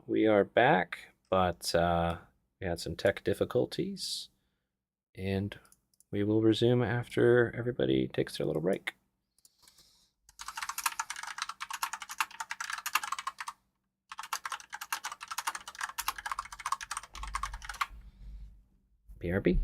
we are back, but we had some tech difficulties, and we will resume after everybody takes their little break. BRB.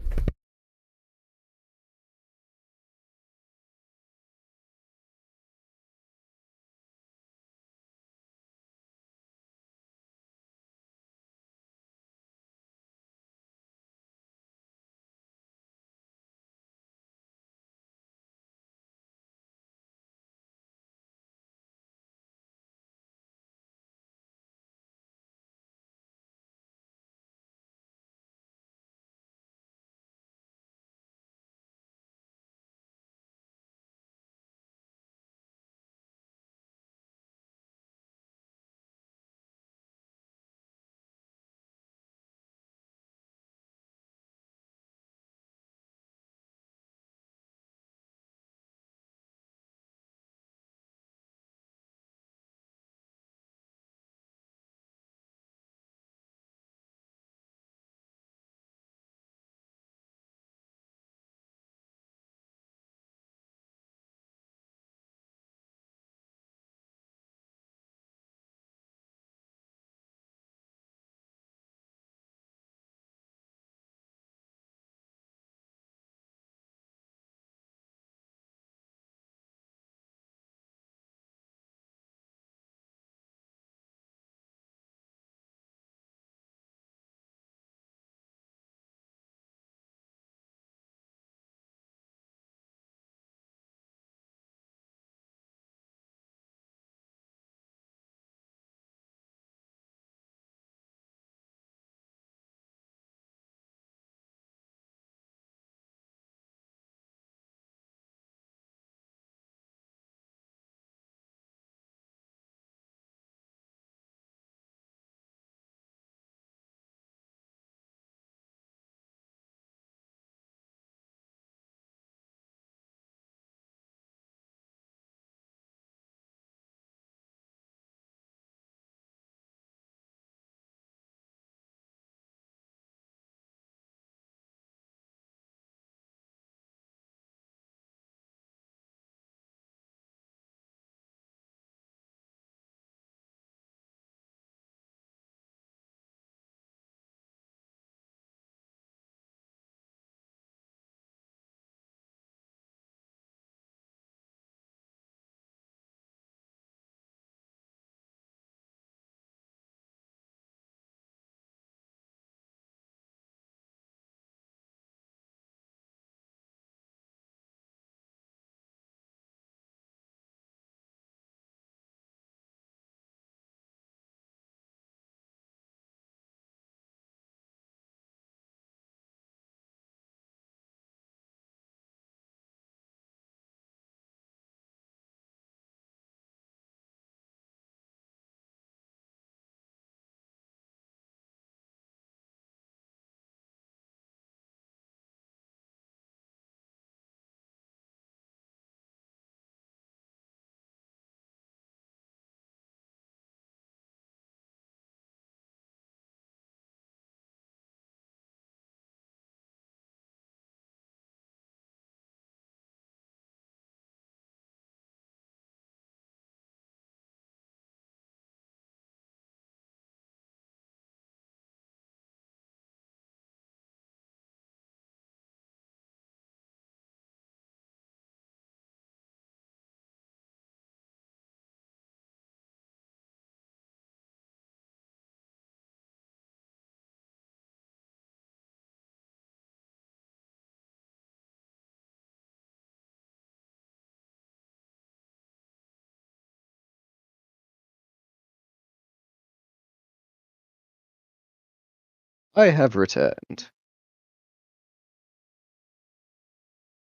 I have returned.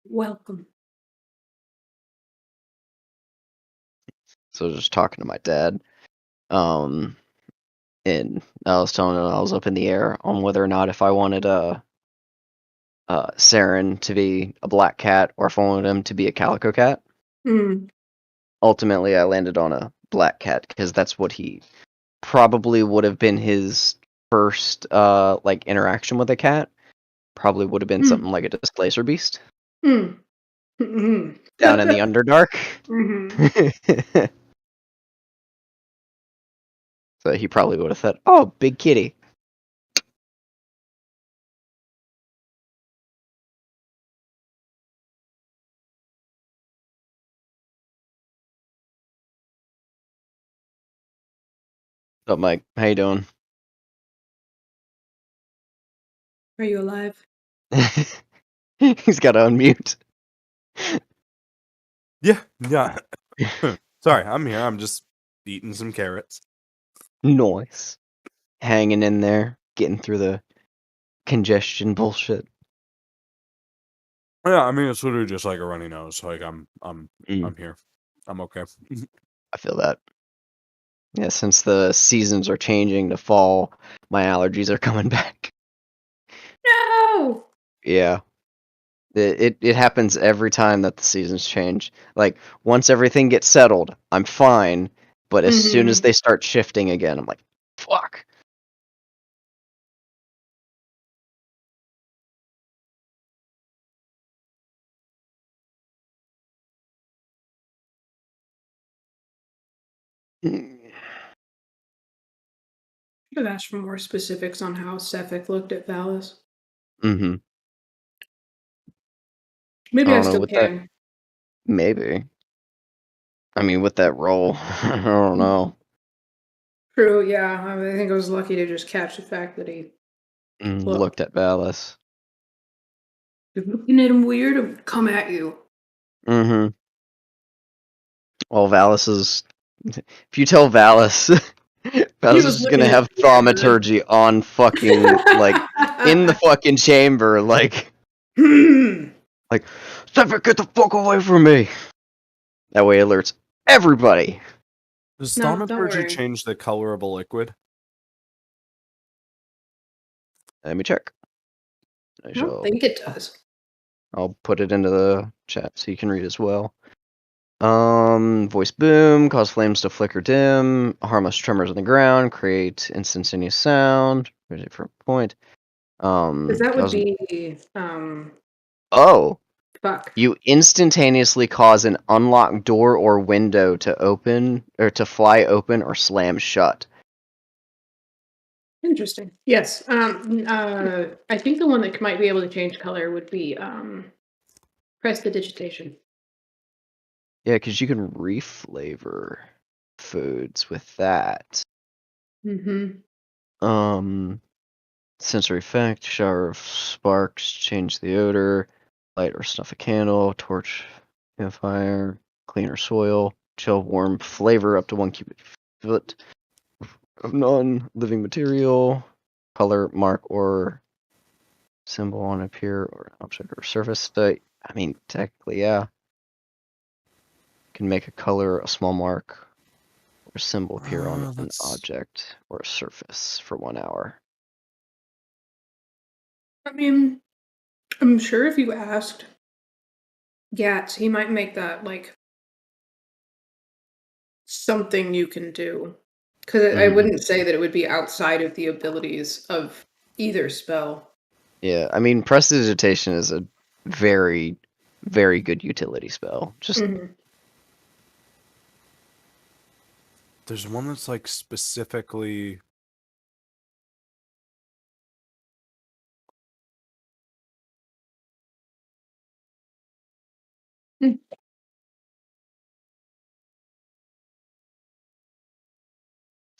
Welcome. So just talking to my dad. And I was telling him I was up in the air on whether or not if I wanted Saren to be a black cat or if I wanted him to be a calico cat. Hmm. Ultimately, I landed on a black cat because that's what he probably would have been his first like interaction with a cat. Probably would have been something like a Displacer Beast Mm. Mhm. down in the Underdark. Mhm. So he probably would have said, "Oh, big kitty." What's up, Mike? How you doing? Are you alive? He's got to unmute. Yeah. Sorry, I'm here. I'm just eating some carrots. Nice. Hanging in there, getting through the congestion bullshit. Yeah, I mean it's literally just like a runny nose. Like I'm here. I'm okay. I feel that. Yeah, since the seasons are changing to fall, my allergies are coming back. No. Yeah. It happens every time that the seasons change. Like once everything gets settled, I'm fine, but as soon as Mhm. they start shifting again, I'm like, fuck. Should have asked for more specifics on how Sefik looked at Valis. Mm-hmm. Maybe I I don't know still with that. can. Maybe. I mean, with that roll, I don't know. True, yeah. I think I was lucky to just catch the fact that he Looked at Valis. if looking at him weird, it would come at you. Mm-hmm. Well, Valis is. If you tell Valis, He Valis was is gonna looking at have you weird. thaumaturgy on fucking like in the fucking chamber, like Stefan, get the fuck away from me. That way, it alerts everybody. Does No, don't thaumaturgy worry. change the color of a liquid? Let me check. I don't think it does. I'll put it into the chat so you can read as well. Voice boom, cause flames to flicker dim, harmless tremors on the ground, create instantaneous sound, ready for a point. Because that would Cause be oh, fuck. you instantaneously cause an unlocked door or window to open or to fly open or slam shut. Interesting. Yes. I think the one that might be able to change color would be prestidigitation. Yeah, because you can reflavor foods with that. Mm-hmm. Sensory effect, shower of sparks, change the odor, light or snuff a candle, torch a fire, cleaner soil, chill warm flavor up to 1 cubic foot of non-living material, color, mark, or symbol on a pier or object or surface. I mean, technically, yeah. Can make a color, a small mark, or symbol appear on an object or a surface for 1 hour. I mean, I'm sure if you asked Gats, he might make that like something you can do. Because I wouldn't say that it would be outside of the abilities of either spell. Yeah, I mean, prestidigitation is a very, very good utility spell. Just There's one that's like specifically. Mm.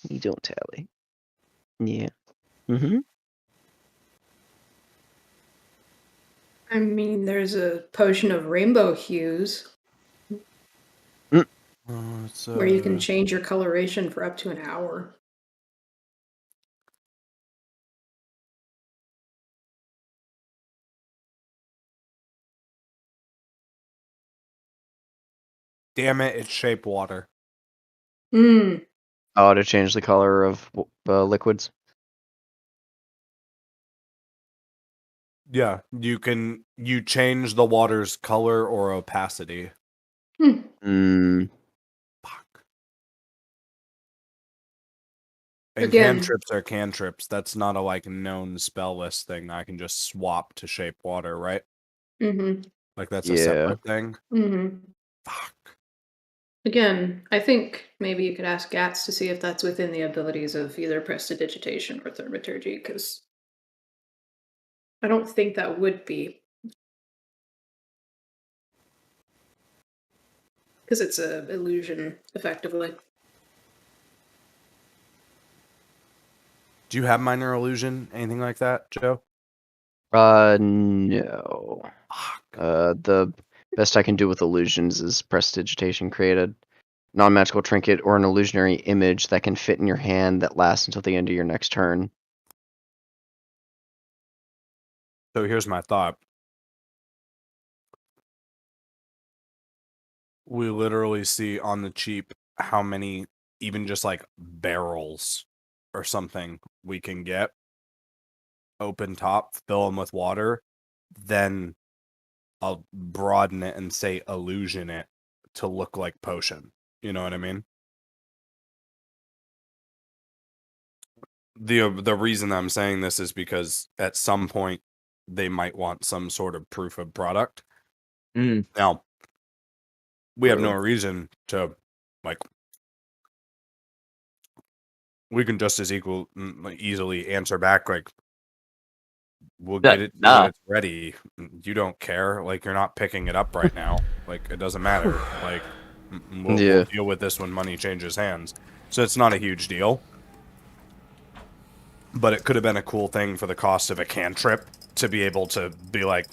you don't tally. Yeah. Mm-hmm. I mean, there's a potion of rainbow hues It's where you can change your coloration for up to an hour. damn it! It's shape water. Mm. Oh, to change the color of liquids. Yeah, you change the water's color or opacity. Hmm. Mm, Fuck. And Again. cantrips are cantrips. That's not a like known spell list thing I can just swap to shape water, right? Mm-hmm. Like that's a Yeah. separate thing. Mm-hmm. Fuck. Again, I think maybe you could ask Gats to see if that's within the abilities of either prestidigitation or thaumaturgy, because I don't think that would be. Because it's a illusion, effectively. Do you have minor illusion? Anything like that, Joe? No. Fuck. The best I can do with illusions is prestidigitation created. Non-magical trinket or an illusionary image that can fit in your hand that lasts until the end of your next turn. So here's my thought. We literally see on the cheap how many, even just like barrels or something, we can get. Open top, fill them with water, then I'll broaden it and say illusion it to look like potion. You know what I mean? The reason I'm saying this is because at some point they might want some sort of proof of product. Now, we have no reason to like. We can just as easily answer back like, we'll get it when it's ready. You don't care. Like you're not picking it up right now. Like it doesn't matter. Like we'll deal with this when money changes hands. So it's not a huge deal. But it could have been a cool thing for the cost of a cantrip to be able to be like,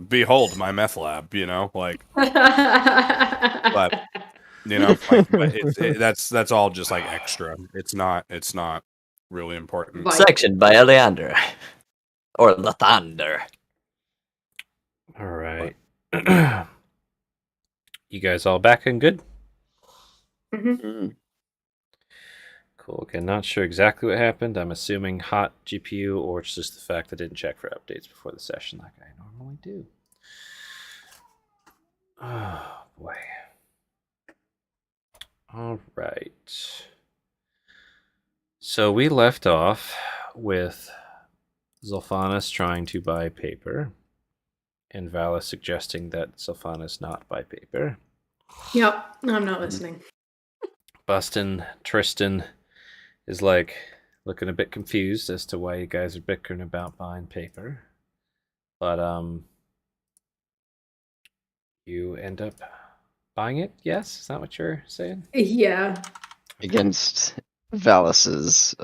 behold my meth lab, you know, like. But you know, like that's all just like extra. It's not really important. Section by Oleander. Or Lathander. All right. You guys all back and good? Mm-hmm. Cool. Again, not sure exactly what happened. I'm assuming hot GPU, or it's just the fact I didn't check for updates before the session like I normally do. Oh, boy. All right. So we left off with Zolphanus trying to buy paper, and Vala suggesting that Zolphanus not buy paper. Yep, I'm not listening. Bustin, Tristan is like looking a bit confused as to why you guys are bickering about buying paper. But you end up buying it, yes? Is that what you're saying? Yeah. Against Valus's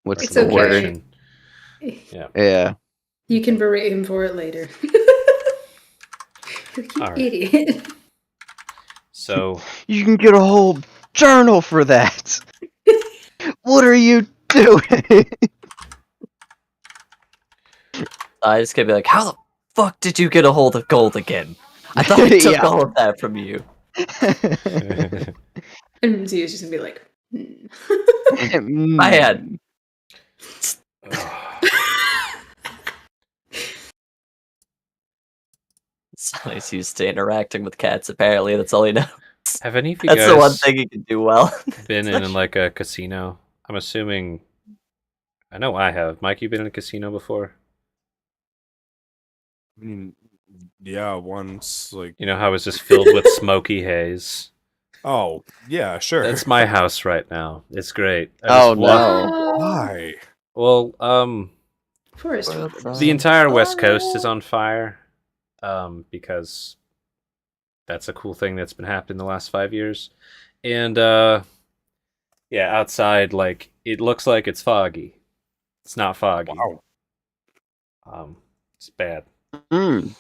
what's It's the okay. word? Yeah. You can berate him for it later. You All right. idiot. So You can get a whole journal for that. What are you doing? I just gonna be like, how the fuck did you get a hold of gold again? I thought I took Yeah. all of that from you. And Zio's just gonna be like, I had. Sonny's used to interacting with cats, apparently. That's all he knows. have any of you That's guys the one thing he can do well. been in like a casino? I'm assuming. I know I have. Mike, you been in a casino before? I mean, yeah, once like You know how it's just filled with smoky haze? oh yeah, sure. That's my house right now. It's great. Oh no. Why? Well, Forest. the entire West Coast is on fire, because that's a cool thing that's been happening the last 5 years, and yeah, outside like it looks like it's foggy. It's not foggy. Wow. It's bad, Mm.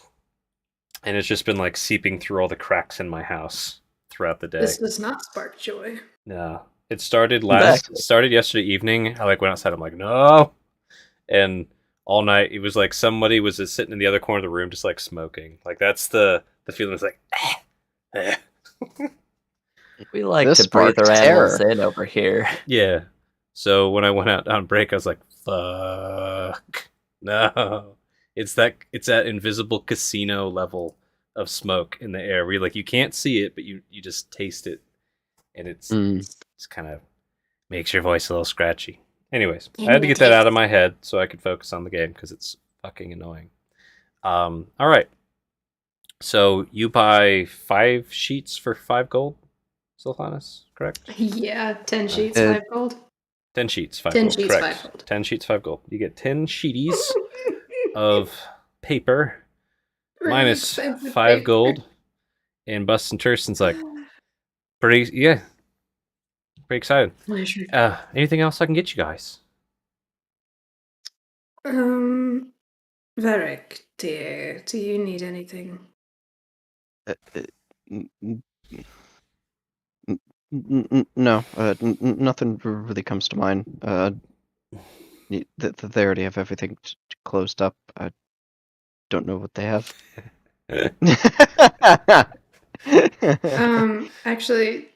and it's just been like seeping through all the cracks in my house throughout the day. This does not spark joy. No, it started Exactly. started yesterday evening. I like went outside. I'm like, no, and all night it was like somebody was just sitting in the other corner of the room, just like smoking. Like that's the feeling. It's like, We like This to breathe our sparks animals terror. in over here. yeah. So when I went out on break, I was like, fuck, no. It's that invisible casino level of smoke in the air where you can't see it, but you just taste it, and it's Mm. Just kind of makes your voice a little scratchy. Anyways, I had to get that out of my head so I could focus on the game because it's fucking annoying. All right. So you buy 5 sheets for 5 gold, Sylvanas, correct? Yeah, 10 sheets, Uh, 5 gold. 10 sheets, 5 10 gold, sheets, correct. 5 gold. 10 sheets, 5 gold. You get 10 sheeties of paper Really minus expensive 5 paper. gold. And Bustin' Tursten's like, pretty excited. Pleasure. Anything else I can get you guys? Varric, dear, do you need anything? N- n- No, nothing really comes to mind. They already have everything closed up. I don't know what they have. Actually,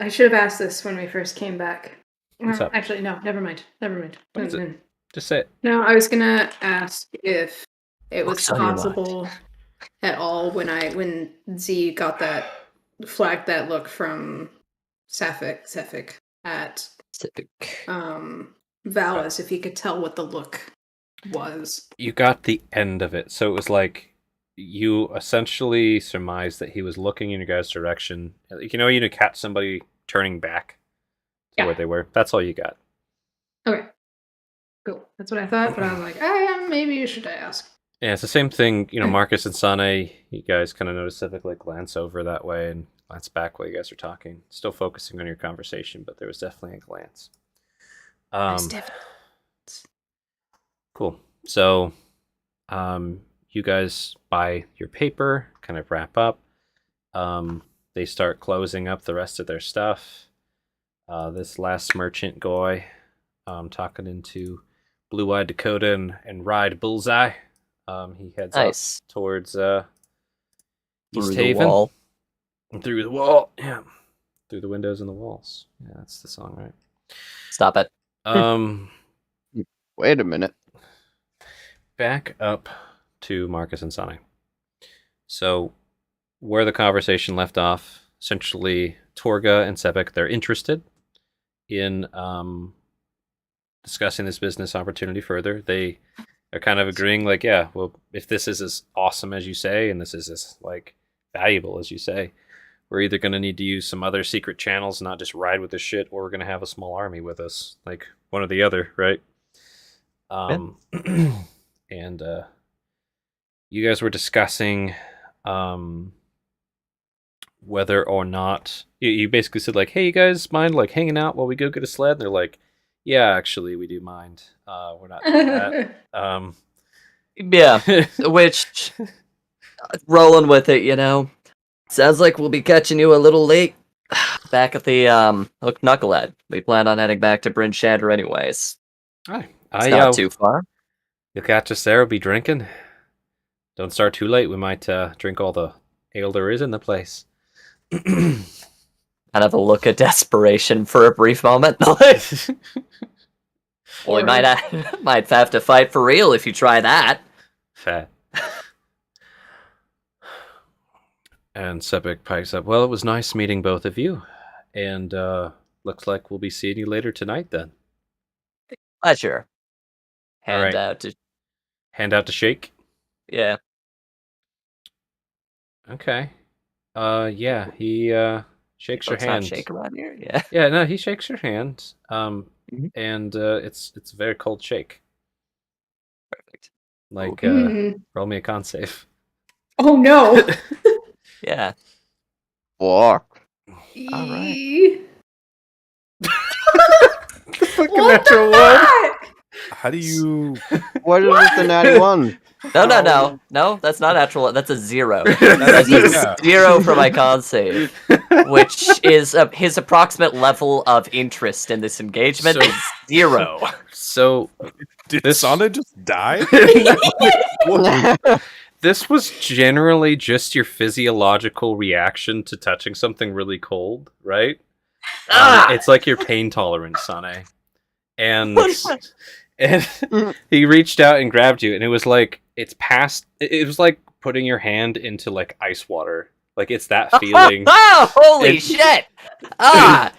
I should have asked this when we first came back. What's up? Actually, no, never mind. What is it? Just say it. No, I was gonna ask if it was What's on your mind? possible at all when Z got that flagged that look from Sapphic at Specific. Valis, if he could tell what the look was. You got the end of it. So it was like you essentially surmised that he was looking in your guys' direction. Like, you catch somebody turning back to Yeah. where they were. That's all you got. Okay. Cool. That's what I thought, but I was like, maybe you should ask. Yeah, it's the same thing. Marcus and Sane, you guys kind of notice Civic like glance over that way and glance back while you guys are talking. Still focusing on your conversation, but there was definitely a glance. Cool. So, you guys buy your paper, kind of wrap up. They start closing up the rest of their stuff. This last merchant guy, talking into Blue-Eyed Dakota and Ride Bullseye. He heads Nice. up towards East Through the Haven. wall. Through the wall, yeah. Through the windows and the walls. Yeah, that's the song, right? Stop it. Wait a minute. Back up to Marcus and Sane. So, where the conversation left off, essentially, Torga and Sebek, they're interested in discussing this business opportunity further. They are kind of agreeing, like, yeah, well, if this is as awesome as you say, and this is as, like, valuable as you say, we're either going to need to use some other secret channels, not just ride with this shit, or we're going to have a small army with us. Like, one or the other, right? And you guys were discussing whether or not you basically said like, hey, you guys mind like hanging out while we go get a sled? And they're like, yeah, actually we do mind. We're not doing that. Yeah, which rolling with it, sounds like we'll be catching you a little late back at the Hook Knucklehead. We plan on heading back to Bryn Shander anyways. It's not too far. You'll catch us there. We'll be drinking. Don't start too late. We might drink all the ale there is in the place. Kind of a look of desperation for a brief moment. Well, we might have to fight for real if you try that. Fat. And Sebek pipes up, well, it was nice meeting both of you. And looks like we'll be seeing you later tonight then. Pleasure. All right. Hand out to Shake? Yeah. Okay. Yeah, he shakes your hand. Not shake around here. Yeah. Yeah, no, he shakes your hand. And it's a very cold shake. Perfect. Like roll me a con save. Oh no. Yeah. Fuck. All right. Fucking What natural the one. fuck? How do you? What is with the natty one? No, that's not natural. That's a 0. That's That's a yeah. 0 for my con save, which is his approximate level of interest in this engagement So- is 0. So Did This- Sana just die? this was generally just your physiological reaction to touching something really cold, right? It's like your pain tolerance, Sane. And he reached out and grabbed you, and it was like it was like putting your hand into like ice water. Like it's that feeling. Oh, holy It- shit! Ah,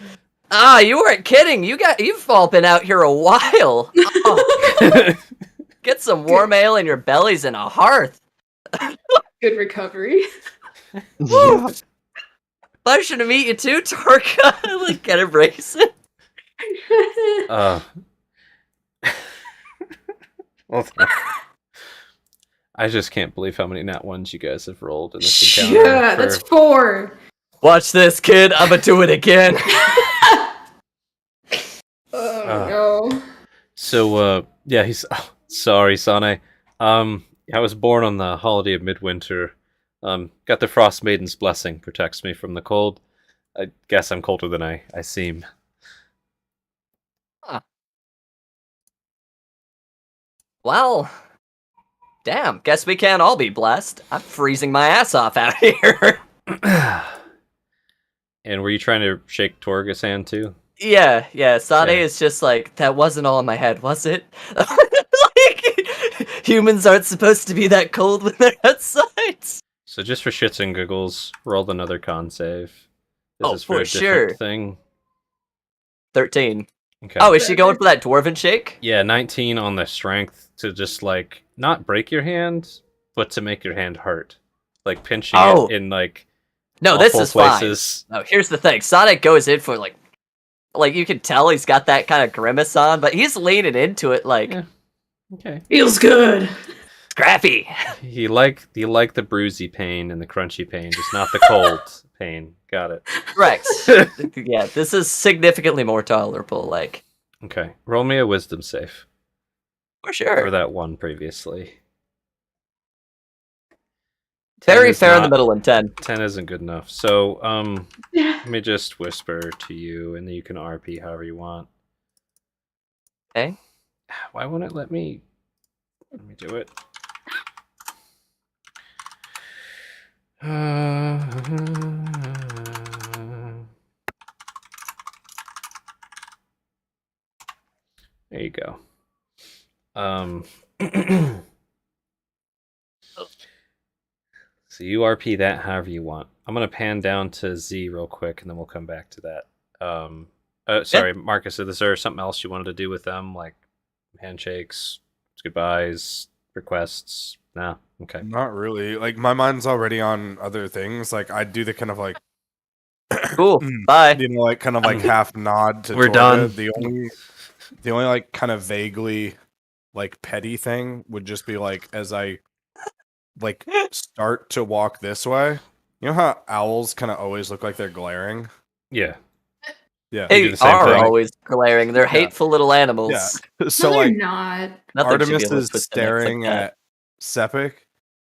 Ah, you weren't kidding. You've all been out here a while. Oh, get some warm ale in your bellies and a hearth. Good recovery. Yeah. Pleasure to meet you too, Torka. Like, get embrace it. uh, well, I just can't believe how many nat ones you guys have rolled in this encounter. Yeah, that's 4. Watch this, kid. I'ma do it again. Oh no. So, yeah, he's sorry, Sane. I was born on the holiday of midwinter. Got the Frost Maiden's blessing, protects me from the cold. I guess I'm colder than I seem. Well, damn. Guess we can't all be blessed. I'm freezing my ass off out here. And were you trying to shake Torga's hand too? Yeah. Sade Yeah. is just like, that wasn't all in my head, was it? Like, humans aren't supposed to be that cold when they're outside. So just for shits and giggles, rolled another con save. This Oh, is for for a different sure. thing. 13. Okay. Oh, is she going for that dwarven shake? Yeah, 19 on the strength to just like not break your hand, but to make your hand hurt. Like pinching Oh. it in like No, this awful is places. fine. No, here's the thing. Sonic goes in for like you can tell he's got that kind of grimace on, but he's leaning into it like Yeah. Okay. Feels good. scrappy. You like the bruisey pain and the crunchy pain, just not the cold pain. Got it. Correct. Yeah, this is significantly more tolerable, like Okay. Roll me a wisdom save for sure. for that one previously. Very 10 is fair in the not- middle and 10. 10 isn't good enough. So, Yeah. let me just whisper to you, and then you can RP however you want. Okay. Why won't it let me? Let me do it. There you go. So you RP that however you want. I'm gonna pan down to Z real quick, and then we'll come back to that. Sorry, Marcus. Is there something else you wanted to do with them, like handshakes, goodbyes, requests? No. Okay. Not really. Like my mind's already on other things. Like I do the kind of like Cool. Bye. you know, like kind of like half nod to We're Torga. done. The only like kind of vaguely like petty thing would just be like as I like start to walk this way. You know how owls kind of always look like they're glaring? Yeah. Yeah. Hey, do They the same are thing. always glaring. They're hateful little animals. Yeah. No, So they're like not. Nothing should be Artemis able to is put the necks staring like that. at Sepik,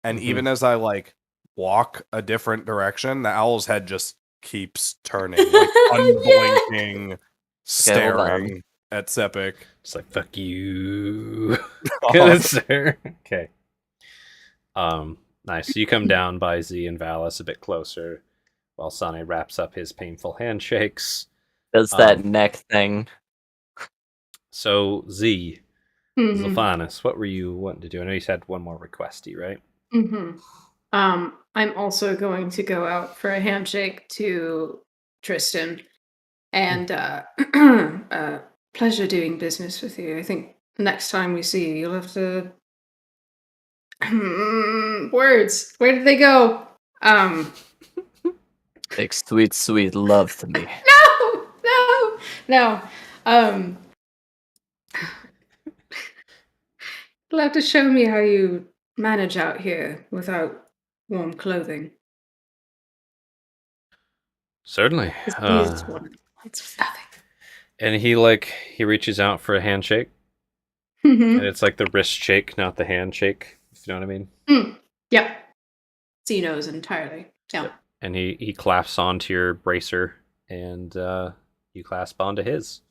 and Mhm. even as I like walk a different direction, the owl's head just keeps turning, like unblinking, hold staring at Sepik. It's like fuck you. Oh, Good sir. Okay. Nice. So you come down by Z and Valis a bit closer, while Sane wraps up his painful handshakes. Does that neck thing. So Z, Mhm. Zilphanus, what were you wanting to do? I know you said one more requesty, right? Mhm. I'm also going to go out for a handshake to Tristan, and pleasure doing business with you. I think next time we see you, you'll have to words. Where did they go? Make sweet, sweet love to me. No. You'll have to show me how you manage out here without warm clothing. Certainly. 'Cause these one it's nothing. And he reaches out for a handshake, Mhm. and it's like the wrist shake, not the handshake. If you know what I mean. Yep. Zeno's entirely. Yeah. And he clasps onto your bracer, and you clasp onto his.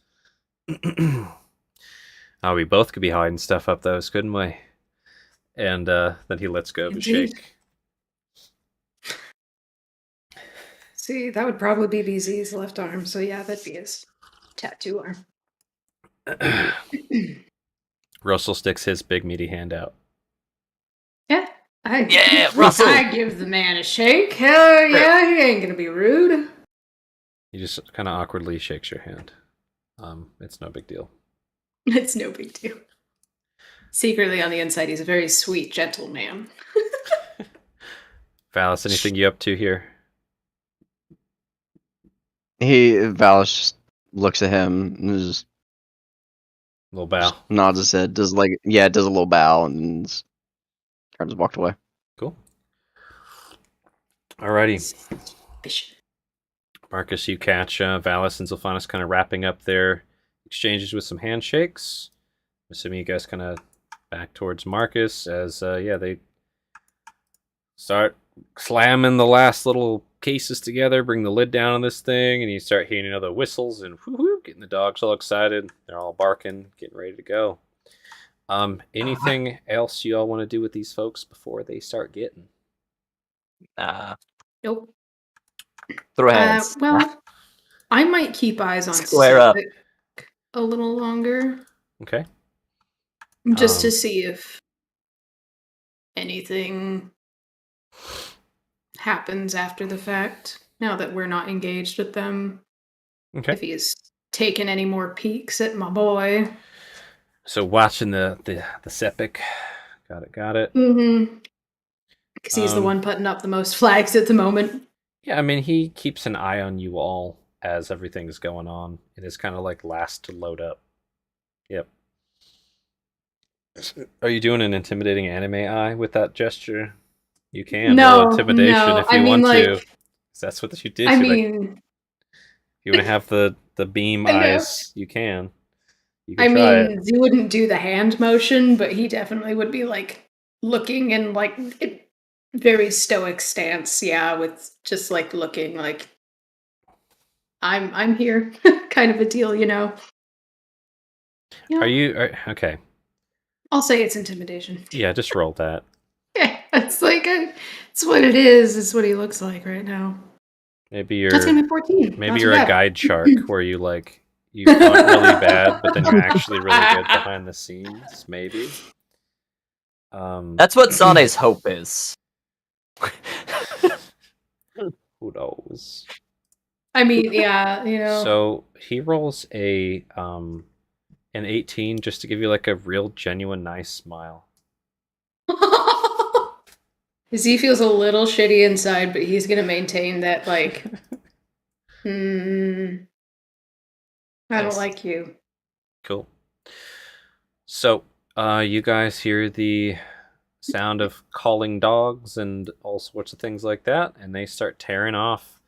Oh, we both could be hiding stuff up those, couldn't we? And then he lets go of his Indeed. shake. See, that would probably be BZ's left arm, so yeah, that'd be his tattoo arm. Russell sticks his big meaty hand out. Yeah. Yeah, Russell! I give the man a shake. Hell yeah, he ain't gonna be rude. He just kind of awkwardly shakes your hand. It's no big deal. It's no big deal. Secretly on the inside, he's a very sweet, gentle man. Valis, anything you up to here? Valis just looks at him and just Little bow. nods his head, does a little bow, and turns and walked away. Cool. Alrighty. Vision. Marcus, you catch Valis and Zilphanis kind of wrapping up their exchanges with some handshakes. I'm assuming you guys kind of back towards Marcus as, they start slamming the last little cases together, bring the lid down on this thing, and you start hearing the whistles and whoo-hoo, getting the dogs all excited. They're all barking, getting ready to go. Anything else you all want to do with these folks before they start getting? Nope. Throw hands. Well, I might keep eyes on Square up. Sepik a little longer, Okay. just to see if anything happens after the fact. Now that we're not engaged with them, Okay. if he's taken any more peeks at my boy. So watching the Sepik. Got it. Mm-hmm. Because he's the one putting up the most flags at the moment. Yeah, I mean, he keeps an eye on you all as everything's going on. It is kind of like last to load up. Yep. Are you doing an intimidating anime eye with that gesture? You can roll intimidation if you want to. 'Cause that's what you did. I You're mean, you want to have the beam I know. eyes? You can. You I can try mean, he wouldn't do the hand motion, but he definitely would be like looking in like very stoic stance, yeah, with just like looking like I'm here, kind of a deal, you know. Yeah, okay? I'll say it's intimidation. Yeah, just roll that. Yeah, it's like it's what it is. It's what he looks like right now. Maybe That's you're gonna be 14. maybe Not you're too a bad. guide shark where you want really bad, but then you're actually really good behind the scenes. Maybe. That's what Sane's hope is. Who knows? I mean, yeah, you know. So he rolls an 18 just to give you like a real genuine nice smile. Because he feels a little shitty inside, but he's gonna maintain that like, I don't Nice. like you. Cool. So you guys hear the sound of calling dogs and all sorts of things like that, and they start tearing off,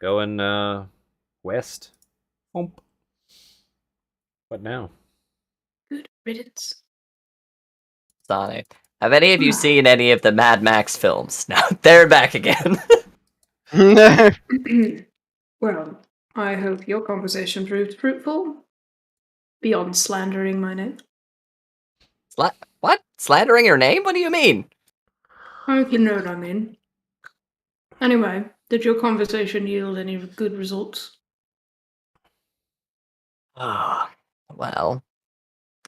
going west. Oomp. What now? Good riddance. Sane. Have any of you seen any of the Mad Max films? No, they're back again. Well, I hope your conversation proved fruitful. Beyond slandering my name. What? Slandering your name? What do you mean? I hope you know what I mean. Anyway, did your conversation yield any good results? Oh, well,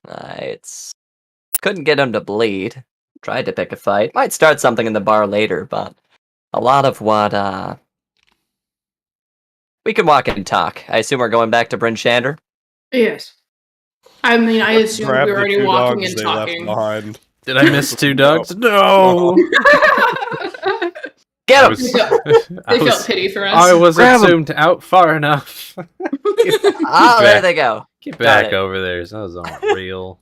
it's couldn't get him to bleed. Tried to pick a fight. Might start something in the bar later, but a lot of what we can walk and talk. I assume we're going back to Bryn Shander. Yes. I mean, I assume we Grab were the already two walking dogs and they talking. left behind. Did I miss two dogs? No. Get I him! was- They I was- felt pity for us. I wasn't Grab 'em. zoomed out far enough. Oh, there back. they go. Get Got back it. over there. Those aren't real.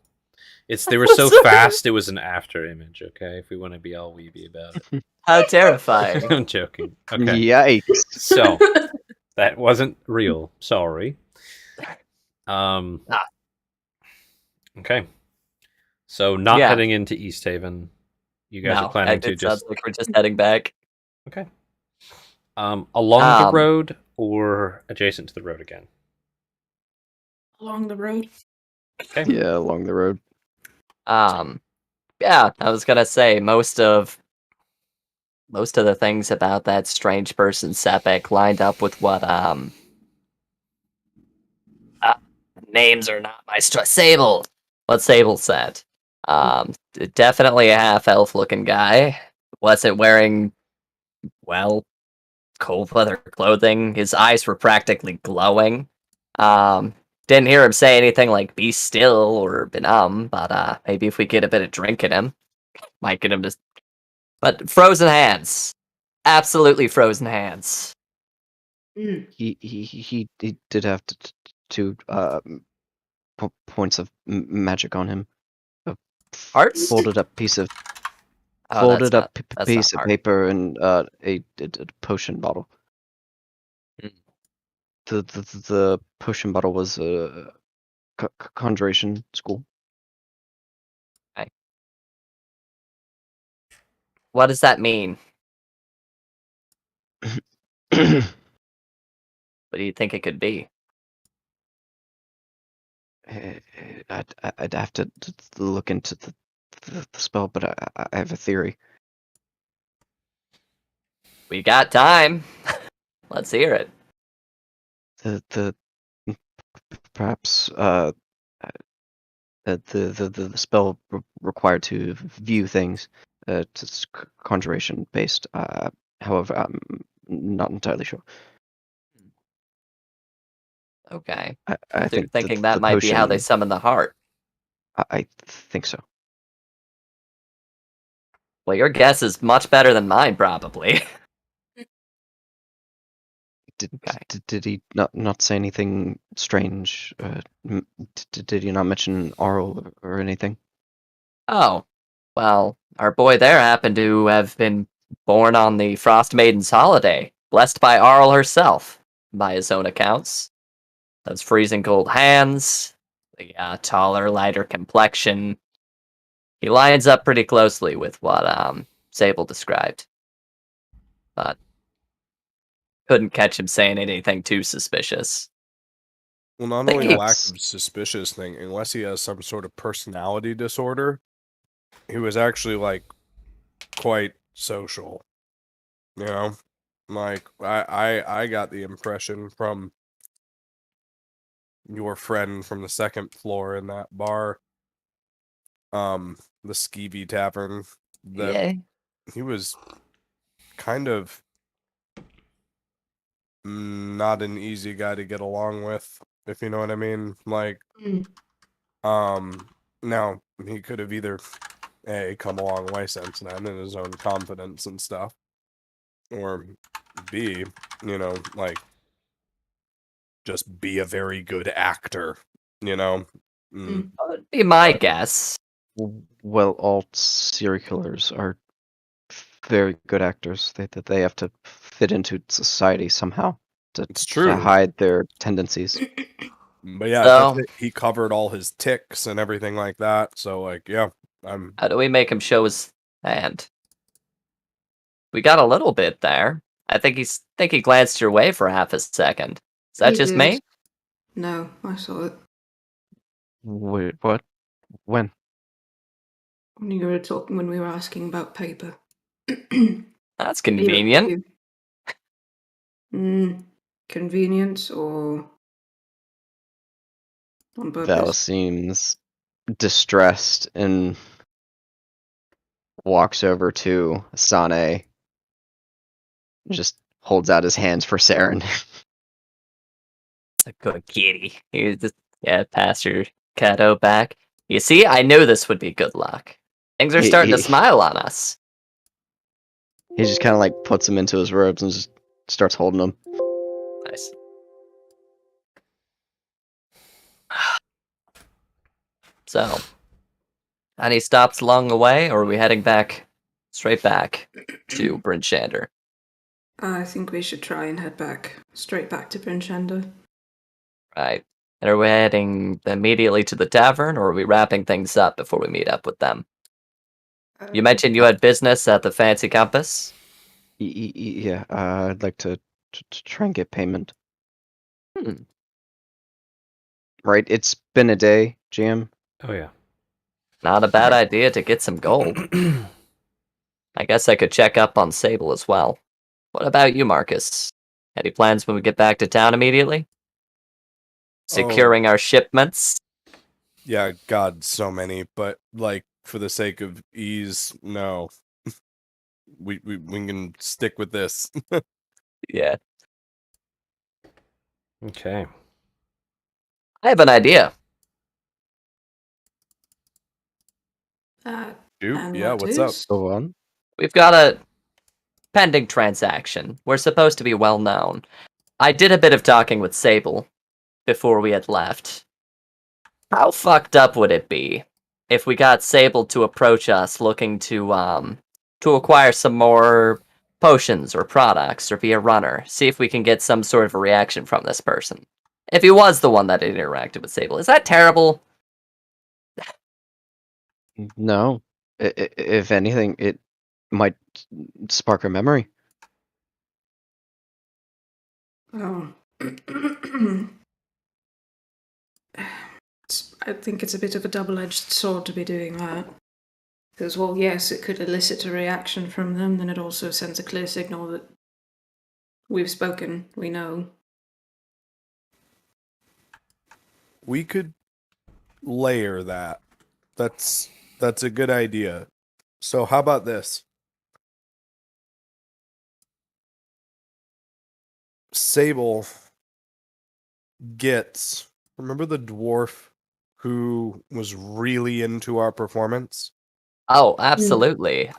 They were so fast. It was an after image. Okay, if we want to be all weeby about it. How terrifying. I'm joking. Okay, Yikes. so that wasn't real. Sorry. Okay. So not Yeah. heading into East Haven. You guys No, are planning it to sounds just like we're just heading back. okay. Along the Um, road or adjacent to the road again. Along the road. Okay. Yeah, along the road. Yeah, I was gonna say most of the things about that strange person Sepik lined up with what names are not my Sable. What Sable said. Definitely a half elf looking guy. Wasn't wearing well cold weather clothing. His eyes were practically glowing. Didn't hear him say anything like "be still" or "benum," but maybe if we get a bit of drink in him, might get him to. But frozen hands, absolutely frozen hands. He did have two points of magic on him. A Hearts? folded up piece of Oh, that's not. That's not piece of hard. paper and a potion bottle. Hmm. The potion bottle was a conjuration school. What does that mean? What do you think it could be? I'd have to look into the spell, but I have a theory. We got time. Let's hear it. The perhaps the spell required to view things. It's conjuration based. However, I'm not entirely sure. Okay. I So you're think thinking that might be how they summon the heart. I think so. Well, your guess is much better than mine, probably. Okay. Did he not say anything strange? Did he not mention Arl or anything? Oh, well, our boy there happened to have been born on the Frost Maiden's holiday, blessed by Arl herself, by his own accounts. Those freezing cold hands, the taller, lighter complexion. He lines up pretty closely with what Sable described, but couldn't catch him saying anything too suspicious. Well, not Think only he- lack of suspicious thing, unless he has some sort of personality disorder, he was actually like quite social. You know, like I got the impression from your friend from the second floor in that bar, the Skeevy Tavern, that Yeah. he was kind of not an easy guy to get along with, if you know what I mean. Like, now he could have either A, come a long way since then in his own confidence and stuff, or B, like, just be a very good actor, you know? Mm. That would be my guess. Well, all serial killers are very good actors. They have to fit into society somehow It's true. to hide their tendencies. But yeah, So- that's it. He covered all his ticks and everything like that. So like, yeah, How do we make him show his hand? We got a little bit there. I think he glanced your way for half a second. Is that He just did. me? No, I saw it. Wait, what? When? When you were talking, when we were asking about paper. That's convenient. Convenience or on purpose? Val seems distressed and walks over to Sane. Just holds out his hands for Saren. A good kitty. You just pass your cadeau back. You see, I knew this would be good luck. Things are starting to smile on us. He just kind of like puts him into his robes and just starts holding him. Nice. So, any stops along the way, or are we heading straight back to Bryn Shander? I think we should try and head straight back to Brinchender. Right. And are we heading immediately to the tavern, or are we wrapping things up before we meet up with them? You mentioned you had business at the Fancy Compass? Yeah, I'd like to try and get payment. Right, it's been a day, GM. Oh yeah. Not a bad idea to get some gold. I guess I could check up on Sable as well. What about you, Marcus? Any plans when we get back to town immediately? Securing our shipments? yeah, God, so many. But like, for the sake of ease, no. we can stick with this. Yeah. Okay. I have an idea. Dude, And yeah, what what's up? is? Go on. We've got a pending transaction. We're supposed to be well known. I did a bit of talking with Sable before we had left. How fucked up would it be if we got Sable to approach us looking to acquire some more potions or products or be a runner, see if we can get some sort of a reaction from this person. If he was the one that had interacted with Sable. Is that terrible? No. If anything, it might spark a memory. Oh. I think it's a bit of a double-edged sword to be doing that. Because, well, yes, it could elicit a reaction from them, then it also sends a clear signal that we've spoken, we know. We could layer that. That's a good idea. So how about this? Sable gets, remember the dwarf who was really into our performance? Oh, absolutely.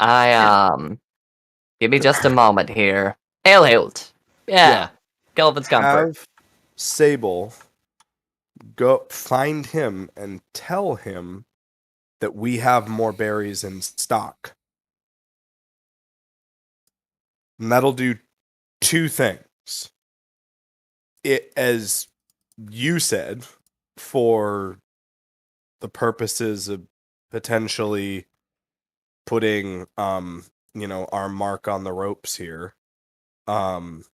Give me just a moment here. Ailhild. Yeah. Kelvin's comfort. Have Sable go find him and tell him that we have more berries in stock. And that'll do two things. It, as you said, for the purposes of potentially putting our mark on the ropes here, having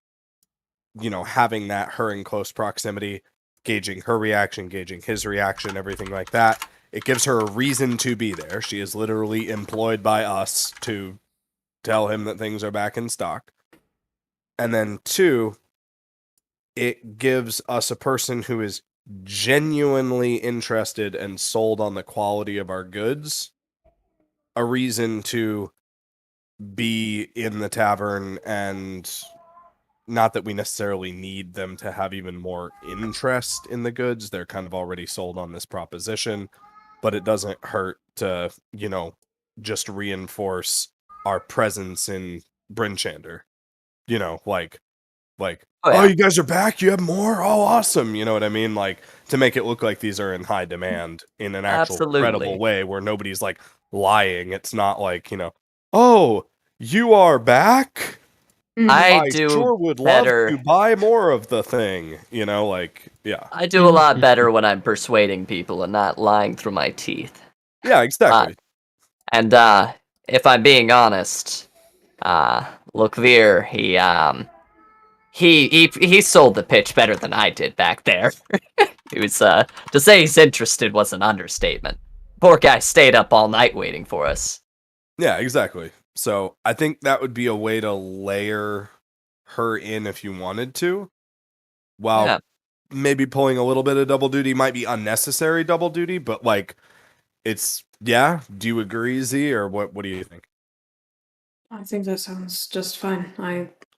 that her in close proximity, gauging her reaction, gauging his reaction, everything like that, it gives her a reason to be there. She is literally employed by us to tell him that things are back in stock. And then two, it gives us a person who is genuinely interested and sold on the quality of our goods a reason to be in the tavern. And not that we necessarily need them to have even more interest in the goods. They're kind of already sold on this proposition, but it doesn't hurt to, just reinforce our presence in Brinchander. Oh, oh, yeah. you guys are back? You have more? Oh, awesome. You know what I mean? Like, to make it look like these are in high demand in an actual credible Absolutely. way where nobody's like lying. It's not like, oh, you are back? I I do sure would love better. to buy more of the thing. Yeah. I do a lot better when I'm persuading people and not lying through my teeth. Yeah, exactly. And if I'm being honest, Lokvir, he sold the pitch better than I did back there. It was to say he's interested was an understatement. Poor guy stayed up all night waiting for us. Yeah, exactly. So I think that would be a way to layer her in if you wanted to. While Yeah. maybe pulling a little bit of double duty might be unnecessary double duty, but it's, yeah. Do you agree, Z, or what do you think? I think that sounds just fine.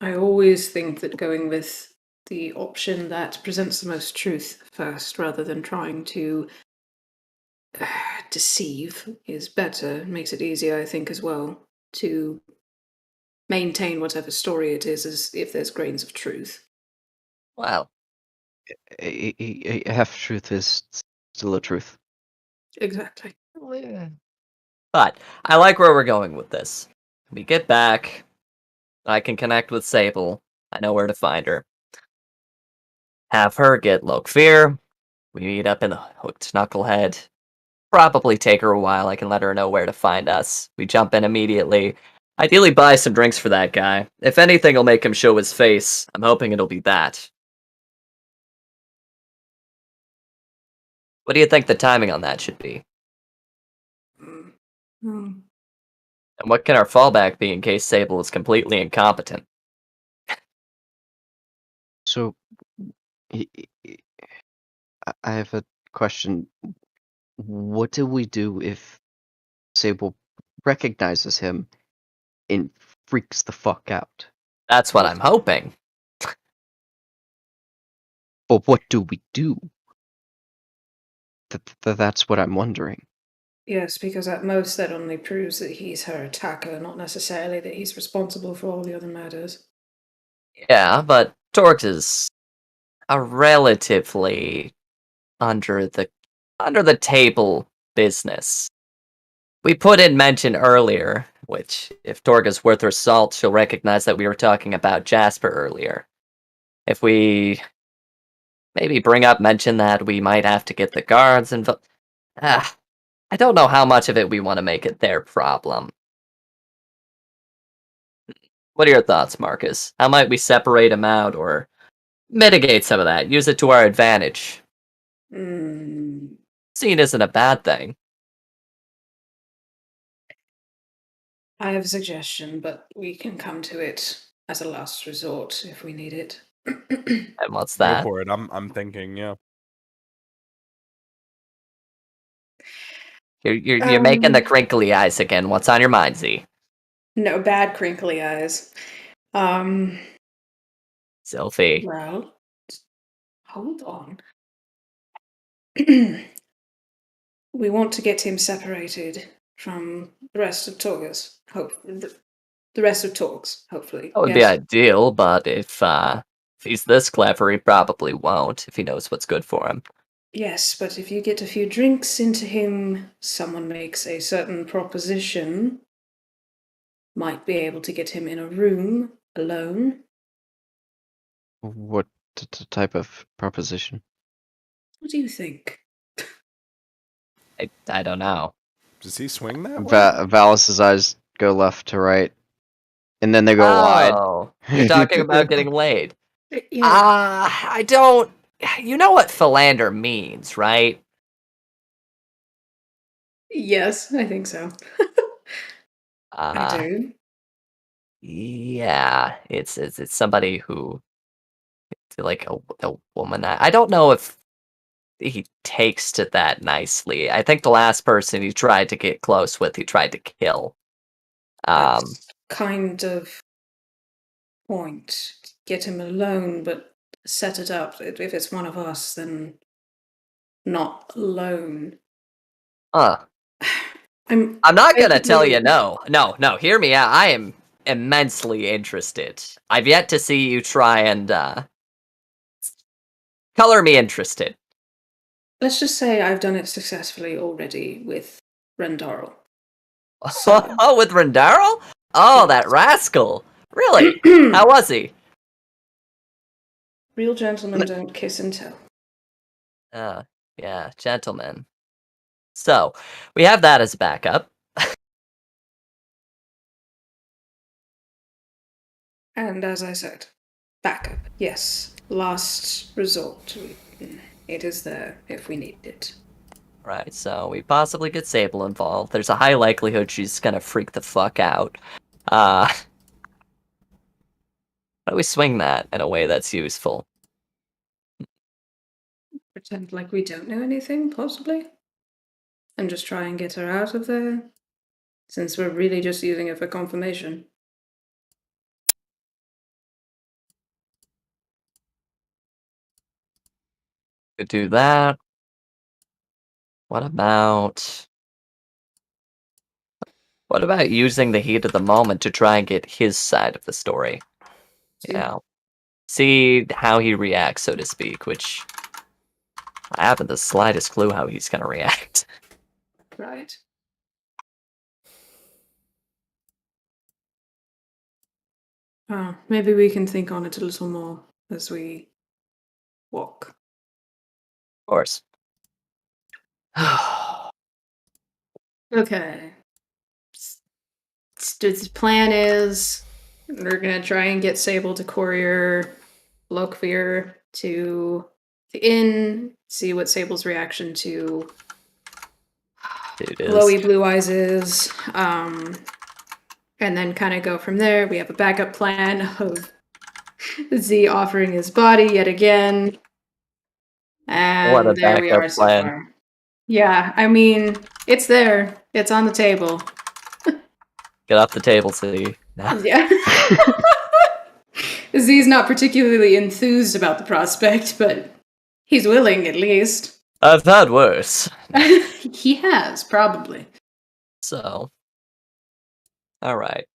I always think that going with the option that presents the most truth first, rather than trying to deceive, is better. It makes it easier, I think, as well, to maintain whatever story it is, as if there's grains of truth. Wow. A half truth is still a truth. Exactly. But I like where we're going with this. We get back. I can connect with Sable. I know where to find her. Have her get Lokfear. We meet up in the Hooked Knucklehead. Probably take her a while. I can let her know where to find us. We jump in immediately. Ideally buy some drinks for that guy. If anything will make him show his face, I'm hoping it'll be that. What do you think the timing on that should be? Mm. And what can our fallback be in case Sable is completely incompetent? So, I have a question. What do we do if Sable recognizes him and freaks the fuck out? That's what I'm hoping. But what do we do? That's what I'm wondering. Yes, because at most that only proves that he's her attacker, not necessarily that he's responsible for all the other murders. Yeah, but Torx is a relatively under the table business. We put in mention earlier, which if Torga's worth her salt, she'll recognize that we were talking about Jasper earlier. If we maybe mention that we might have to get the guards involved. I don't know how much of it we want to make it their problem. What are your thoughts, Marcus? How might we separate them out or mitigate some of that? Use it to our advantage. Scene isn't a bad thing. I have a suggestion, but we can come to it as a last resort if we need it. And what's Go that? for it. I'm thinking, yeah. You're making the crinkly eyes again. What's on your mind, Z? No, bad crinkly eyes. Sylphie. Well, hold on. We want to get him separated from the rest of Torgas. The rest of Torgs, hopefully. That would be ideal, but if he's this clever, he probably won't if he knows what's good for him. Yes, but if you get a few drinks into him, someone makes a certain proposition, might be able to get him in a room alone. What type of proposition? What do you think? I don't know. Does he swing that way? Valis's eyes go left to right, and then they go wide. Oh, you're talking about getting laid. Yeah. I don't. You know what philander means, right? Yes, I think so. I do. Yeah, it's somebody who, like a woman. I don't know if he takes to that nicely. I think the last person he tried to get close with, he tried to kill. That's kind of point. Get him alone, but set it up. If it's one of us, then not alone. I'm not gonna tell you no. No, hear me out. I am immensely interested. I've yet to see you try and color me interested. Let's just say I've done it successfully already with Rendarl. So. Oh, with Rendarl? Oh, that rascal. Really? How was he? Real gentlemen don't kiss and tell. Yeah, gentlemen. So, we have that as a backup. And as I said, backup, yes. Last resort. It is there if we need it. Right, so we possibly get Sable involved. There's a high likelihood she's gonna freak the fuck out. How do we swing that in a way that's useful? Pretend like we don't know anything, possibly? And just try and get her out of there? Since we're really just using it for confirmation. Could do that. What about using the heat of the moment to try and get his side of the story? You know, see how he reacts, so to speak, which I haven't the slightest clue how he's gonna react. Right. Maybe we can think on it a little more as we walk. Of course. Okay. The plan is we're gonna try and get Sable to courier Lokvir to the inn, see what Sable's reaction to glowy blue eyes is, and then kind of go from there. We have a backup plan of Z offering his body yet again. And What a there we backup are so plan. far. Yeah, I mean, it's there. It's on the table. Get off the table, Z. Yeah. Z's not particularly enthused about the prospect, but He's willing, at least. I've had worse. He has, probably. So, all right.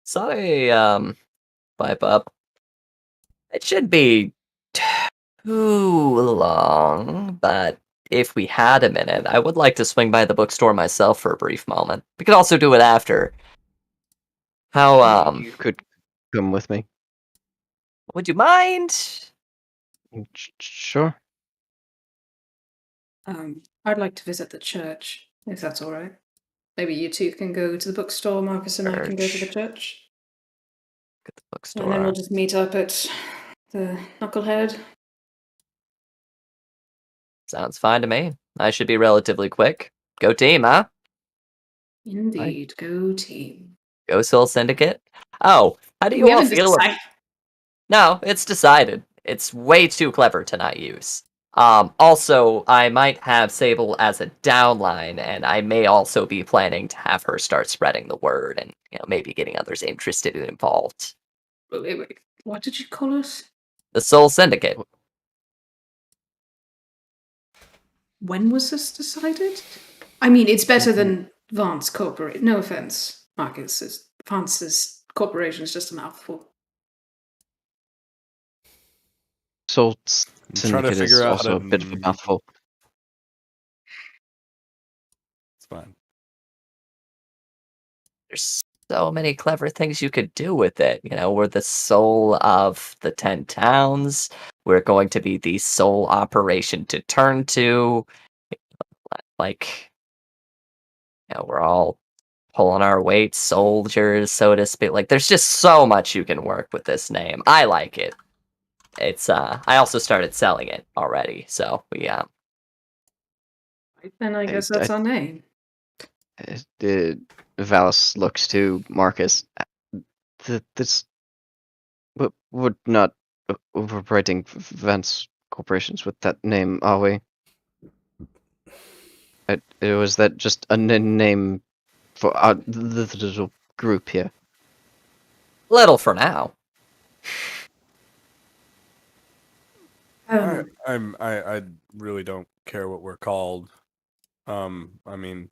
Sorry, pipe up. It should be too long, but if we had a minute, I would like to swing by the bookstore myself for a brief moment. We could also do it after. How, You could come with me. would you mind? Sure. I'd like to visit the church, if that's all right. Maybe you two can go to the bookstore, Marcus and I can go to the church. Get the And then we'll bookstore. just meet up at the Knucklehead. Sounds fine to me. I should be relatively quick. Go team, huh? Indeed, go team. Go Soul Syndicate. Oh, how do you We all haven't feel? decided. No, it's decided. It's way too clever to not use. Also, I might have Sable as a downline, and I may also be planning to have her start spreading the word and, maybe getting others interested and involved. Wait. What did you call us? The Soul Syndicate. When was this decided? I mean, it's better than Vance Corporate. No offense, Marcus. Vance's corporation is just a mouthful. Soul I'm trying to Syndicate is figure out how also to a bit of a mouthful. It's fine. There's so many clever things you could do with it. We're the soul of the 10 towns. We're going to be the sole operation to turn to. Like, we're all pulling our weight, soldiers, so to speak. Like, there's just so much you can work with this name. I like it. It's I also started selling it already, so we Then I guess that's our name. Valis looks to Marcus. This would not overwriting Vance corporations with that name, are we? Was that just a name for the little group here? little for now. I really don't care what we're called. I mean,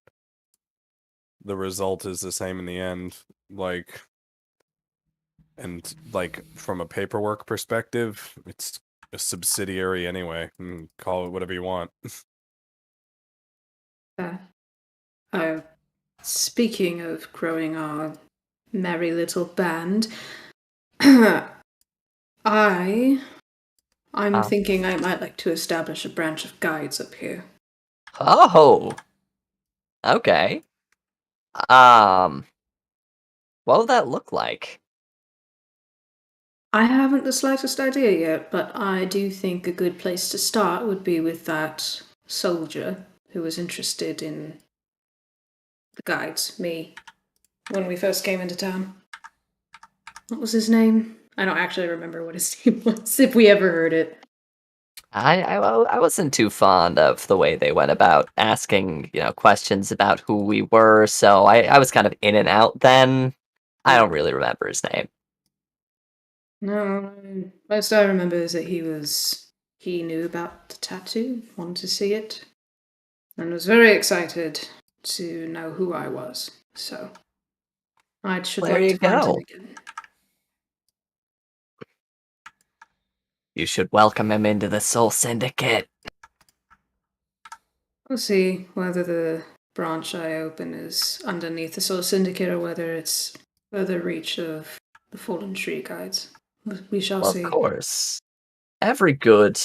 the result is the same in the end. And from a paperwork perspective, it's a subsidiary anyway. Call it whatever you want. Speaking of growing our merry little band, I'm thinking I might like to establish a branch of guides up here. Oh, okay. What would that look like? I haven't the slightest idea yet, but I do think a good place to start would be with that soldier who was interested in the guides, me, when we first came into town. What was his name? I don't actually remember what his name was, if we ever heard it. I wasn't too fond of the way they went about asking, questions about who we were, so I was kind of in and out then. I don't really remember his name. No, most I remember is that he knew about the tattoo, wanted to see it, and was very excited to know who I was. So I should There like you to find him go. again. You should welcome him into the Soul Syndicate. We'll see whether the branch I open is underneath the Soul Syndicate or whether it's further reach of the Fallen Tree Guides. We shall Well, see. of course. Every good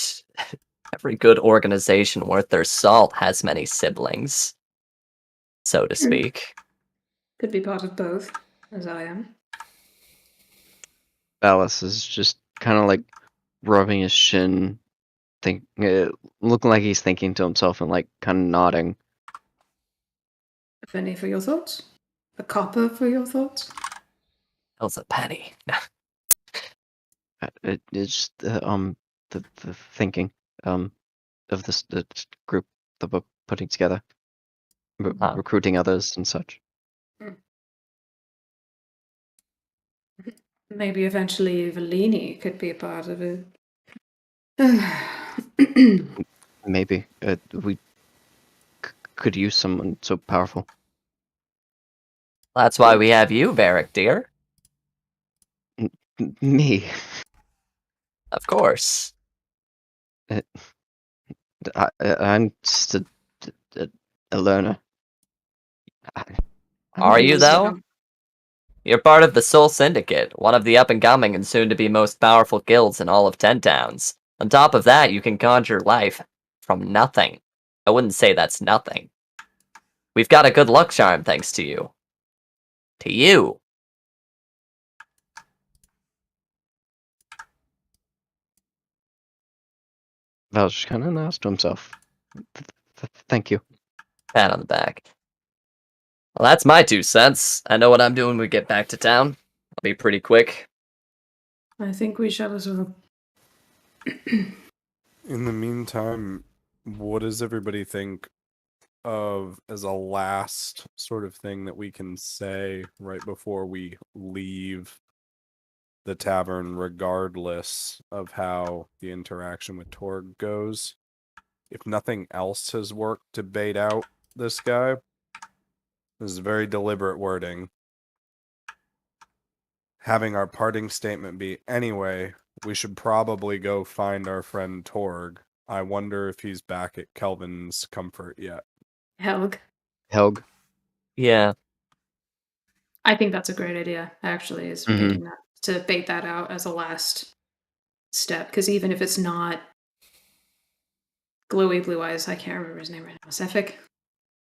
organization worth their salt has many siblings, so to speak. Could be part of both, as I am. Valis is just kind of rubbing his shin, looking like he's thinking to himself and kind of nodding. A penny for your thoughts? A copper for your thoughts? Hell's a penny. It's the thinking of this group that we're putting together, recruiting others and such. Maybe eventually Valini could be a part of it. Maybe we could use someone so powerful. That's why we have you, Varric, dear. Me. Of course. I'm just a learner. Are you, though? You're part of the Soul Syndicate, one of the up-and-coming and soon-to-be most powerful guilds in all of 10 Towns. On top of that, you can conjure life from nothing. I wouldn't say that's nothing. We've got a good luck charm thanks to you. To you. Val just kind of nods to himself. Thank you. Pat on the back. Well, that's my 2 cents. I know what I'm doing when we get back to town. I'll be pretty quick. I think we shall as well. In the meantime, what does everybody think of as a last sort of thing that we can say right before we leave the tavern, regardless of how the interaction with Torg goes? If nothing else has worked to bait out this guy, this is very deliberate wording. Having our parting statement be, anyway, we should probably go find our friend Torg. I wonder if he's back at Kelvin's Comfort yet. Helg. Helg. Yeah. I think that's a great idea, actually, is Mhm. baiting that, to bait that out as a last step. Because even if it's not glowy blue eyes, I can't remember his name right now. Sephic?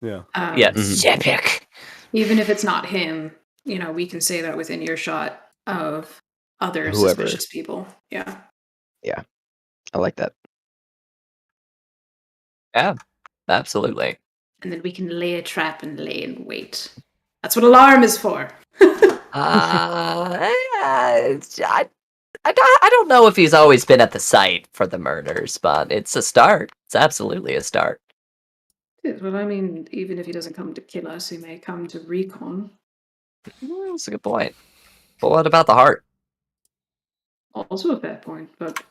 Yeah. Yes. Mhm. Epic. Even if it's not him, we can say that within earshot of other Whoever. suspicious people. Yeah. I like that. Yeah. Absolutely. And then we can lay a trap and lay in wait. That's what alarm is for. I don't know if he's always been at the site for the murders, but it's a start. It's absolutely a start. Well, I mean, even if he doesn't come to kill us, he may come to recon. That's a good point. But what about the heart? Also a fair point, but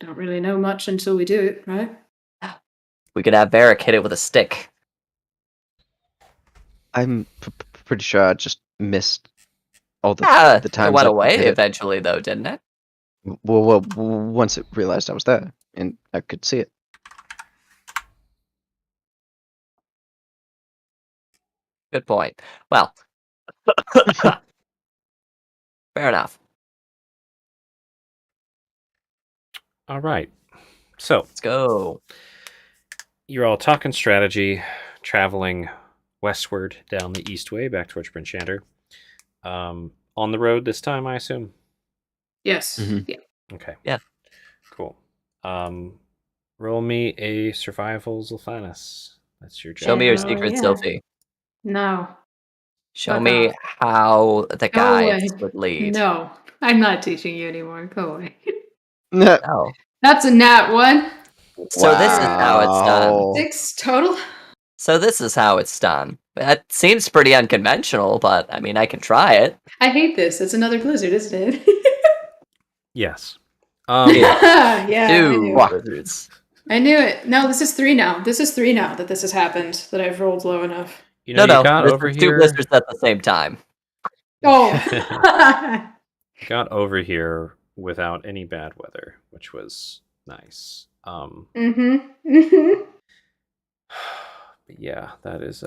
don't really know much until we do it, right? We could have Varric hit it with a stick. I'm pretty sure I just missed all the It times went I away hit it. eventually, though, didn't it? Well, once it realized I was there and I could see it. Good point. Well, fair enough. All right. So Let's go. you're all talking strategy, traveling westward down the Eastway back towards Prince Shander. On the road this time, I assume. Yes. Mhm. Yeah. Okay. Yeah. Cool. Roll me a survival Zilphanus. That's your job. Show me your Hell secret, yeah. Sophie. No. Show Fuck me off. how the Go guides away. would lead. No. I'm not teaching you anymore. Go away. No. That's a nat 1. So this is how it's done. Wow. 6 total. So this is how it's done. That seems pretty unconventional, but I mean, I can try it. I hate this. It's another blizzard, isn't it? Yes. Yeah, I Two knew Wow. wizards. I knew it. No, this is 3 now. This is 3 now that this has happened, that I've rolled low enough. You know, No, you got this over is two here. blizzards at the same time. Oh. Got over here without any bad weather, which was nice. Mm-hmm. But yeah, that is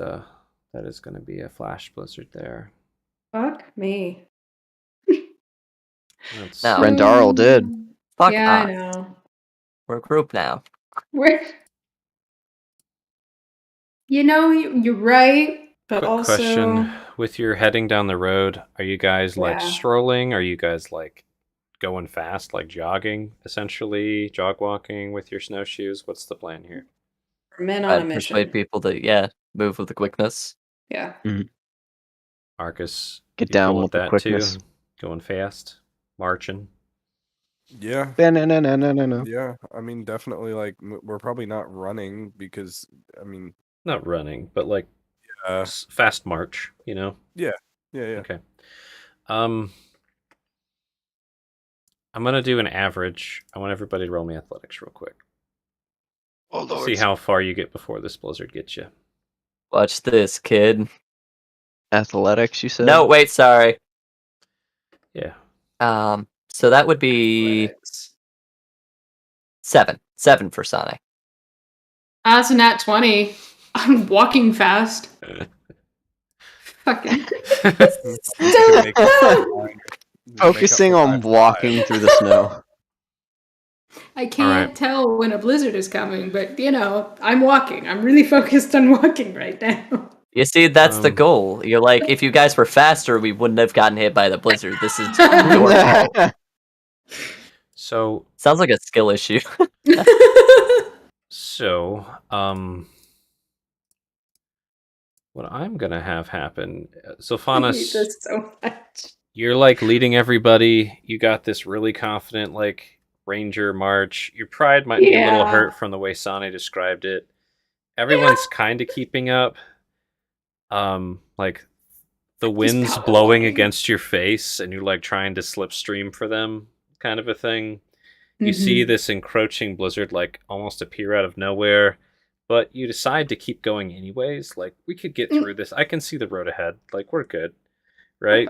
going to be a flash blizzard there. Fuck me. That's No. Rendarl did. Fuck Yeah, off. I know. We're a group now. We're... you're right, but quick also... question. With your heading down the road, are you guys like Yeah. strolling? Are you guys like going fast, like jogging, essentially, jog walking with your snowshoes? What's the plan here? Men on Try a to mission. persuade people to, move with the quickness. Yeah. Marcus, Get you down cool with the that quickness. too? Going fast, marching. Yeah. No. Yeah. I mean, definitely, like, we're probably not running because, I mean, Not running, but like fast march, you know? yeah. Okay. I'm gonna do an average. I want everybody to roll me athletics real quick. Oh, See how far you get before this blizzard gets you. Watch this, kid. Athletics, you said? No, wait, sorry. Yeah. So that would be Athletics. 7. 7 for Sonic. That's a nat 20. I'm walking fast. Fucking. Make it Focusing up for on 5. walking through the snow. I can't tell when a blizzard is coming, but I'm walking. I'm really focused on walking right now. You see, that's the Um, goal. You're like, if you guys were faster, we wouldn't have gotten hit by the blizzard. This is your fault. So, Sounds like a skill issue. so, what I'm gonna have happen, I hate Sylphanos, this so much. you're like leading everybody. You got this really confident, like, ranger march. Your pride might be a little Yeah. hurt from the way Sane described it. Everyone's kind of keeping up. Like, the wind's blowing following. against your face, and you're like trying to slipstream for them, kind of a thing. You see this encroaching blizzard like almost appear out of nowhere, but you decide to keep going anyways. Like, we could get through this. I can see the road ahead. Like, we're good, right?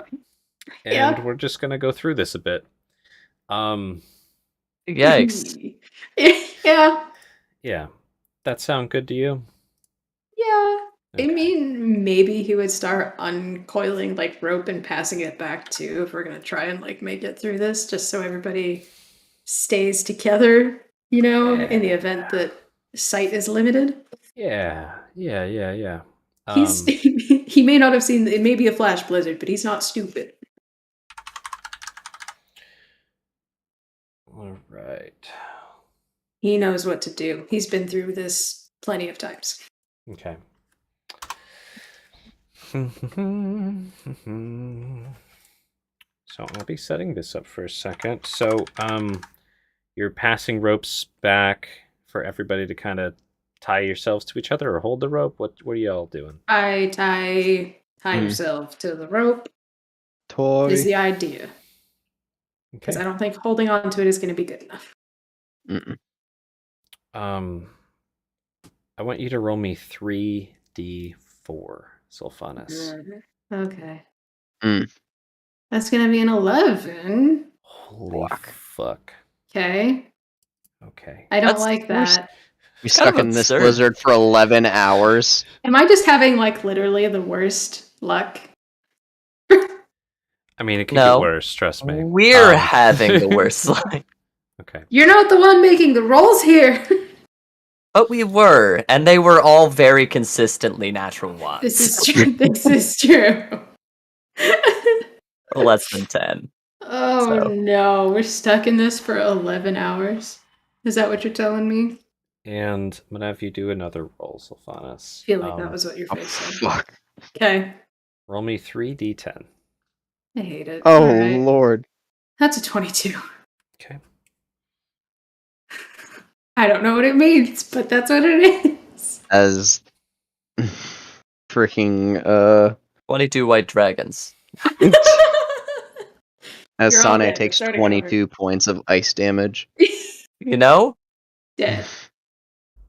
And Yeah. we're just gonna go through this a bit. Yikes. Yeah. Yeah. That sound good to you? Yeah. I Okay. mean, maybe he would start uncoiling like rope and passing it back too if we're gonna try and like make it through this, just so everybody stays together, in the event that sight is limited. Yeah. He's he may not have seen it may be a flash blizzard, but he's not stupid. All right. He knows what to do. He's been through this plenty of times. Okay. So I'll be setting this up for a second. So you're passing ropes back for everybody to kind of tie yourselves to each other or hold the rope. What are y'all doing? I tie yourself to the rope Toy. is the idea. Because Okay. I don't think holding on to it is going to be good enough. Mm-mm. I want you to roll me 3d4, Sylphanos. Okay. Mm. That's going to be an 11. Holy Fuck. fuck. Okay. Okay. I don't That's like worse. that. We Kind stuck of in this absurd. blizzard for 11 hours. Am I just having like literally the worst luck? I mean, it could No. get worse, trust me. We're having the worst luck. Okay. You're not the one making the rolls here. But we were, and they were all very consistently natural ones. This is true. This is true. Less than 10. Oh So. no, we're stuck in this for 11 hours. Is that what you're telling me? And I'm going to have you do another roll, Sylphanos. I feel like that was what your Oh, face said. fuck. Okay. Roll me 3d10. I hate it. Oh, All right. Lord. That's a 22. Okay. I don't know what it means, but that's what it is. As freaking, 22 white dragons. as You're all Sane dead. takes You're starting 22 points of ice damage. You know? Dead.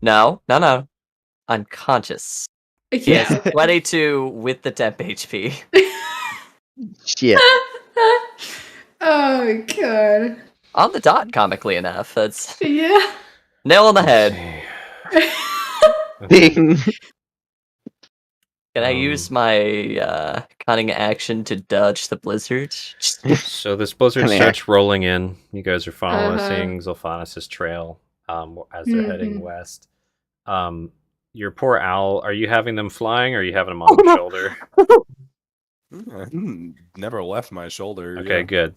No. Unconscious. Yeah. 22 with the temp HP. Shit. Oh god. On the dot, comically enough. That's Yeah. nail on the head. Ding. Can I use my cunning action to dodge the blizzard? So this blizzard Come here. starts rolling in. You guys are following Uh-huh. Sylphanos' trail as they're heading Mhm. west. Your poor owl, are you having them flying or are you having them on your shoulder? Never left my shoulder. Okay, yeah. good.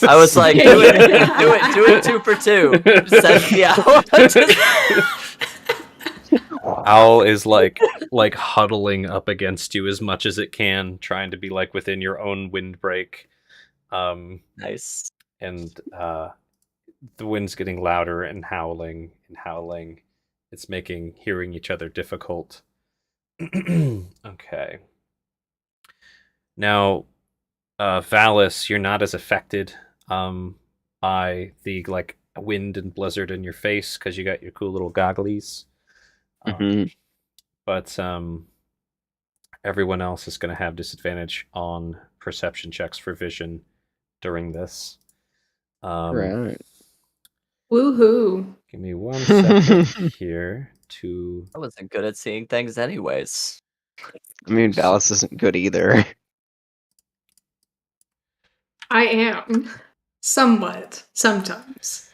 I was like, do it 2 for 2. Said, yeah. Owl is like huddling up against you as much as it can, trying to be like within your own windbreak. Nice. And the wind's getting louder and howling and howling. It's making hearing each other difficult. Okay. Now, Valis, you're not as affected by the wind and blizzard in your face because you got your cool little gogglies. Mhm. But everyone else is going to have disadvantage on perception checks for vision during this. Right. Woohoo! Give me 1 second here to. I wasn't good at seeing things anyways. I mean, Valis isn't good either. I am. Somewhat. Sometimes.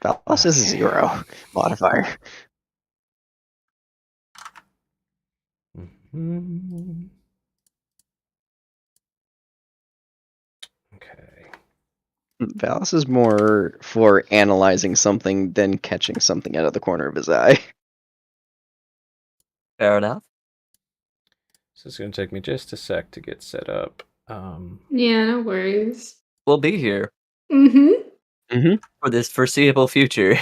Valis is a 0 modifier. Mhm. Okay. Valis is more for analyzing something than catching something out of the corner of his eye. Fair enough. So it's going to take me just a sec to get set up. Yeah, no worries. We'll be here Mm-hmm. for this foreseeable future.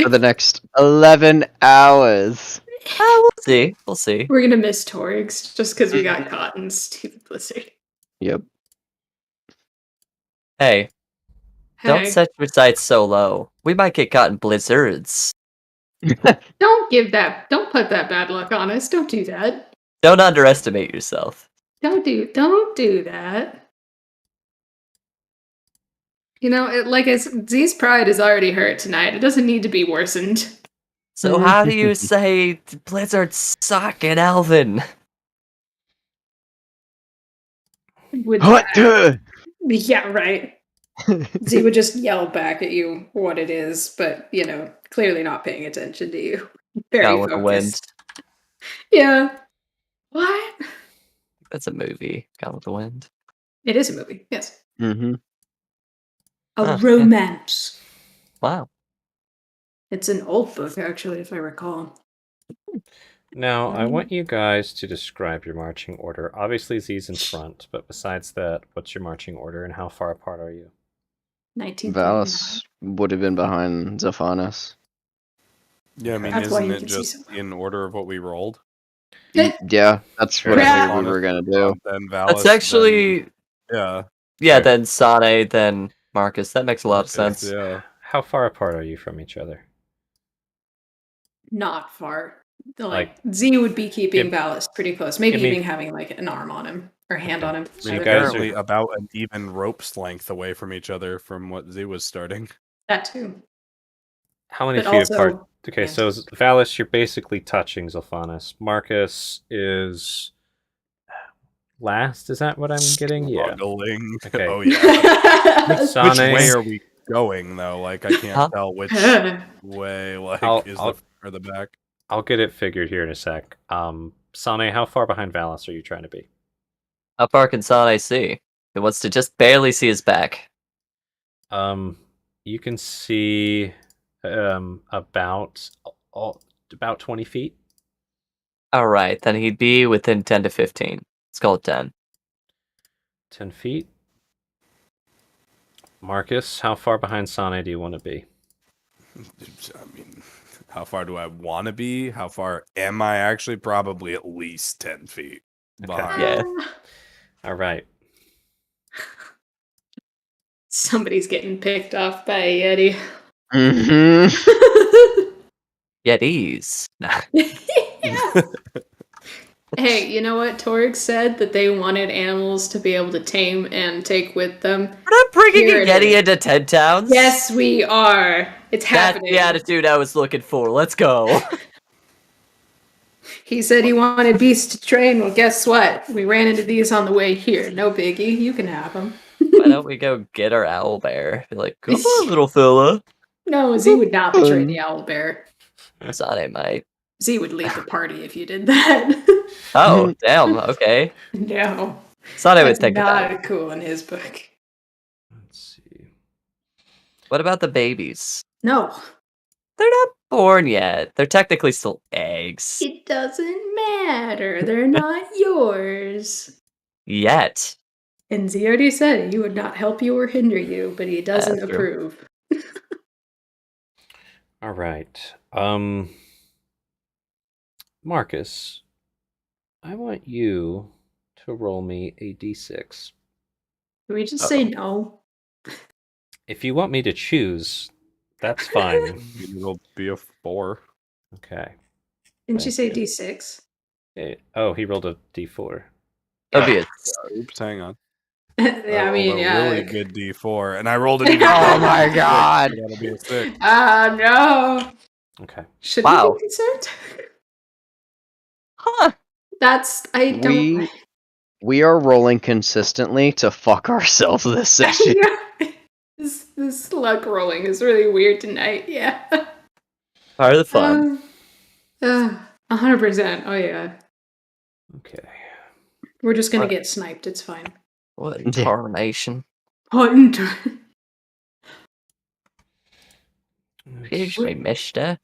For the next 11 hours. We'll see. We'll see. We're gonna miss Torix just because we got caught in stupid blizzard. Yep. Hey, don't Hey, set your sights so low. We might get caught in blizzards. don't put that bad luck on us. Don't do that. Don't underestimate yourself. Don't do that. You know, Z's pride is already hurt tonight. It doesn't need to be worsened. So how do you say blizzards suck in Elven? What? Yeah, right. Z would just yell back at you what it is, but clearly not paying attention to you. Very Gone with the Wind. focused. Yeah. What? That's a movie. Gone with the Wind. It is a movie. Yes. Mm-hmm. A Huh, romance. Wow. It's an old book, actually, if I recall. Now, I want you guys to describe your marching order. Obviously, Z's in front, but besides that, what's your marching order and how far apart are you? 1939. Valis would have been behind Zephanis. Yeah, I mean, That's why isn't you it can see just so well. in order of what we rolled? Yeah, that's what I Yeah. figured we were gonna do. Then Valis, That's actually then, yeah. Okay. Then Sane, then Marcus. That makes a lot of Marcus, sense. Yeah. How far apart are you from each other? Not far. Like- Z would be keeping Give- Ballast pretty close. Maybe give me- even having an arm on him or hand Okay. on him. I mean, You guys apparently are- about an even rope's length away from each other from what Z was starting. That too. How many But feet also, apart? Okay, yeah. so Valis, you're basically touching Zophanis. Marcus is last. Is that what I'm getting? Yeah. Struggling. Okay. Oh yeah. Sane, Which way are we going though? Like I can't Huh? tell which way. Like I'll- is I'll- the or the back? I'll get it figured here in a sec. Sane, how far behind Valis are you trying to be? How far can Sane see? He wants to just barely see his back. You can see about 20 feet. All right, then he'd be within 10 to 15. Let's call it 10. 10 feet. Marcus, how far behind Sane do you want to be? I mean, how far do I want to be? How far am I actually? Probably at least 10 feet behind. Yeah. All right. Somebody's getting picked off by a Yeti. Mm-hmm. Yetis. Nah. Yeah. Hey, you know what? Torix said that they wanted animals to be able to tame and take with them. We're not bringing Here a it Yeti is. into 10 towns. Yes, we are. It's That's happening. the attitude I was looking for. Let's go. He said he wanted beasts to train. Well, guess what? We ran into these on the way here. No biggie. You can have them. Why don't we go get our owl bear? Be like, come on, little fella. No, Z would not betray the owl bear. Sane might. Z would leave the party if you did that. Oh, damn. Okay. No. Sane would That's think about it. not cool in his book. Let's see. What about the babies? No. They're not born yet. They're technically still eggs. It doesn't matter. They're not yours. Yet. And Z already said he would not help you or hinder you, but he doesn't That's true. approve. All right. Marcus, I want you to roll me a d6. Can we just say no? If you want me to choose, That's fine. It'll be a 4. Okay. Didn't you say D6? Oh, he rolled a D4. Obvious. Oops, hang on. Yeah, I mean, yeah. really like- good D4, and I rolled an even Oh better my D6, God. so that'll be a 6. Ah, no. Okay. Should Wow. we be concerned? Huh. That's I don't. We are rolling consistently to fuck ourselves this session. Yeah. This luck rolling is really weird tonight. Yeah. Part of the fun. 100%. Oh yeah. Okay. We're just gonna What? get sniped. It's fine. What in tarnation? Hunt. Here's my mister.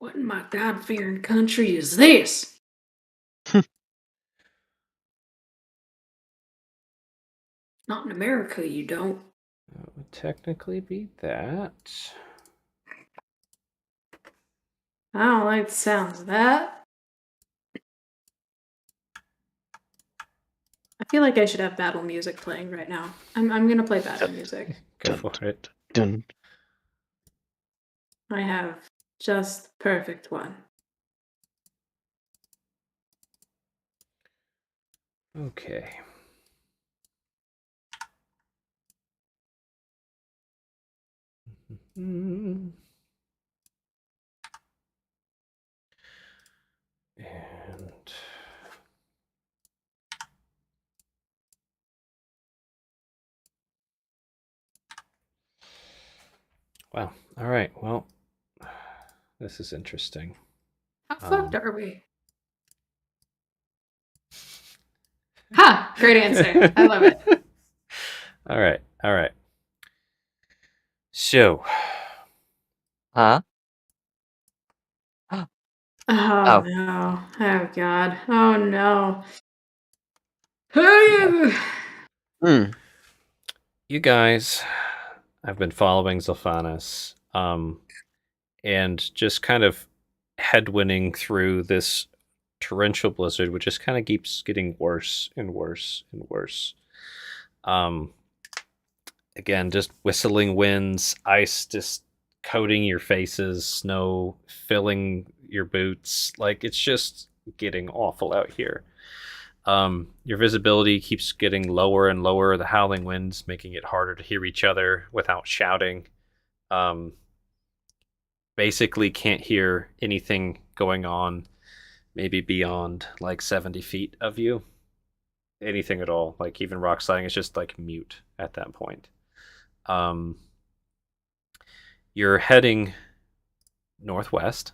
What in my God-fearing country is this? Not in America, you don't. That would technically be that. I don't like the sounds of that. I feel like I should have battle music playing right now. I'm gonna play battle music. Go for it. Dun. I have just the perfect one. Okay. And wow. All right. Well, this is interesting. How fucked are we? Ha! Great answer. I love it. All right. All right. So, Huh? Oh, Oh. no. Oh god. Oh no. Hmm. you guys, I've been following Zilphanis, and just kind of headwinning through this torrential blizzard, which just kind of keeps getting worse and worse and worse. Again, just whistling winds, ice just coating your faces, snow filling your boots. Like, it's just getting awful out here. Your visibility keeps getting lower and lower, the howling winds making it harder to hear each other without shouting. Basically can't hear anything going on, maybe beyond like 70 feet of you. Anything at all, like even rock sliding is just like mute at that point. You're heading northwest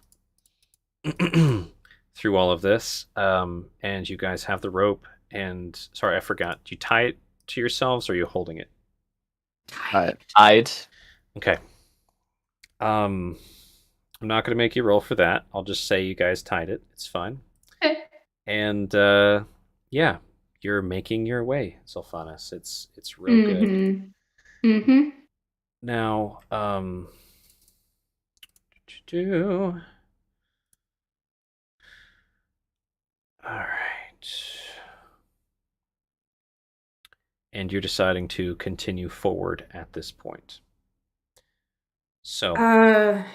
through all of this, and you guys have the rope. And sorry, I forgot. Do you tie it to yourselves, or are you holding it? I'd. Okay. I'm not going to make you roll for that. I'll just say you guys tied it. It's fine. Okay. And yeah, you're making your way, Zilphanis. It's real good. Mm-hmm. Now, all right. And you're deciding to continue forward at this point. So,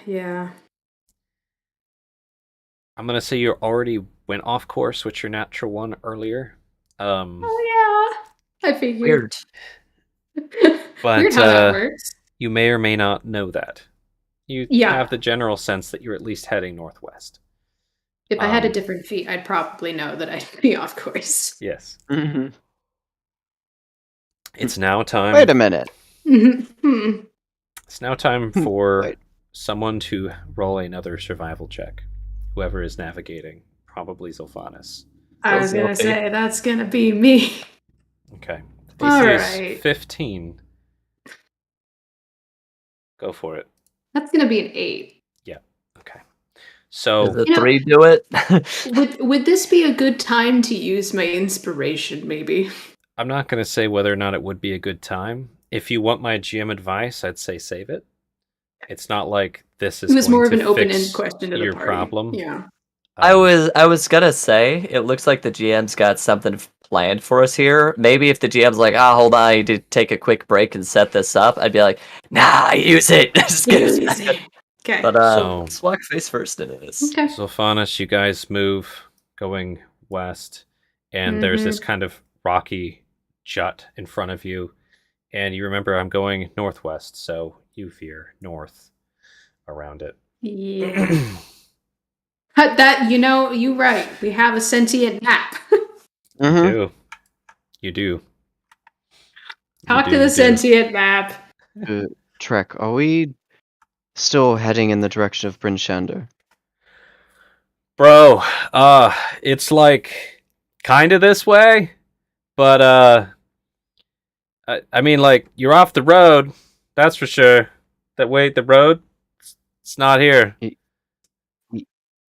Yeah. I'm going to say you already went off course with your natural one earlier. Oh yeah. I figured. Weird. But, Weird how that works. You may or may not know that. You Yeah. have the general sense that you're at least heading northwest. If I had a different feat, I'd probably know that I'd be off course. Yes. Mhm. It's now time. Wait a minute. Mhm. It's now time for Wait. someone to roll another survival check. Whoever is navigating, probably Zilphanis. I was gonna Guilty. say that's gonna be me. Okay. All DC is right. 15. Go for it. That's gonna be an 8. Okay. Does So the You know- 3 do it? Would this be a good time to use my inspiration? Maybe. I'm not going to say whether or not it would be a good time. If you want my GM advice, I'd say save it. It's not like this is It was going more of to an open-ended fix question to the your party. problem. Yeah. I was gonna say, it looks like the GM's got something planned for us here. Maybe if the GM's like, hold on, I need to take a quick break and set this up, I'd be like, nah, use it. Just get us back in. Okay. But So- let's walk face first into this. Okay. So, Faunus, you guys move going west, and there's this kind of rocky jut in front of you. And you remember I'm going northwest, so you veer north around it. Yeah. That you're right. We have a sentient map. Mhm. do. You do. Talk You to do, the you do. sentient map. Trek, are we still heading in the direction of Bryn Shander? Bro, it's like kind of this way, but I mean, like, you're off the road, that's for sure. The road, it's not here.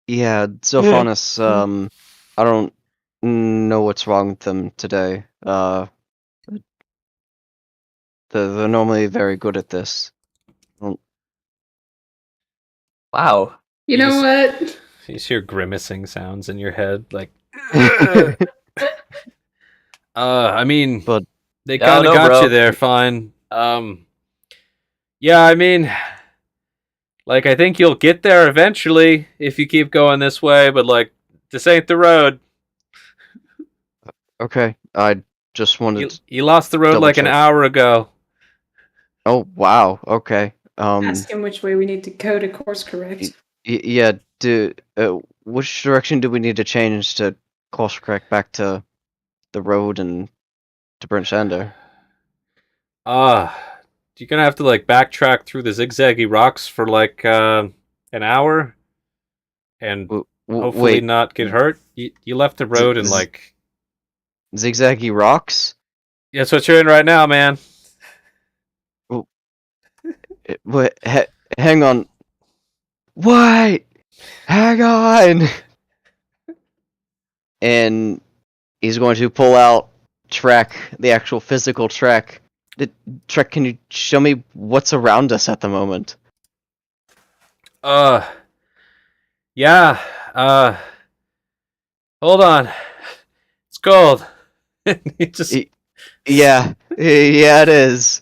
Yeah, Zophanus, I don't know what's wrong with them today. They're normally very good at this. Wow. You You know just- what? You just hear grimacing sounds in your head, like, But I mean, they Yeah, kind of no, got bro. you there fine. Yeah, I mean, like, I think you'll get there eventually if you keep going this way, but, like, this ain't the road. okay, I just wanted. You lost the road double like an check. hour ago. Oh wow, okay. Ask him which way we need to go to course correct. Yeah. Which direction do we need to change to course correct back to the road and to Bryn Shander? You're gonna have to, like, backtrack through the zigzaggy rocks for, like, an hour, and hopefully Wait, not get hurt. You left the road and, like, zigzaggy rocks? that's what you're in right now, man. Wait, hang on. Wait, hang on. And he's going to pull out Trek, the actual physical Trek. Trek, can you show me what's around us at the moment? Yeah, hold on. It's cold. He just, Yeah, yeah, it is.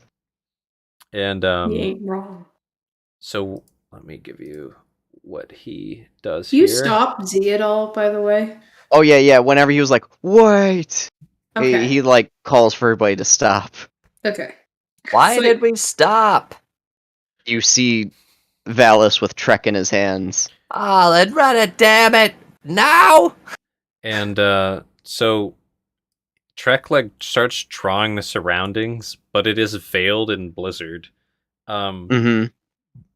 and, He ain't wrong. so let me give you what he does Do you here. stop Z at all, by the way? Oh yeah. Whenever he was like, "Wait," Okay. he like calls for everybody to stop. Okay. Why So- did we stop? You see Valis with Trek in his hands. Oh, then run it, damn it! Now! And so Trek, like, starts drawing the surroundings, but it is veiled in blizzard. Mm-hmm.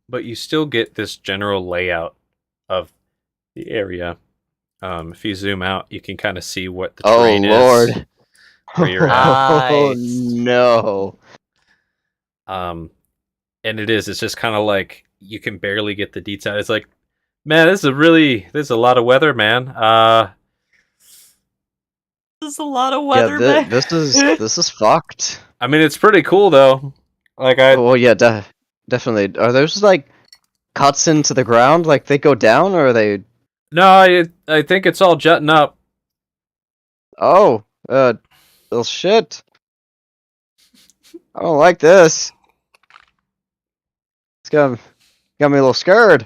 But you still get this general layout of the area. If you zoom out, you can kind of see what the Oh terrain is. Lord! where you're at. Oh Nice. no! And it's just kind of like you can barely get the detail. It's like, man, this is a lot of weather, man. This is a lot of Yeah, weather, man. this is fucked. I mean, it's pretty cool though. Like Well, yeah, definitely. Are those like cuts into the ground? Like they go down, or are they? no, I think it's all jutting up. Oh, well, shit. I don't like this. It's got me a little scared.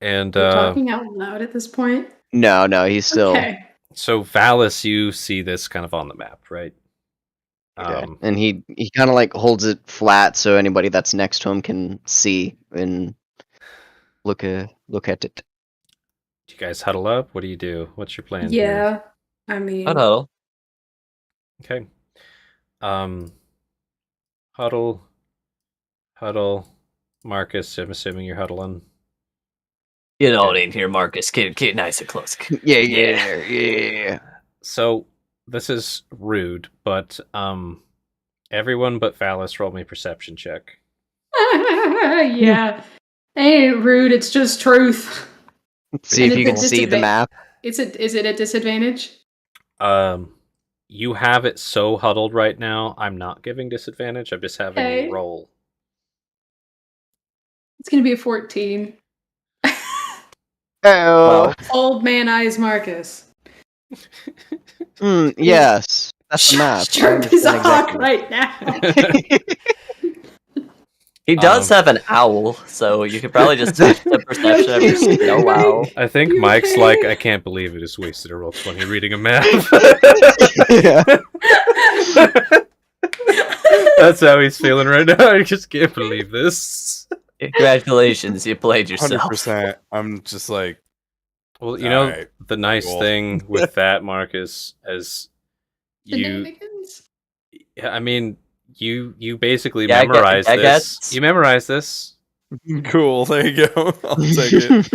And We're talking out loud at this point. No, he's still. Okay. so Valis, you see this kind of on the map, right? Yeah. And he kind of like holds it flat so anybody that's next to him can see and look at it. Do you guys huddle up? What do you do? What's your plan? here? Yeah. I mean, Oh, Okay. Huddle. Marcus, I'm assuming you're huddling. get on in here, Marcus. Get nice and close. Yeah. So this is rude, but everyone but Valis roll me perception check. yeah. Ain't rude, it's just truth. See And if you it's can a see the map. Is it a disadvantage? You have it so huddled right now. I'm not giving disadvantage. I'm just having Okay. you roll. It's gonna be a 14. Oh, Old man eyes Marcus. Yes, that's the map. I Sharp as a understand hawk exactly. right now. He does Um, have an owl, so you could probably just switch to perception of your You snow okay? owl. I think You Mike's okay? like, I can't believe it is wasted a roll 20 reading a map. Yeah. That's how he's feeling right now. I just can't believe this. Congratulations, you played yourself. 100%. I'm just like, Well, you know, Alright, the nice cool. thing with that, Marcus, as you, Shenanigans? I mean, you basically Yeah, memorize I this. guess. You memorize this. cool. There you go. I'll take it.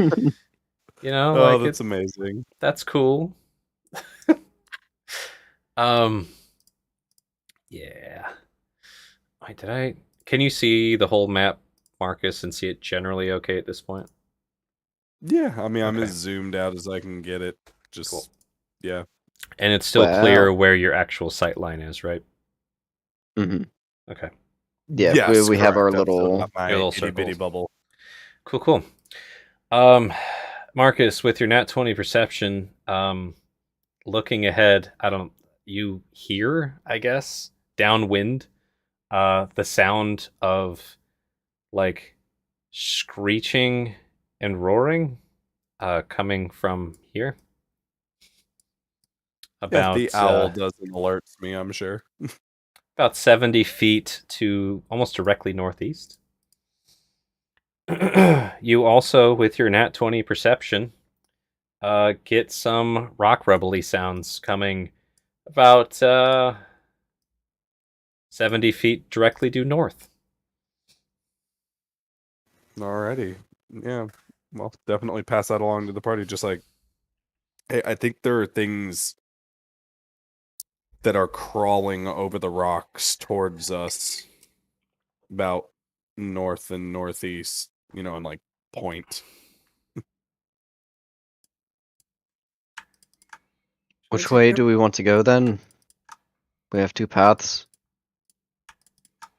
You know, Oh, like that's it's amazing. that's cool. um, yeah. Wait, did I? Can you see the whole map, Marcus, and see it generally okay at this point? Yeah, I mean, I'm Okay. as zoomed out as I can get it. Just, Cool. yeah. And it's still clear Wow. where your actual sight line is, right? Mhm. Okay. Yeah, Yes, we have our correct. I've still little. got my Your little itty bitty circles. bubble. Cool, cool. Um, Marcus, with your nat 20 perception, looking ahead, you hear, I guess, downwind, the sound of like screeching and roaring, coming from here. Yeah, the About owl doesn't alert me, I'm sure. about 70 feet to almost directly northeast. You also, with your nat 20 perception, get some rock rubbly sounds coming about 70 feet directly due north. Alrighty. Yeah. Well, definitely pass that along to the party. Just like, hey, I think there are things that are crawling over the rocks towards us about north and northeast, and like point. Which way do we want to go then? We have two paths.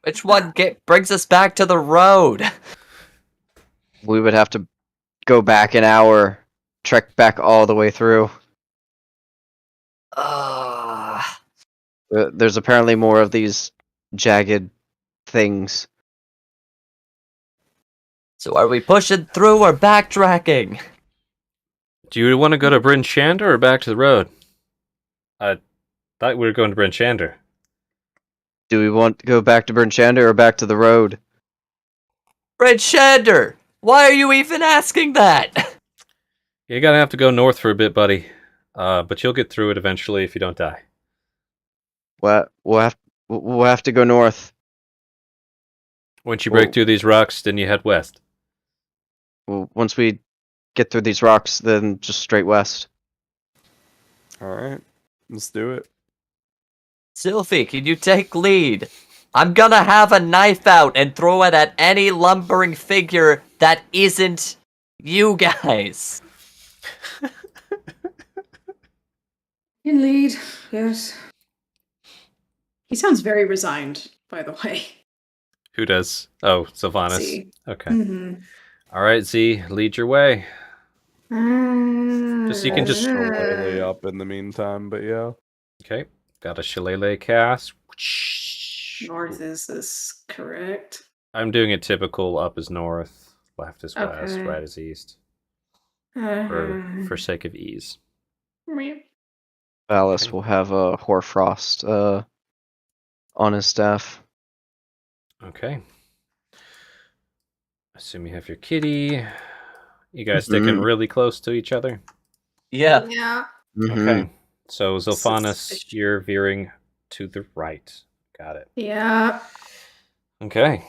Which one brings us back to the road? We would have to go back an hour, trek back all the way through. Ah, There's apparently more of these jagged things. so are we pushing through or backtracking? Do you want to go to Bryn Shander or back to the road? I thought we were going to Bryn Shander. Do we want to go back to Bernchander or back to the road? Red Shander, why are you even asking that? You're gonna have to go north for a bit, buddy. But you'll get through it eventually if you don't die. We'll have to go north. Once you break Well- through these rocks, then you head west. Once we get through these rocks, then just straight west. Alright. Let's do it. Sylphie, can you take lead? I'm gonna have a knife out and throw it at any lumbering figure that isn't you guys. In lead, yes. He sounds very resigned, by the way. Who does? Oh, Sylvanas. See. Okay. Mm-hmm. All right, Z, lead your way. Just you can just Shillelagh up in the meantime, but yeah. Okay. Got a shillelagh cast. North is this correct? I'm doing it typical. Up is north, left is west, Okay. right is east, Uh-huh. for sake of ease. Alice will have a Hoarfrost on his staff. Okay. Assume you have your kitty. You guys sticking really close to each other? Yeah. Yeah. Okay. So Zilphanis, Suspicious. you're veering to the right. Got it. Yeah. Okay.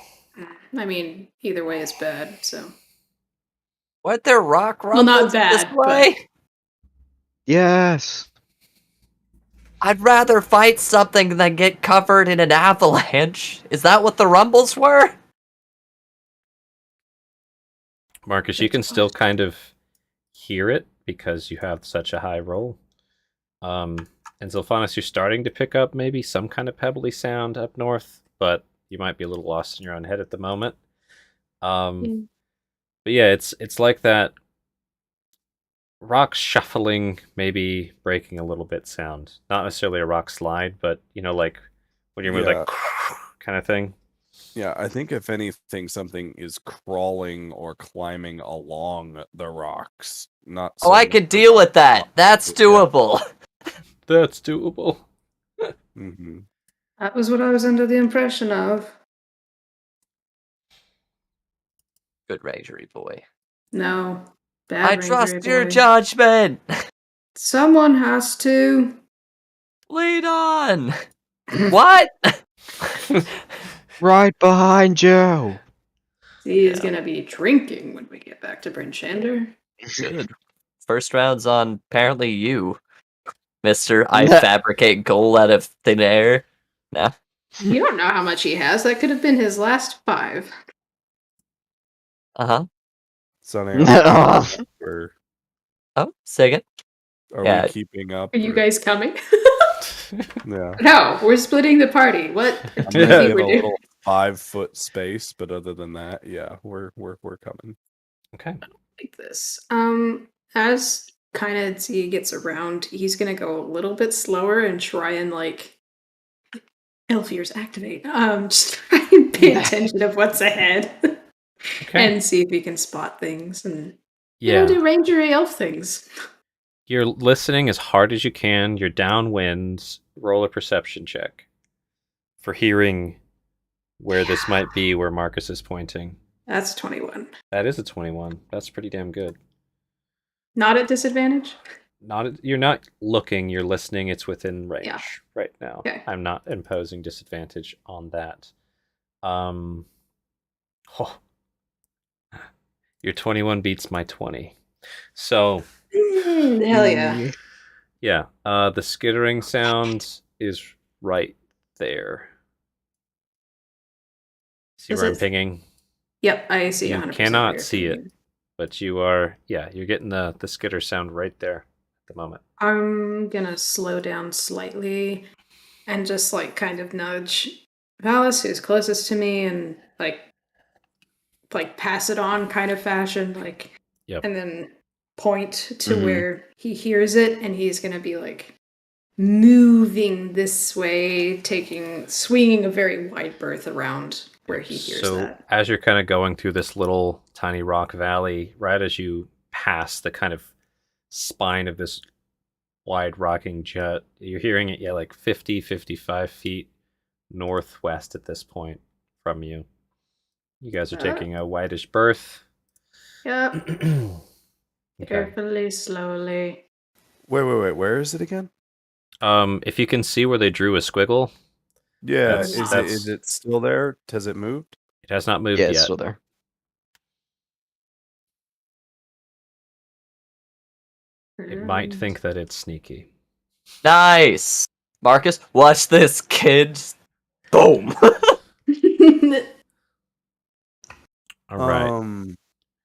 I mean, either way is bad, so. Weren't there rock Well, not rumbles this bad, way? Yes. I'd rather fight something than get covered in an avalanche. Is that what the rumbles were? Marcus, you can still kind of hear it because you have such a high roll. And Zilphanis, you're starting to pick up maybe some kind of pebbly sound up north, but you might be a little lost in your own head at the moment. But yeah, it's like that rock shuffling, maybe breaking a little bit sound. Not necessarily a rock slide, but like when you're moving, Yeah. like kind of thing. Yeah, I think if anything, something is crawling or climbing along the rocks. Not. Oh, I could deal with that. That's doable. That's doable. Mm-hmm. That was what I was under the impression of. Good rangery boy. No. Bad I trust rangery your boy. judgment. Someone has to. Lead on. What? Right behind you. He is Yeah. gonna be drinking when we get back to Brinchander. Good. First round's on apparently you, Mister. I fabricate gold out of thin air. Nah. You don't know how much he has. That could have been his last 5. Uh-huh. Sonny, or Oh, say again. are Yeah. we keeping up? Are you or- guys coming? Yeah. No, we're splitting the party. What? I'm do you gonna think give we're a doing? little 5-foot space, but other than that, yeah, we're coming. Okay. Like this. As kind of Z gets around, he's gonna go a little bit slower and try and like elf ears activate. Just try and pay attention of what's ahead. Okay. And see if he can spot things and Yeah. do rangery elf things. You're listening as hard as you can. You're downwind. Roll a perception check for hearing where this might be where Marcus is pointing. That's 21. That is a 21. That's pretty damn good. Not at disadvantage? You're not looking, you're listening. It's within range Yeah. right now. Okay. I'm not imposing disadvantage on that. Your 21 beats my 20. So, Hell yeah. yeah, the skittering sound is right there. See Is where I'm it? pinging? Yep, I see. You 100% cannot where see you're it, but you're getting the skitter sound right there at the moment. I'm gonna slow down slightly and just like kind of nudge Valis, who's closest to me, and like pass it on kind of fashion, like, Yep. and then point to Mhm. where he hears it, and he's gonna be like moving this way, swinging a very wide berth around where he hears So that. as you're kind of going through this little tiny rock valley, right as you pass the kind of spine of this wide rocking jet, you're hearing it, like 50, 55 feet northwest at this point from you. You guys are taking a whitish berth. Yep. Okay. Carefully, slowly. Wait. Where is it again? If you can see where they drew a squiggle, Yeah, That's- is it still there? Has it moved? it has not moved Yeah, it's yet. still there. It might think that it's sneaky. Nice. Marcus, watch this, kid. Boom. All right.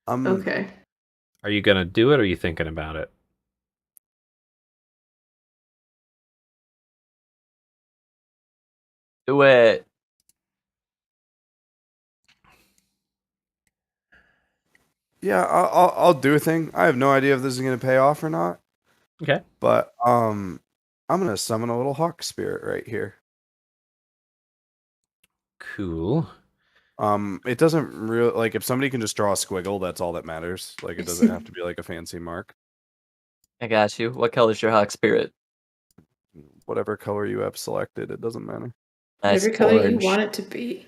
I'm Okay. Are you gonna do it, or are you thinking about it? Do it. Yeah, I'll do a thing. I have no idea if this is gonna pay off or not, Okay. but I'm gonna summon a little hawk spirit right here. Cool. It doesn't really like if somebody can just draw a squiggle, that's all that matters. Like it doesn't have to be like a fancy mark. I got you. What color's your hawk spirit? Whatever color you have selected, it doesn't matter. Nice. Every color orange. you want it to be.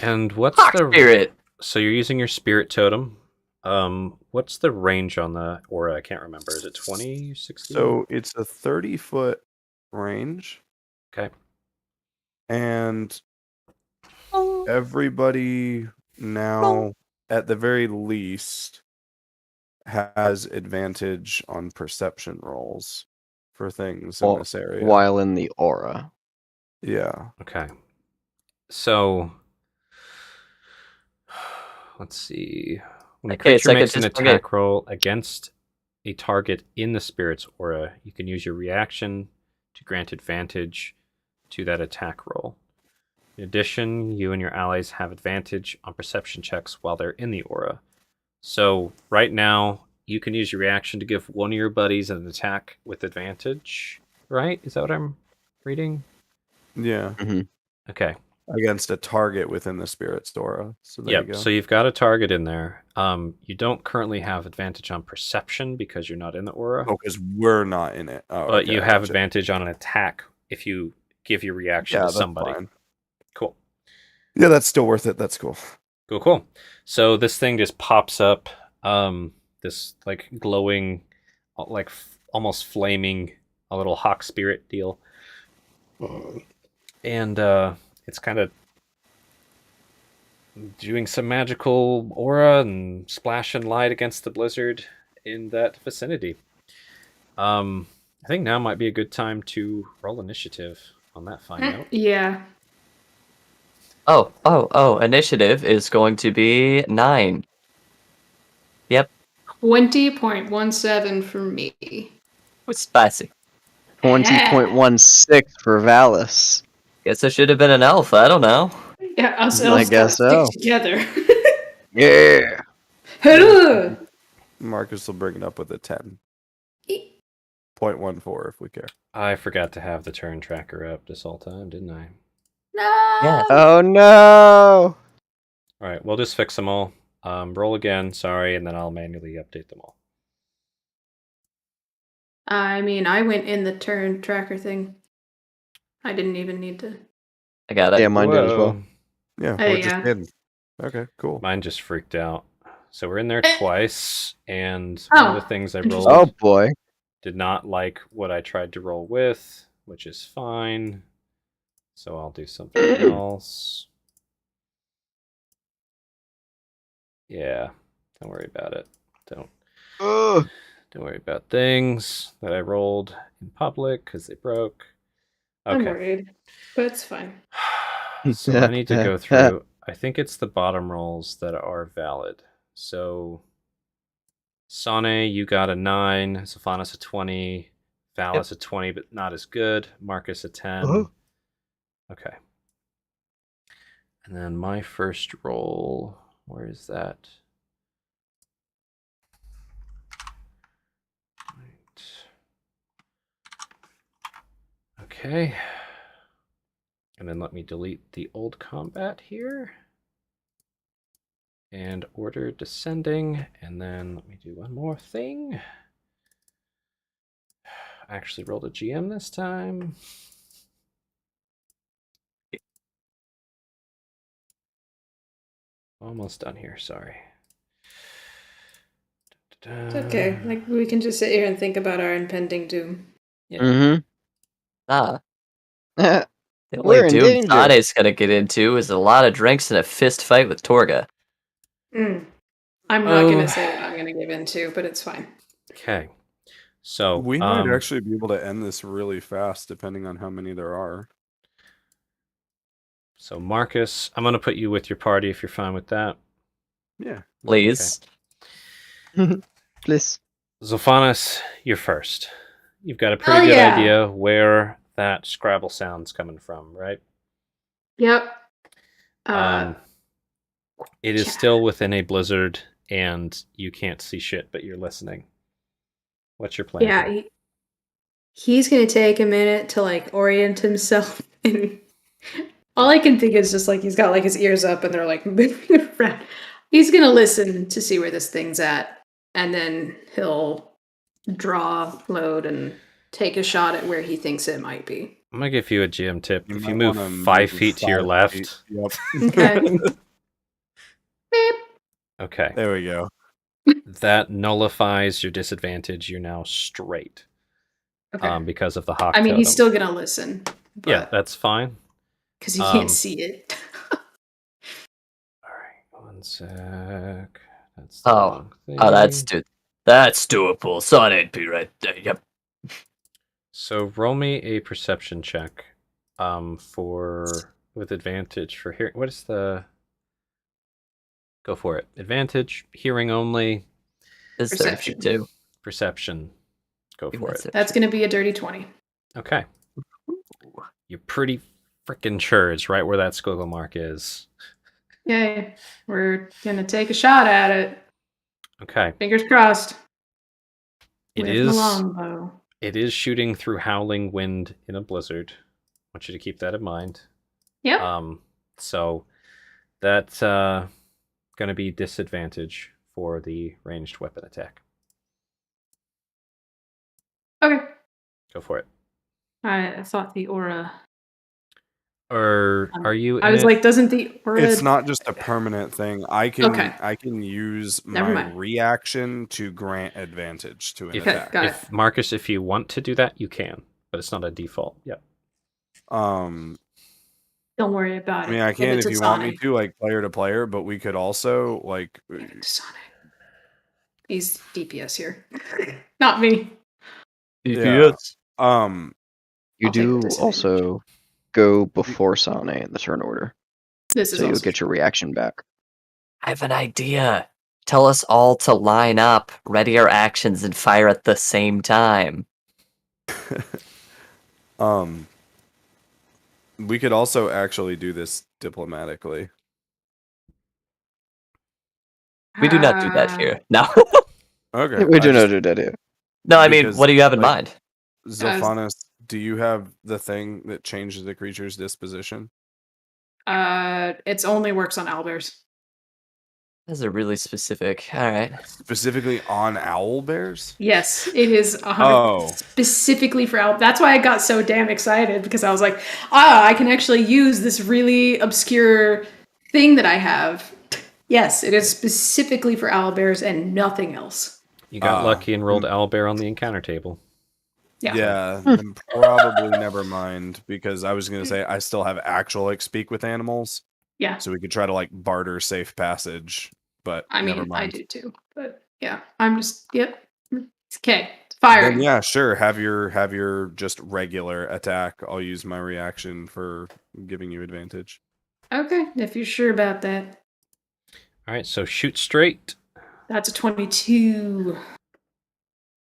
And what's Hawk the spirit. So you're using your spirit totem. What's the range on the aura? I can't remember. Is it 20, 60? So it's a 30-foot range, Okay. and everybody now, at the very least, has advantage on perception rolls for things in this area. While in the aura. Yeah. Okay. So let's see. When a Okay, creature makes an just forget. attack roll against a target in the spirit's aura, you can use your reaction to grant advantage to that attack roll. In addition, you and your allies have advantage on perception checks while they're in the aura. So right now, you can use your reaction to give one of your buddies an attack with advantage. Right? Is that what I'm reading? Yeah. Okay. Against a target within the spirit's aura. So there you go. So you've got a target in there. You don't currently have advantage on perception because you're not in the aura. Oh, because we're not in it. Oh, But okay, you I have gotcha. advantage on an attack if you give your reaction Yeah, to that's somebody. fine. Cool. Yeah, that's still worth it. That's cool. Cool. So this thing just pops up, this like glowing, like almost flaming, a little hawk spirit deal, and it's kind of doing some magical aura and splashing light against the blizzard in that vicinity. I think now might be a good time to roll initiative on that fine note. Yeah. Oh, initiative is going to be 9. Yep. 20.17 for me. It's spicy. 20.16 for Valis. Guess I should have been an elf. I don't know. Yeah, us I elves guess gotta so. stick together. Yeah. Hello! Marcus will bring it up with a 10.14 if we care. I forgot to have the turn tracker up this whole time, didn't I? No! Yeah. Oh no! All right, we'll just fix them all. Roll again, sorry, and then I'll manually update them all. I mean, I went in the turn tracker thing. I didn't even need to. I got it. Yeah, mine did as well. Whoa. Yeah, Oh, we're just yeah. in. Okay, cool. Mine just freaked out. So we're in there twice, and one of the things I rolled Oh boy. did not like what I tried to roll with, which is fine. So I'll do something else. Yeah, don't worry about it. Don't worry about things that I rolled in public because they broke. I'm Okay. worried, but it's fine. So I need to go through. I think it's the bottom rolls that are valid. So, Sane, you got a 9. Sophanis a 20. Valis a 20, but not as good. Marcus a 10. Okay. And then my first roll. Where is that? Right. Okay. And then let me delete the old combat here. And order descending. And then let me do one more thing. I actually rolled a GM this time. Almost done here, sorry. It's okay. Like, we can just sit here and think about our impending doom. Mm-hmm. Ah, We're the only in doom danger. Sane's gonna get into is a lot of drinks and a fist fight with Torga. I'm not going to say what I'm going to give into, but it's fine. Okay. So We might actually be able to end this really fast, depending on how many there are. So Marcus, I'm gonna put you with your party if you're fine with that. Yeah. Please. Please. Zophanis, you're first. You've got a pretty good idea where that Scrabble sound's coming from, right? Yep. It is still within a blizzard, and you can't see shit, but you're listening. What's your plan? Yeah, he's going to take a minute to, like, orient himself. And all I can think is just, like, he's got, like, his ears up, and they're, like, moving around. He's going to listen to see where this thing's at, and then he'll draw, load, and take a shot at where he thinks it might be. I'm gonna give you a GM tip. You If might you move wanna 5 move feet to your 5 left, feet. Yep. Okay. Beep. okay, There we go. that nullifies your disadvantage. You're now straight, Okay. because of the hawk. I mean, he's totem. still going to listen. Yeah, that's fine. Because he can't see it. All right, one sec. That's the Oh, wrong thing. Oh, that's doable. Sane be right there. Yep. So roll me a perception check, for with advantage for hearing. What is the? Go for it. Advantage, hearing only, It's Perception. 32. perception. Go for it. That's going to be a dirty 20. Okay. You're pretty freaking sure it's right where that squiggle mark is. Yay. We're going to take a shot at it. Okay. Fingers crossed. It with is. the longbow. It is shooting through howling wind in a blizzard. I want you to keep that in mind. Yep. So that's going to be disadvantage for the ranged weapon attack. Okay. Go for it. I thought the aura. Or are you? I in was it? like, doesn't the aura? It's not just a permanent thing. I can Okay. use Never my mind. reaction to grant advantage to an If- attack. Got it. If Marcus, if you want to do that, you can, but it's not a default. Yep. Um, Don't worry about I it. mean, I Give can it if you want me Sonic. to, like player to player, but we could also like. Give it to Sonic. He's DPS here, not me. Yeah. You I'll take the do disadvantage. also go before Sane in the turn order, This is so you'll also get your reaction back. I have an idea. Tell us all to line up, ready our actions, and fire at the same time. We could also actually do this diplomatically. We do not do that here. No. Okay. We do not do that here. No, I mean, Because, what do you have in like, mind? Zilphanis, do you have the thing that changes the creature's disposition? It's only works on owlbears. Those are really specific. All right. Specifically on owl bears? Yes, it is 100 Oh. specifically for owl. That's why I got so damn excited, because I was like, I can actually use this really obscure thing that I have. Yes, it is specifically for owlbears and nothing else. You got lucky and rolled owlbear on the encounter table. Yeah. Then probably never mind, because I was going to say I still have actual like speak with animals, Yeah. so we could try to like barter safe passage, but I never mean, I mind. do too. But yeah, I'm just, yep. It's okay. It's firing. Then yeah, sure. Have your just regular attack. I'll use my reaction for giving you advantage. Okay, if you're sure about that. All right, so shoot straight. That's a 22.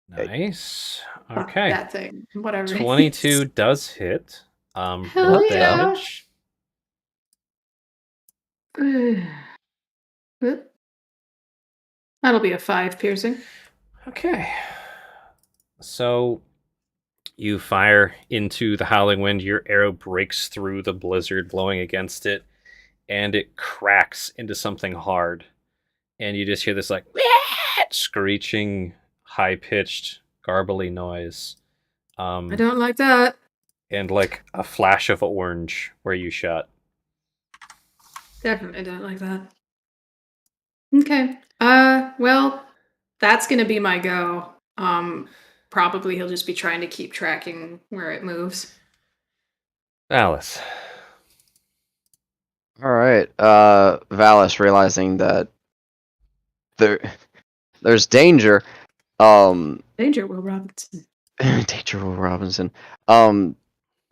Nice. Fuck Okay. that thing. Whatever. it is. 22 does hit. Hell Roll yeah. damage. That'll be a 5 piercing. Okay. So you fire into the howling wind. Your arrow breaks through the blizzard blowing against it, and it cracks into something hard. And you just hear this like screeching, high-pitched, garbly noise. I don't like that. And like a flash of orange where you shot. Definitely don't like that. Okay. Well, that's gonna be my go. Probably he'll just be trying to keep tracking where it moves. Alice. All right. Valis, realizing that there's danger. Danger, Will Robinson. Danger, Will Robinson.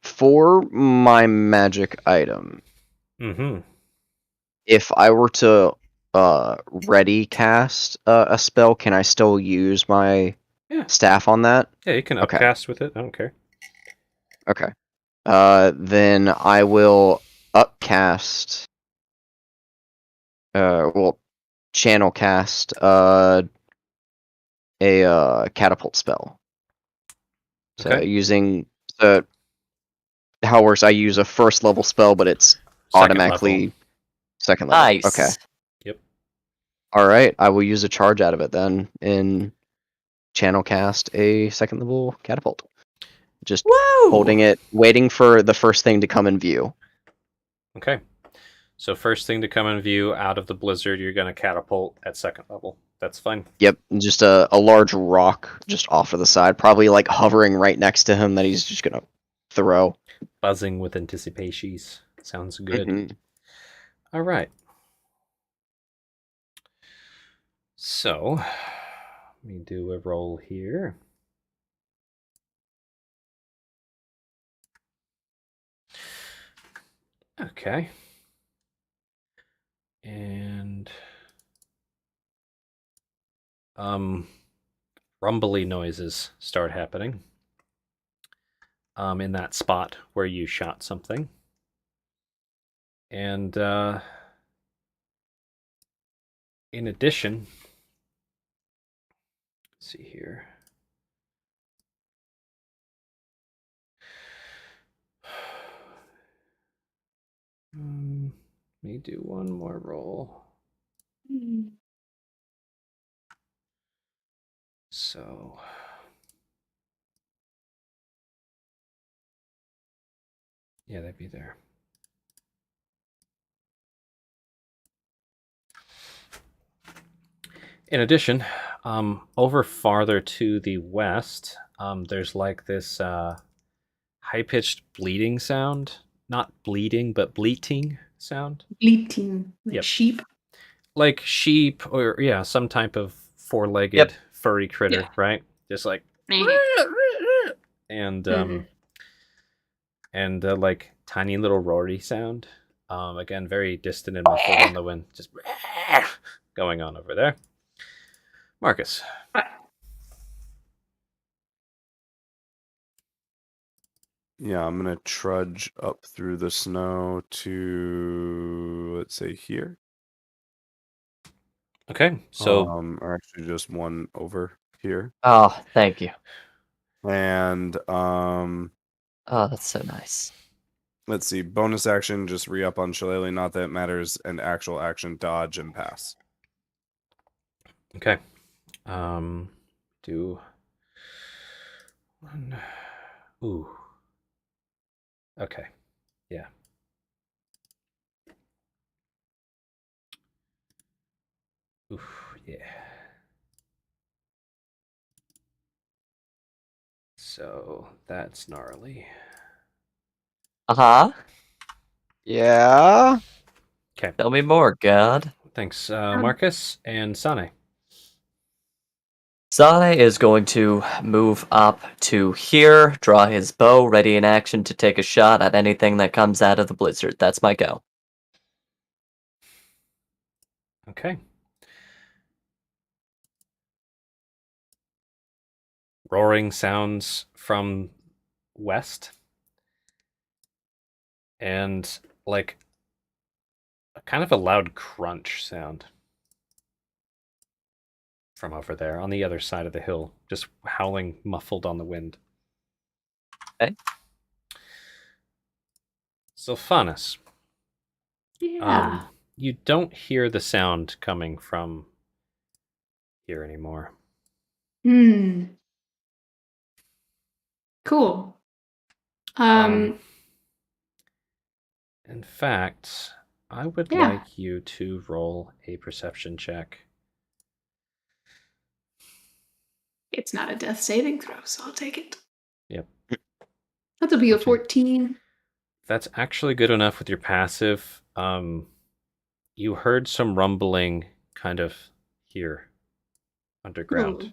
For my magic item, Mm-hmm. if I were to ready cast a spell, can I still use my Yeah. staff on that? Yeah, you can Okay. upcast with it. I don't care. Okay. Then I will upcast. Channel cast a catapult spell. So Okay. using the how it works, I use a first level spell, but it's Second automatically level. second level. Nice. Okay. Yep. All right. I will use a charge out of it then in channel cast a second level catapult. Just Woo! holding it, waiting for the first thing to come in view. Okay. So first thing to come in view out of the blizzard, you're going to catapult at second level. That's fine. Yep, just a large rock just off to the side, probably like hovering right next to him that he's just gonna throw. Buzzing with anticipation. Sounds good. Mhm. All right. So, let me do a roll here. Okay. And rumbly noises start happening in that spot where you shot something. And in addition, let's see here. do one more roll. So. Yeah, they'd be there. In addition, over farther to the west, there's like this high-pitched bleating sound. Not bleeding, but bleating sound. Bleating like Yep. sheep. Like sheep or, yeah, some type of four-legged Yep. furry critter, Yeah. right? Just like... and Mhm. and like tiny little rory sound. Again, very distant and muffled on the wind. Just going on over there. Marcus. Yeah, I'm gonna trudge up through the snow to, let's say, here. Okay, so or actually just one over here. Oh, thank you. And Oh, that's so nice. let's see, bonus action, just re-up on Shillelagh, not that it matters, and actual action, dodge and pass. okay. Do one. Ooh. Okay. Yeah. Oof. Yeah. So that's gnarly. Uh-huh. Yeah. Okay. Tell me more, God. Thanks, Marcus and Sane. Sane is going to move up to here, draw his bow, ready in action to take a shot at anything that comes out of the blizzard. That's my go. Okay. Roaring sounds from west. And like kind of a loud crunch sound from over there on the other side of the hill, just howling muffled on the wind. Okay. Sylphanus, Yeah. you don't hear the sound coming from here anymore. Cool. In fact, I would Yeah. like you to roll a perception check. It's not a death saving throw, so I'll take it. Yep. That'll be a Okay. 14. That's actually good enough with your passive. You heard some rumbling kind of here underground. Ooh.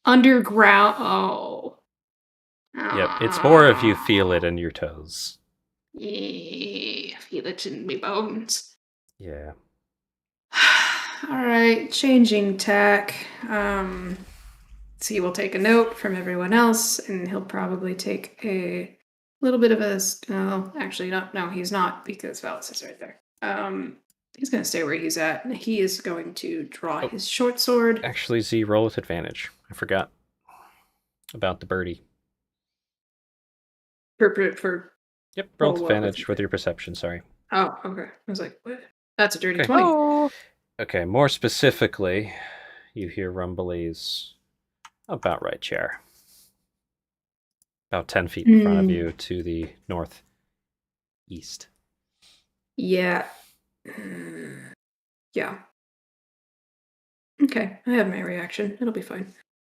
Underground. Oh. Yep, it's more if you feel it in your toes. Yeah, feel it in my bones. Yeah. All right, changing tack. So he will take a note from everyone else, and he'll probably take a little bit of a. No, actually, not. No, he's not because Valis is right there. He's going to stay where he's at. And he is going to draw his short sword. Actually, Z, roll with advantage. I forgot about the birdie. For Yep, roll with what was advantage it? with your perception, sorry. Oh, okay. I was like, what? That's a dirty Okay. 20. Oh. Okay, more specifically, you hear rumblies about right chair. About 10 feet in front of you to the northeast. Yeah. Yeah. Okay, I have my reaction. It'll be fine.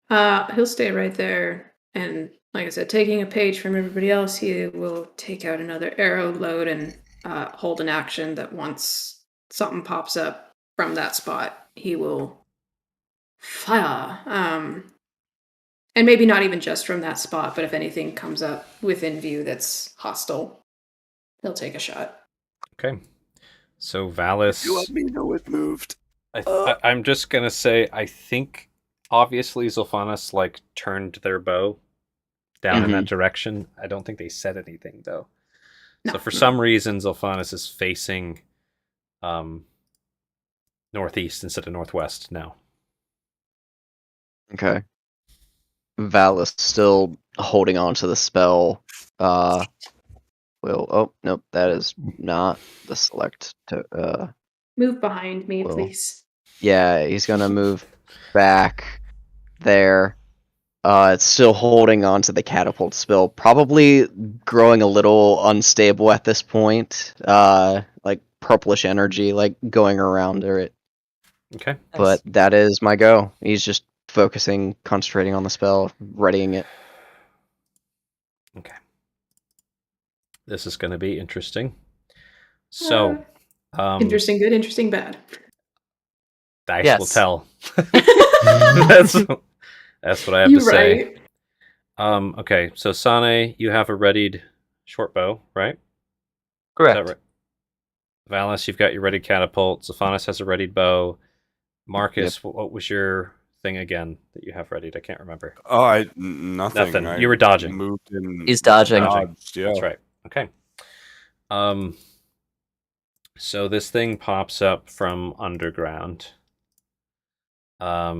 He'll stay right there, and like I said, taking a page from everybody else, he will take out another arrow load and hold an action that once something pops up from that spot, he will fire. And maybe not even just from that spot, but if anything comes up within view that's hostile, he'll take a shot. Okay. So Valis... You let me know it moved. I'm just going to say, I think, obviously, Zolphanus, like, turned their bow down in that direction. I don't think they said anything, though. No, So for some reason, Zolphanus is facing northeast instead of northwest now. Okay. Val is still holding on to the spell. will. Oh nope, that is not the select. Move behind me, Well. please. Yeah, he's gonna move back there. It's still holding on to the catapult spell, probably growing a little unstable at this point. Like purplish energy, like going around it. Okay. But that is my go. He's just focusing, concentrating on the spell, readying it. Okay. This is going to be interesting. So, Interesting good, interesting bad. dice will Yes. tell. that's what I have You to say. right. Okay, so Sane, you have a readied short bow, right? Correct. Is that right? Valis, you've got your readied catapult. Zephanis has a readied bow. Marcus, what was your thing again that you have readied? I can't remember. Oh, nothing. Nothing. I You were dodging. Moved and He's dodging. dodged, yeah. That's right. Okay. So this thing pops up from underground. I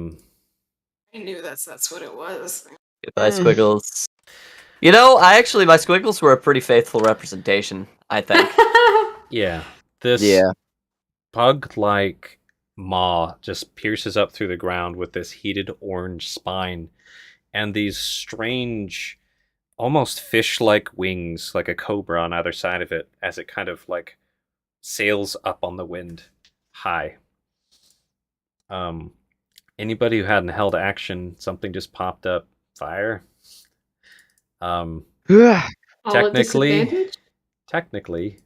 knew that's what it was. Goodbye, Squiggles. You know, my Squiggles were a pretty faithful representation, I think. Yeah. This Yeah. bug-like maw just pierces up through the ground with this heated orange spine and these strange, almost fish-like wings, like a cobra on either side of it, as it kind of like sails up on the wind high. Anybody who hadn't held action, something just popped up. Fire. All at disadvantage? Technically,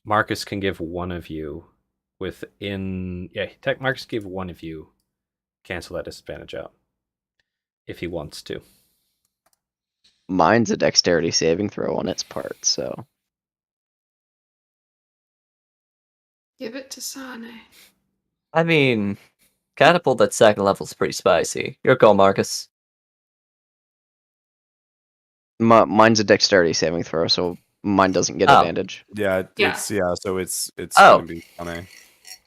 Marcus can give one of you Marcus gave one of you cancel that disadvantage out if he wants to. Mine's a dexterity saving throw on its part, so. Give it to Sane. I mean, catapult at second level is pretty spicy. Your call, Marcus. Mine's a dexterity saving throw, so mine doesn't get advantage. Yeah, Yeah. so it's Oh. gonna be funny.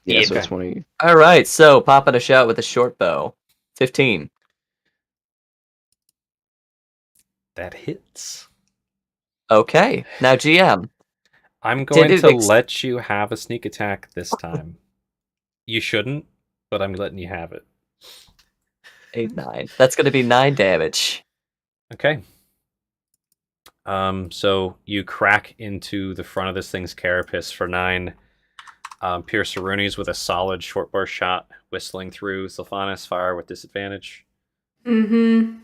Yeah, so Okay. it's 20. All right, so popping a shot with a short bow. 15. That hits. Okay, now GM. I'm going Did it to ex- let you have a sneak attack this time. You shouldn't, but I'm letting you have it. 8, 9. That's going to be 9 damage. Okay. So you crack into the front of this thing's carapace for 9. Pierce Aruni's with a solid short bar shot, whistling through. Sylphanis, fire with disadvantage. Mm-hmm.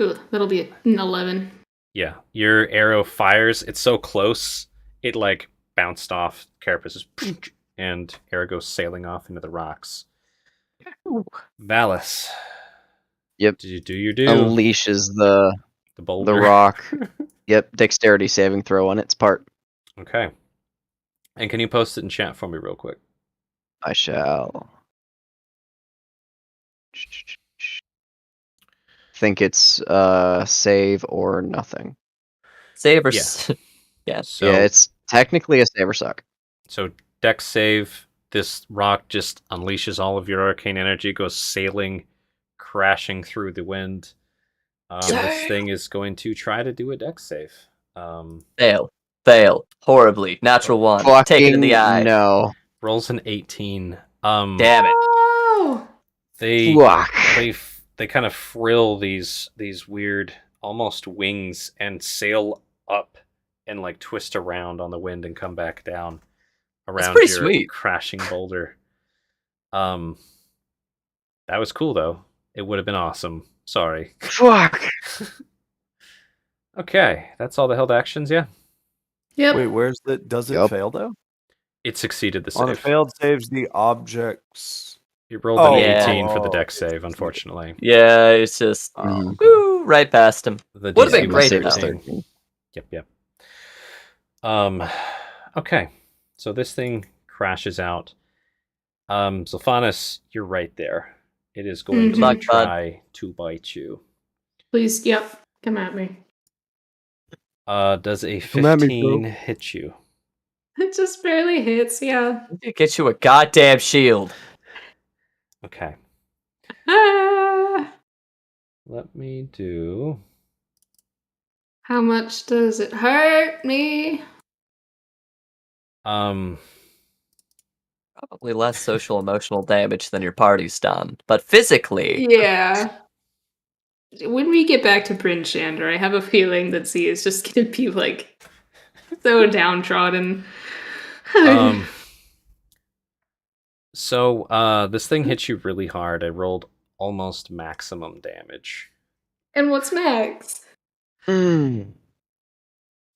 Ugh, that'll be an 11. Yeah, your arrow fires. It's so close, it like bounced off carapaces, and arrow goes sailing off into the rocks. Valis. Yep. Did you do your due? Unleashes the boulder. rock. Yep, dexterity saving throw on its part. Okay. And can you post it in chat for me real quick? I shall. Think it's save or nothing. Save or Yeah. yeah. So, Yeah, it's technically a save or suck. So dex save. This rock just unleashes all of your arcane energy, goes sailing, crashing through the wind. This thing is going to try to do a dex save. Fail. Horribly. Natural 1. Take it in the eye. No. Rolls an 18. Damn it. Oh! They Fuck. they kind of frill these weird almost wings and sail up and like twist around on the wind and come back down around pretty your sweet. crashing boulder. That was cool though. It would have been awesome. Sorry. Fuck. Okay, that's all the held actions. Yeah, Yep. Wait, where's the? Does it Yup. fail though? it succeeded the On the save. failed saves, the objects. You rolled Oh, an yeah. 18 for the dex save, unfortunately. Yeah, it's just Mhm. woo, right past him. The Would've DC been was great, save though. is 13. 13. Yep. Okay. So this thing crashes out. Sylphanis, you're right there. It is going Mhm. to Luck, bud. try to bite you. Please, yep. Come at me. Does a Come at me, 15 bro. hit you? It just barely hits, yeah. Get you a goddamn shield. Okay. Ah! Let me do How much does it hurt me? Um, Probably less social emotional damage than your party's done, but physically, Yeah. When we get back to Bryn Shander, I have a feeling that Z is just gonna be like so downtrodden. um, so this thing hit you really hard. I rolled almost maximum damage. And what's Max? Mm.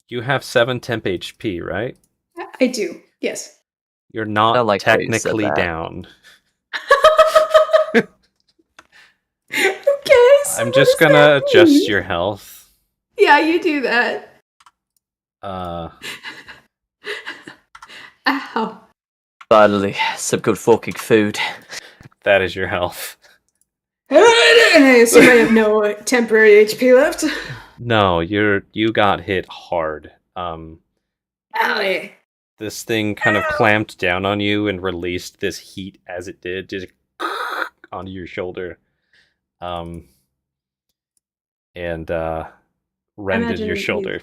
You have 7 temp HP, right? I do, yes. You're I not don't like how you said technically that. down. Okay, so I'm what just does gonna that adjust mean? your health. Yeah, you do that. Uh, Ow. Finally, some good fucking food. that is your health. And I assume I have no temporary HP left. No, you got hit hard. Owie. This thing kind of clamped down on you and released this heat as it did, just onto your shoulder. And rended your Imagine shoulder.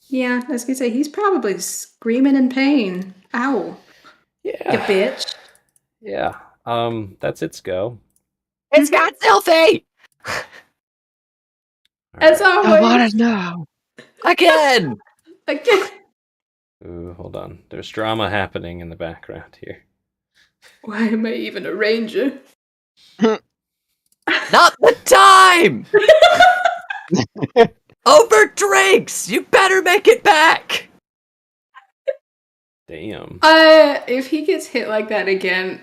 Yeah, I was gonna say, he's probably screaming in pain. Ow. You Yeah. bitch. Yeah. That's its go. It's got filthy As Alright. I want always. to know. again. Again. Ooh, hold on. There's drama happening in the background here. Why am I even a ranger? Not the time. Over drinks. You better make it back. Damn. If he gets hit like that again,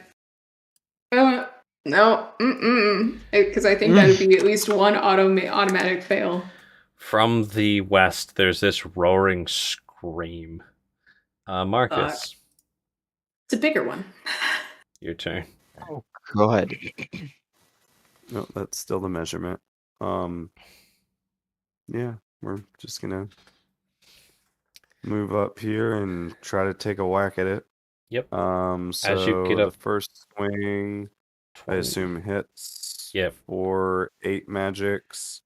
no, because I think that would be at least one automatic fail. From the west, there's this roaring scream. Marcus, It's a bigger one. your turn. Go ahead. No, that's still the measurement. Yeah, we're just gonna move up here and try to take a whack at it. Yep. So As you get up- the first swing, I 20. assume hits. Yep. For 8 magics.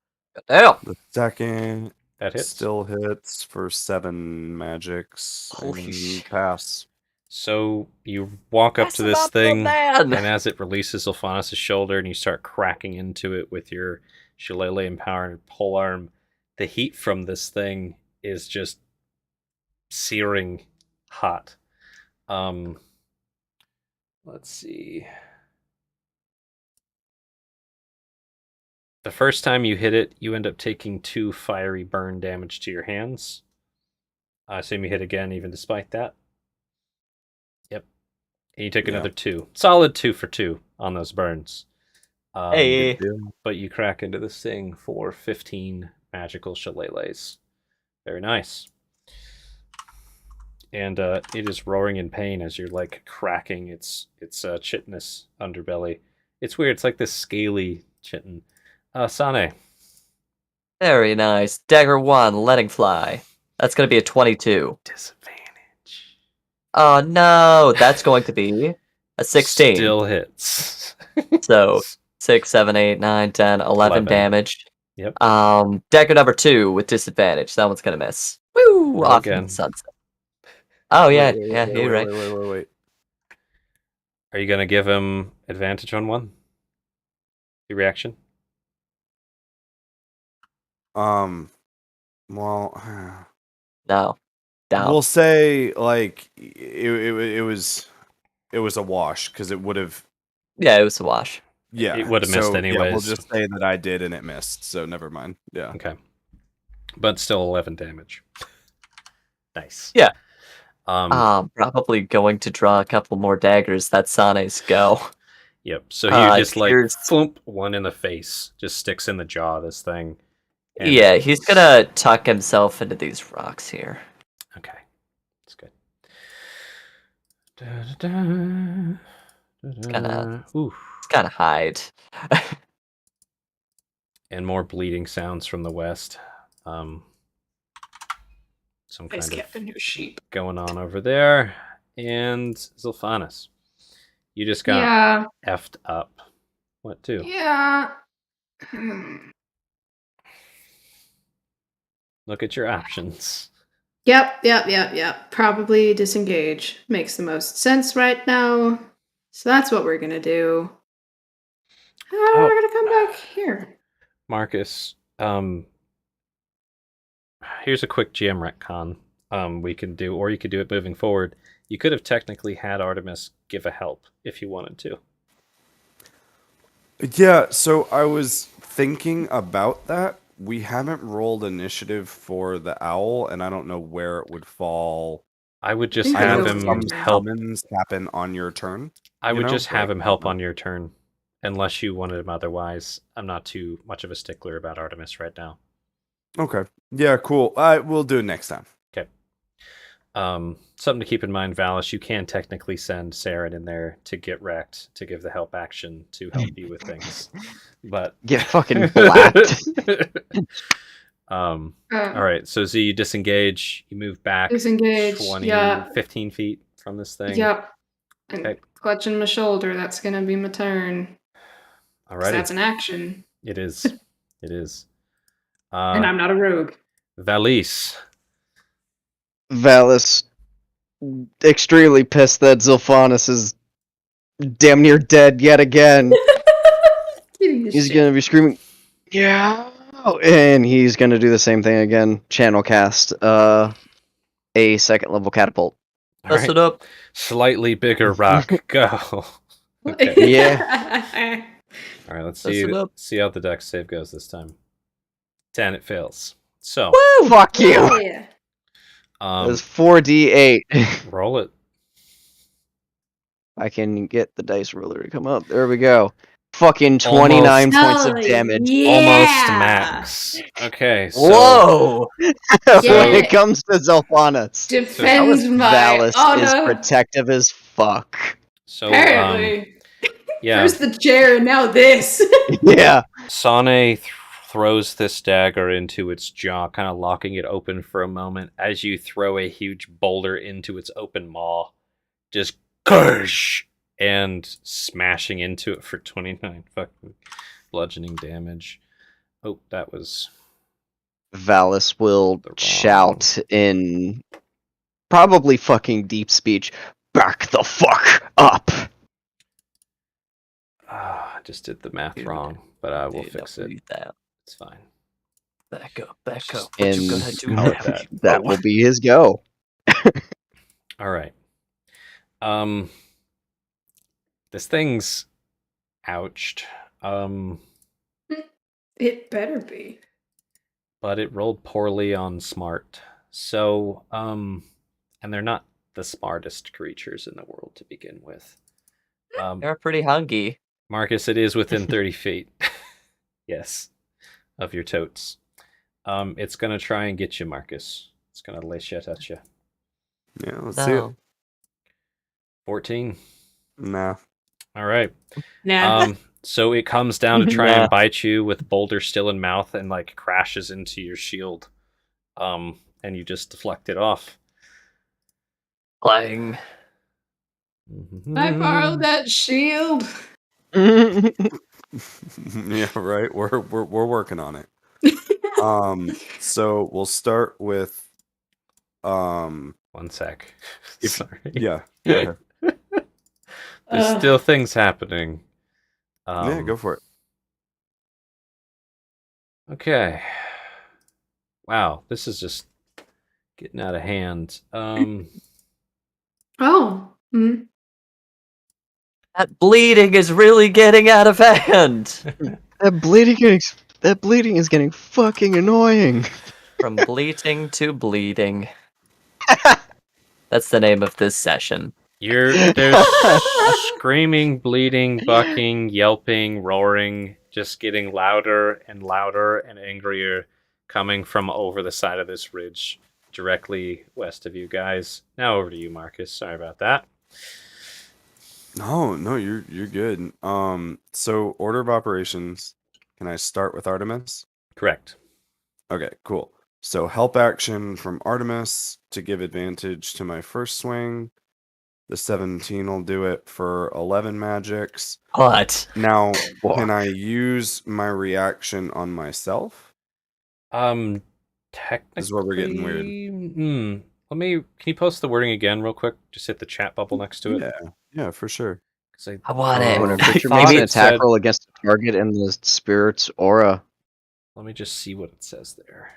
Damn. The second That hits. still hits for 7 magics. Holy and shit. pass. So you walk up That's to this about the thing, man. and as it releases Sylphanas' shoulder, and you start cracking into it with your shillelagh and power and polearm, the heat from this thing is just searing hot. Let's see. The first time you hit it, you end up taking 2 fiery burn damage to your hands. I assume you hit again, even despite that. Yep. And you take another 2. Solid 2 for 2 on those burns. Hey. But you crack into this thing for 15 magical shillelaghs. Very nice. And it is roaring in pain as you're like cracking its chitinous underbelly. It's weird. It's like this scaly chitin. Sane. Very nice. Dagger 1, letting fly. That's going to be a 22. Disadvantage. Oh no, that's going to be a 16. Still hits. So 6, 7, 8, 9, 10, 11 damage. Yep. Dagger number 2 with disadvantage. That one's going to miss. Woo! Roll Off again. in the sunset. Oh yeah, Wait, yeah, you're right. Wait. Are you going to give him advantage on one? The reaction? Well, No. Down. we'll say like it was a wash because it would have. Yeah, it was a wash. Yeah, It would've missed Yeah, we'll anyways. just say that I did and it missed. So never mind. Yeah. Okay. But still 11 damage. Nice. Yeah. Um, Probably going to draw a couple more daggers. That's Sane's go. Yep. So he just like here's- thump one in the face, just sticks in the jaw of this thing. and- Yeah, he's gonna tuck himself into these rocks here. Okay. That's good. Da-da-da. Gonna- Ooh. He's gonna hide. And more bleeding sounds from the west. Some I just kind kept a of new sheep. going on over there. And Zilphanis, you just got Yeah. effed up. What to? Yeah. Look at your options. Yep. Probably disengage. Makes the most sense right now. So that's what we're gonna do. We're gonna come back here. Marcus, here's a quick GM retcon we can do, or you could do it moving forward. You could have technically had Artemis give a help if you wanted to. Yeah, so I was thinking about that. We haven't rolled initiative for the owl, and I don't know where it would fall. I would just think I have know it's him over some here. help. summons happen on your turn. I would just have but- him help on your turn, unless you wanted him otherwise. I'm not too much of a stickler about Artemis right now. Okay. Yeah, cool. We'll do it next time. Okay. Something to keep in mind, Valis, you can technically send Saren in there to get wrecked, to give the help action to help you with things. But Get fucking blacked. all right, so Z, you disengage, you move back Disengage. 15 feet from this thing. Yep. And Okay. clutching my shoulder. That's gonna be my turn. All 'Cause right. that's an action. It is. It is. And I'm not a rogue. Valis. Valis, extremely pissed that Zilphanus is damn near dead yet again. He's gonna be screaming, yeah, and he's gonna do the same thing again. Channel cast a second level catapult. All Mess right. it up. Slightly bigger rock. Go. Okay. Yeah. All right, let's Mess see it up. how the dex save goes this time. 10, it fails. So, Fuck you. Yeah. It's 4d8. roll it. I can get the dice roller to come up. There we go. Fucking 29 points of damage. Almost max. Okay, so Whoa! When Yeah. it comes to Zilphanus, Defend my Valis is honor. protective as fuck. so Apparently. yeah, First the chair and now this. Yeah. Sane throws this dagger into its jaw, kind of locking it open for a moment as you throw a huge boulder into its open maw. Just kersh! And smashing into it for 29 fucking bludgeoning damage. Oh, that was Valis will The wrong- shout in probably fucking deep speech, back the fuck up. I just did the math Dude. wrong, but we'll Dude, fix don't it. do that. It's fine. Back up, back up. And What you gonna do How now? about that? That will be his go. All right. This thing's ouched. It better be. But it rolled poorly on smart. So, and they're not the smartest creatures in the world to begin with. They're pretty hungry. Marcus, it is within 30 feet. Yes, of your totes. It's gonna try and get you, Marcus. It's gonna lay shit at you. Yeah, let's see it. No. 14. Nah. All right. Nah. So it comes down to try Nah. and bite you with Boulder still in mouth and like crashes into your shield. And you just deflect it off. Clang. I borrowed that shield. Yeah, right. We're working on it. So we'll start with One sec. If- Sorry. yeah. Go ahead. There's still things happening. Yeah, go for it. Okay. Wow, this is just getting out of hand. Oh. That bleeding is really getting out of hand. That bleeding is getting fucking annoying. From bleating to bleeding. That's the name of this session. There's screaming, bleeding, bucking, yelping, roaring, just getting louder and louder and angrier coming from over the side of this ridge directly west of you guys. Now over to you, Marcus. Sorry about that. No, you're good. So order of operations. Can I start with Artemis? Correct. Okay, cool. So help action from Artemis to give advantage to my first swing. The 17 will do it for 11 magics. What? Now, can I use my reaction on myself? Technically, This is where we're getting weird. Can you post the wording again real quick? Just hit the chat bubble next to it. Yeah, for sure. 'Cause I want Oh, it. When a I creature thought makes an it attack said- roll against a target in the spirit's aura, Let me just see what it says there.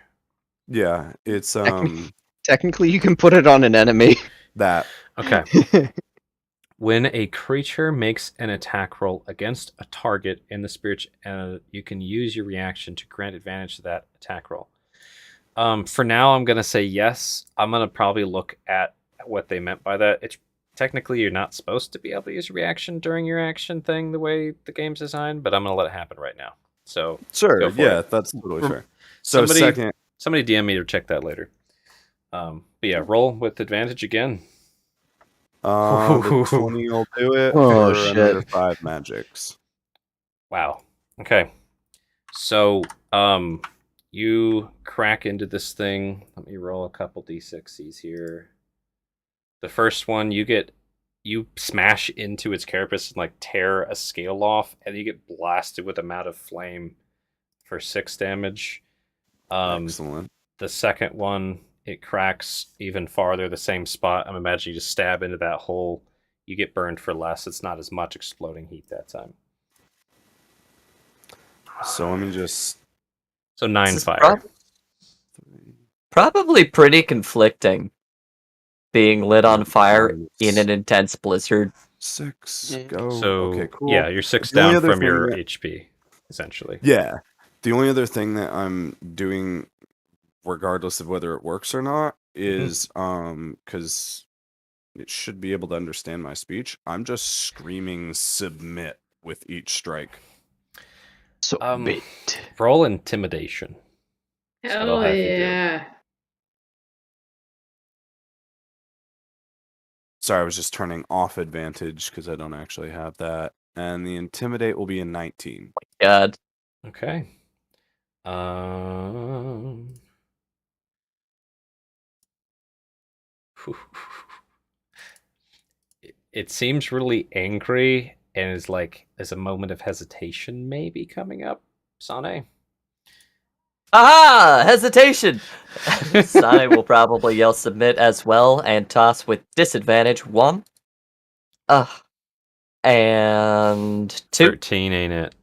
Yeah, it's technically you can put it on an enemy. that. Okay. When a creature makes an attack roll against a target in the spirit, you can use your reaction to grant advantage to that attack roll. For now, I'm gonna say yes. I'm gonna probably look at what they meant by that. It's technically you're not supposed to be able to use a reaction during your action thing the way the game's designed, but I'm gonna let it happen right now. So Sure, Go for yeah, it. that's totally fair. So somebody DM me to check that later. But yeah, roll with advantage again. the 20 will do it Oh, for shit. another 5 magics. Wow. Okay. So, you crack into this thing. Let me roll a couple d6s here. The first one, you smash into its carapace and like tear a scale off, and you get blasted with a mound of flame for 6 damage. Excellent. The second one, it cracks even farther, the same spot. I'm imagining you just stab into that hole. You get burned for less. It's not as much exploding heat that time. So let me just. So 9 This is fire. Probably pretty conflicting. Being lit on fire in an Minus intense blizzard. 6. Yeah. Go. So Okay, cool. yeah, you're 6 The only down other from your thing that- HP, essentially. Yeah. The only other thing that I'm doing, regardless of whether it works or not, is because it should be able to understand my speech. I'm just screaming submit with each strike. So bit. Roll intimidation. That's what I'll Oh have you do. yeah. Sorry, I was just turning off advantage because I don't actually have that. And the intimidate will be a 19. God. Okay. It seems really angry and is like there's a moment of hesitation maybe coming up. Sane. Aha! Hesitation! Sai will probably yell submit as well and toss with disadvantage 1. And 2. 13 ain't it?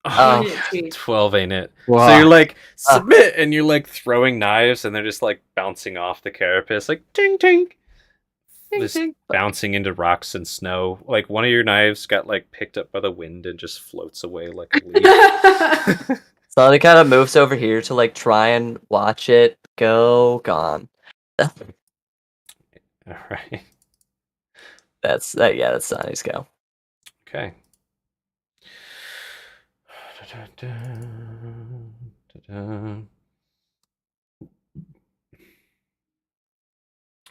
Oh. Yeah, geez. 12 ain't it? Wow. So you're like submit and you're like throwing knives and they're just like bouncing off the carapace like ting ting. Ding, Just ding. bouncing into rocks and snow. Like one of your knives got like picked up by the wind and just floats away like a leaf. So he kind of moves over here to like try and watch it go gone. All right. That's that. Yeah, that's Sonny's go. Okay.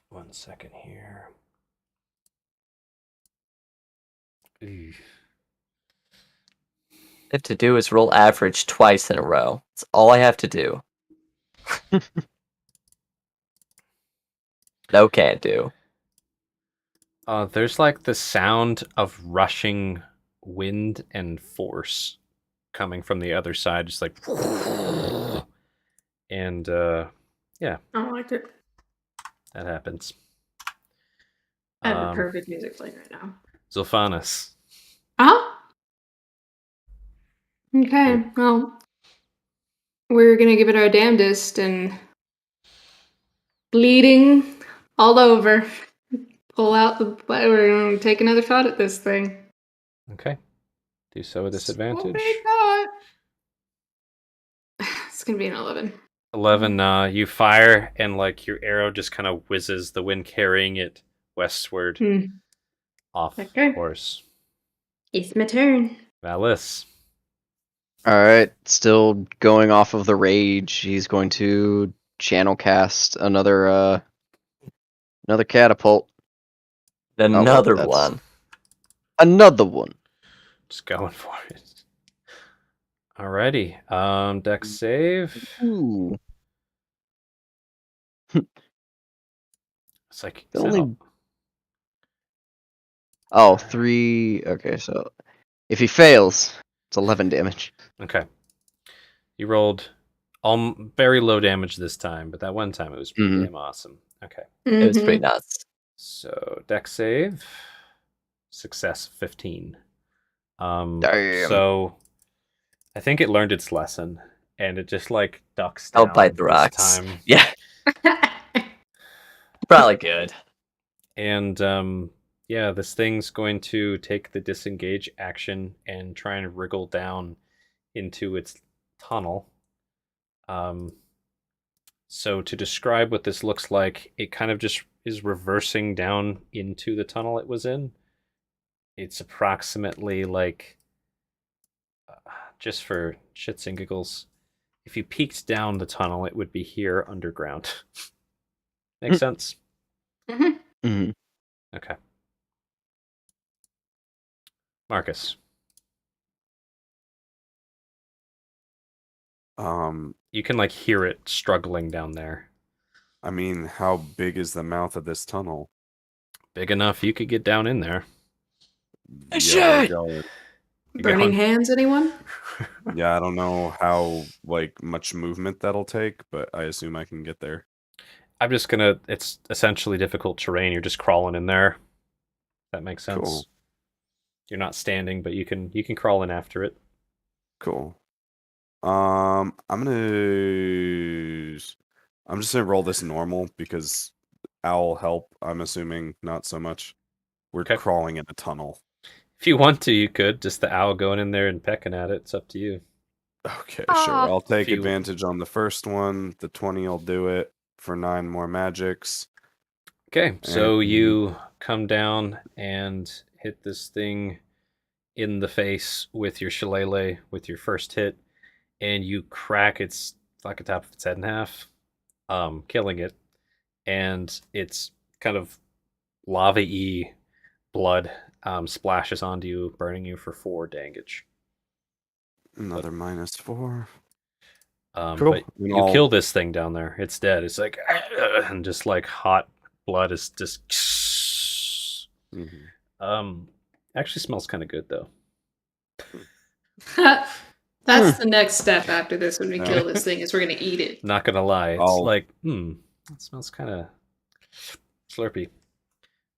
One second here. Eesh. I have to do is roll average twice in a row. That's all I have to do. No can't do. There's like the sound of rushing wind and force coming from the other side, just like, and yeah, I liked it. that happens. I have the perfect music playing right now. Zulfanis. Okay, well, we're gonna give it our damnedest and bleeding all over. Pull out the. We're gonna take another shot at this thing. Okay. Do so with disadvantage. Oh my god! It's gonna be an 11. 11. You fire, and like your arrow just kind of whizzes, the wind carrying it westward off Okay. course. It's my turn. Valis. Alright, still going off of the rage. He's going to channel cast another catapult. Another that's- one. Another one. Just going for it. Alrighty. Dex save. Ooh. It's like The only- Oh, 3. Okay, so if he fails, it's 11 damage. Okay. You rolled Very low damage this time, but that one time it was pretty damn awesome. Okay. It was pretty Mhm. nuts. So deck save, success 15. Damn. So I think it learned its lesson, and it just like ducks I'll down bite the this rocks. time. Yeah, probably good. And yeah, this thing's going to take the disengage action and try and wriggle down into its tunnel. So to describe what this looks like, it kind of just is reversing down into the tunnel it was in. It's approximately like, just for shits and giggles, if you peeked down the tunnel, it would be here underground. Make sense? Mhm. Mhm. Okay. Marcus, you can like hear it struggling down there. I mean, how big is the mouth of this tunnel? Big enough you could get down in there. Yeah, we're going. You're Burning going- hands, anyone? Yeah, I don't know how like much movement that'll take, but I assume I can get there. I'm just gonna. It's essentially difficult terrain. You're just crawling in there. That makes sense. Cool. You're not standing, but you can crawl in after it. Cool. I'm just gonna roll this normal because owl help. I'm assuming not so much. We're Okay. crawling in a tunnel. If you want to, you could. Just the owl going in there and pecking at it. It's up to you. Okay, Ah. sure. I'll take If you- advantage on the first one. The 20 will do it for 9 more magics. Okay, so And- you come down and hit this thing in the face with your shillelagh with your first hit, and you crack its fucking top of its head in half, killing it. And it's kind of lava-y blood splashes onto you, burning you for 4 damage. Another -4. But And you I'll- kill this thing down there. It's dead. It's like, and just like hot blood is just. Mhm. Actually smells kind of good though. That's the next step after this when we Yeah. kill this thing is we're gonna eat it. Not gonna lie, it's I'll- like, it smells kind of slurpy.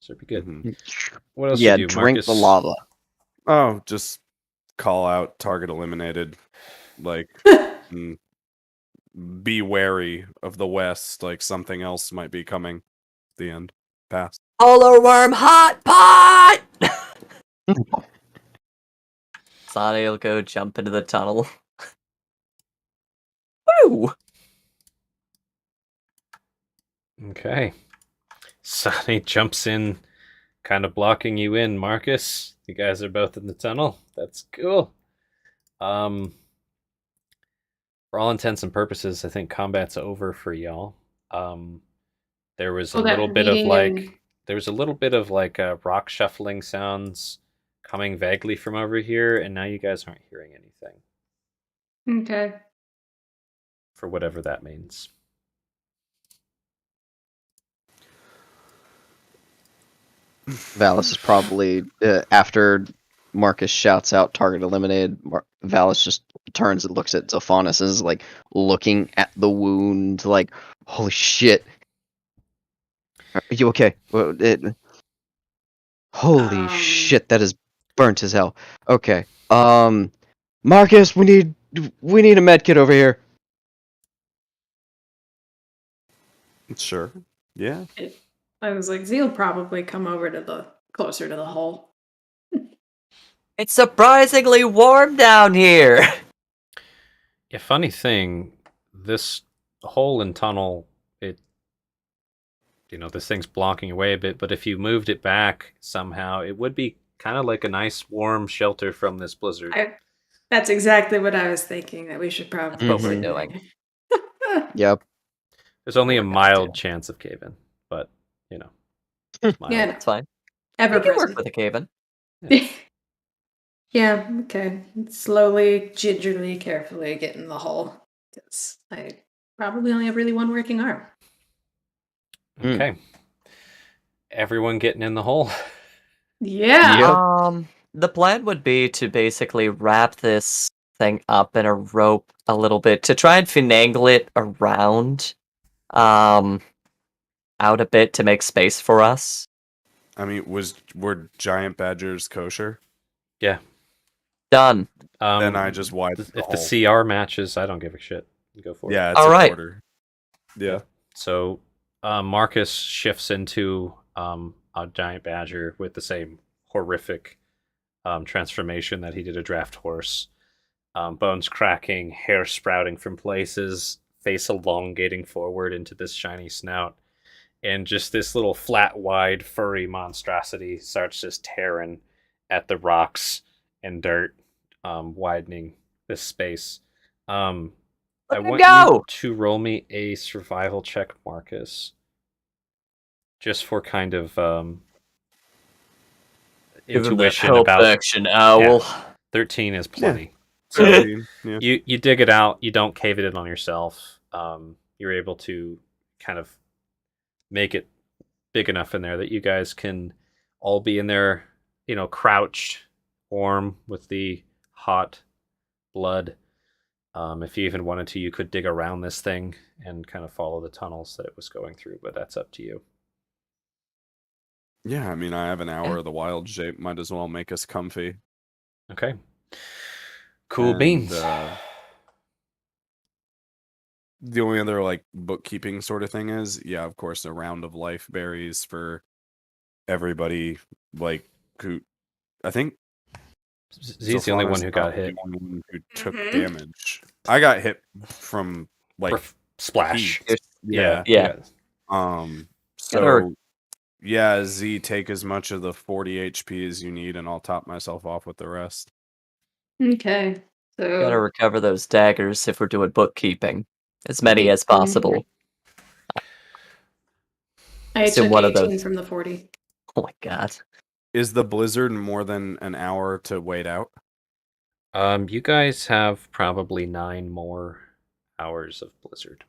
Slurpy good. Mhm. What else Yeah, you do, drink Marcus? the lava. Oh, just call out target eliminated. Like, mm, be wary of the west. Like something else might be coming. The end. Pass. Polar worm hot pot! Sonny will go jump into the tunnel. Woo! Okay. Sonny jumps in, kind of blocking you in, Marcus. You guys are both in the tunnel. That's cool. For all intents and purposes, I think combat's over for y'all. There was a little bit of like rock shuffling sounds coming vaguely from over here, and now you guys aren't hearing anything Okay. for whatever that means. Valis is probably after Marcus shouts out "target eliminated." Valis just turns and looks at Zophanis and is like looking at the wound, like, "Holy shit! Are you okay? Holy shit! That is burnt as hell." Okay, Marcus, we need a med kit over here. Sure. Yeah. I was like, Zeal probably come over to the closer to the hole. It's surprisingly warm down here! Yeah, funny thing, this hole and tunnel, this thing's blocking away a bit, but if you moved it back somehow, it would be kind of like a nice warm shelter from this blizzard. That's exactly what I was thinking, that we should probably What we're do. doing. Yep. There's only a We're gonna mild do. chance of cave-in, but, it's mild. Yeah, It's fine. ever We can work present. with a cave-in. Yeah, okay. Slowly, gingerly, carefully get in the hole. Because I probably only have really one working arm. Okay. Everyone getting in the hole. Yeah. Yep. The plan would be to basically wrap this thing up in a rope a little bit to try and finagle it around, out a bit to make space for us. I mean, were giant badgers kosher? Yeah. Done. Then I just widened the If the hole. CR matches, I don't give a shit. Go for it. Yeah, it's All a right. quarter. Yeah. So Marcus shifts into a giant badger with the same horrific transformation that he did a draft horse. Bones cracking, hair sprouting from places, face elongating forward into this shiny snout. And just this little flat, wide, furry monstrosity starts just tearing at the rocks and dirt, widening this space. I Let it want go! you to roll me a survival check, Marcus. Just for kind of Give him that intuition help about action, owl. 13 is plenty. So- 17, yeah. You dig it out, you don't cave it in on yourself. You're able to kind of make it big enough in there that you guys can all be in there, crouched, warm with the hot blood. If you even wanted to, you could dig around this thing and kind of follow the tunnels that it was going through, but that's up to you. Yeah, I mean, I have an hour of the wild shape. Might as well make us comfy. Okay. Cool And, beans. The only other like bookkeeping sort of thing is, yeah, of course, a round of life berries for everybody. Like, who I think Z's the only one who got hit. The only one who took Mhm. damage. I got hit from like Splash. heat. Yeah. Yeah. So yeah, Z, take as much of the 40 HP as you need, and I'll top myself off with the rest. Okay. So Gotta recover those daggers if we're doing bookkeeping. As many as possible. I So took one of 18 those- from the 40. Oh my god. Is the blizzard more than an hour to wait out? You guys have probably 9 more hours of blizzard.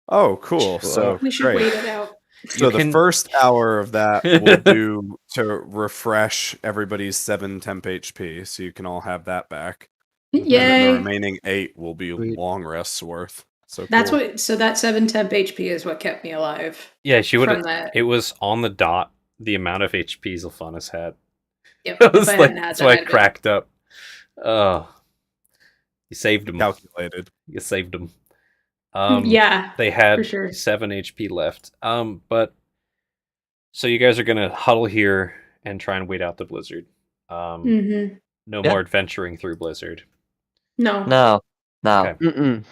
Oh, cool. Whoa. So We should great. wait it out. So You the can- first hour of that will do to refresh everybody's 7 temp HP, so you can all have that back. And then the Yay. remaining 8 will be Sweet. long rests worth. So That's cool. what. So that 7 temp HP is what kept me alive. Yeah, she would From have. that. It was on the dot. The amount of HP Zilphanis had. Yep. I was if I like, hadn't had that's that, why I I'd been- cracked up. Oh, you saved him. Calculated. You saved him. yeah. They had for sure. 7 HP left. But so you guys are gonna huddle here and try and wait out the blizzard. Mm-hmm. No Yeah. more adventuring through blizzard. No. No. Okay. Mm-mm.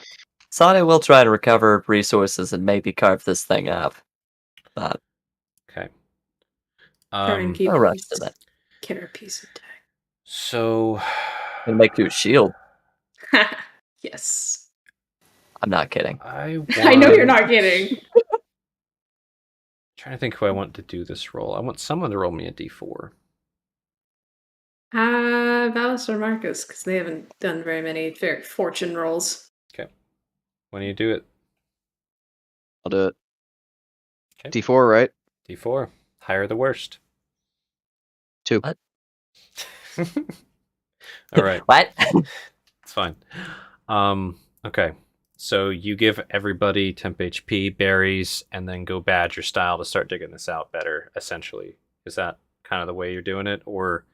Sonny will try to recover resources and maybe carve this thing up. But Okay. Try and keep no rush to that. Get our piece of So Gonna make you a shield. tech. Yes. I'm not kidding. I I know you're want- not kidding. Trying to think who I want to do this roll. I want someone to roll me a d4. Valis or Marcus, because they haven't done very many fortune rolls. When do you do it? I'll do it. Okay. D4, right? D4. Higher the worst. 2. What? All right. What? It's fine. Okay. So you give everybody temp HP, berries, and then go badger style to start digging this out better, essentially. Is that kind of the way you're doing it? Or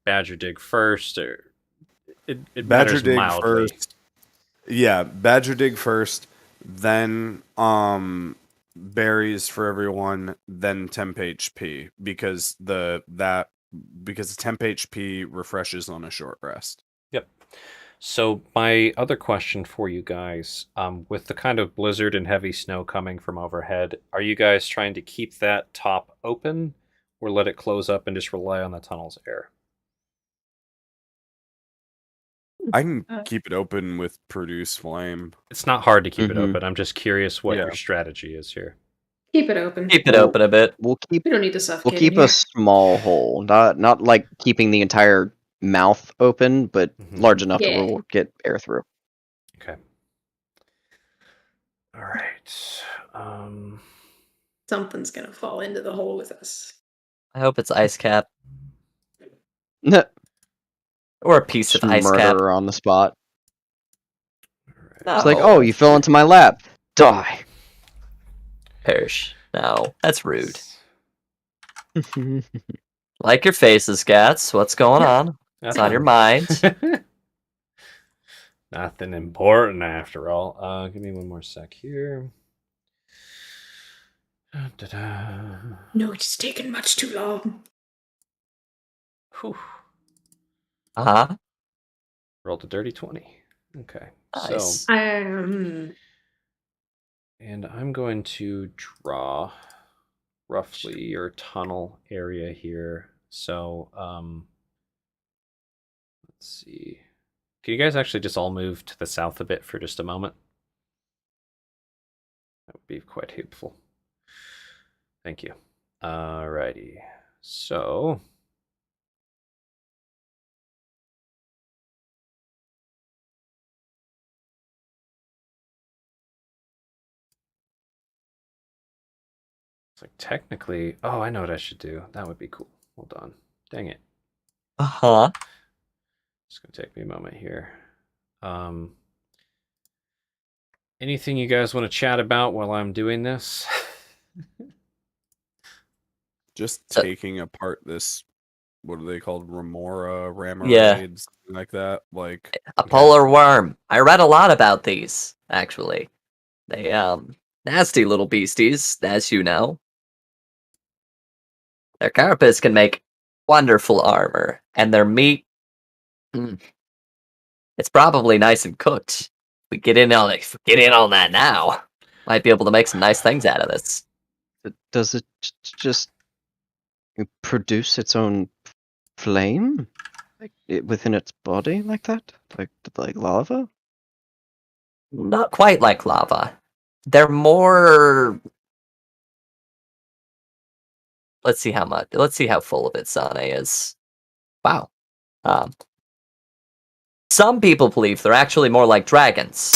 badger dig first? Or it Badger matters dig mildly. first. Yeah, badger dig first, then berries for everyone, then temp HP because the temp HP refreshes on a short rest. Yep. So my other question for you guys, with the kind of blizzard and heavy snow coming from overhead, are you guys trying to keep that top open or let it close up and just rely on the tunnel's air? I can Uh, keep it open with produce flame. It's not hard to keep it Mhm. open. I'm just curious what Yeah. your strategy is here. Keep it open. Keep it Well, open a bit. We'll keep We don't need to suffocate. we'll keep in here. a small hole, not like keeping the entire mouth open, but Mhm. large enough to Yeah. where we'll get air through. Okay. All right. Something's gonna fall into the hole with us. I hope it's ice cap. Or a piece Just of ice murder cap. her on the spot. No. It's like, oh, you fell into my lap. Die. Perish. No, that's rude. Like your faces, Gats. What's going on? What's on your mind? Nothing important after all. Give me one more sec here. Da-da-da. No, it's taken much too long. Whew. Uh-huh. Rolled a dirty 20. Okay. Nice. So, Um, and I'm going to draw roughly your tunnel area here. So, let's see. Can you guys actually just all move to the south a bit for just a moment? That would be quite helpful. Thank you. Alrighty. So, it's like technically, oh, I know what I should do. That would be cool. Hold on. Dang it. Uh-huh. It's gonna take me a moment here. Anything you guys want to chat about while I'm doing this? Just So- taking apart this, what are they called? Remora, Yeah. Ramerade, something like that. Like, A polar worm. I read a lot about these, actually. They, nasty little beasties, as you know. Their carapace can make wonderful armor, and their meat, it's probably nice and cooked. We get in on that now. Might be able to make some nice things out of this. Does it just produce its own flame, like within its body, like that, like lava? Not quite like lava. They're more. Let's see how much. Let's see how full of it Sane is. Wow. Some people believe they're actually more like dragons.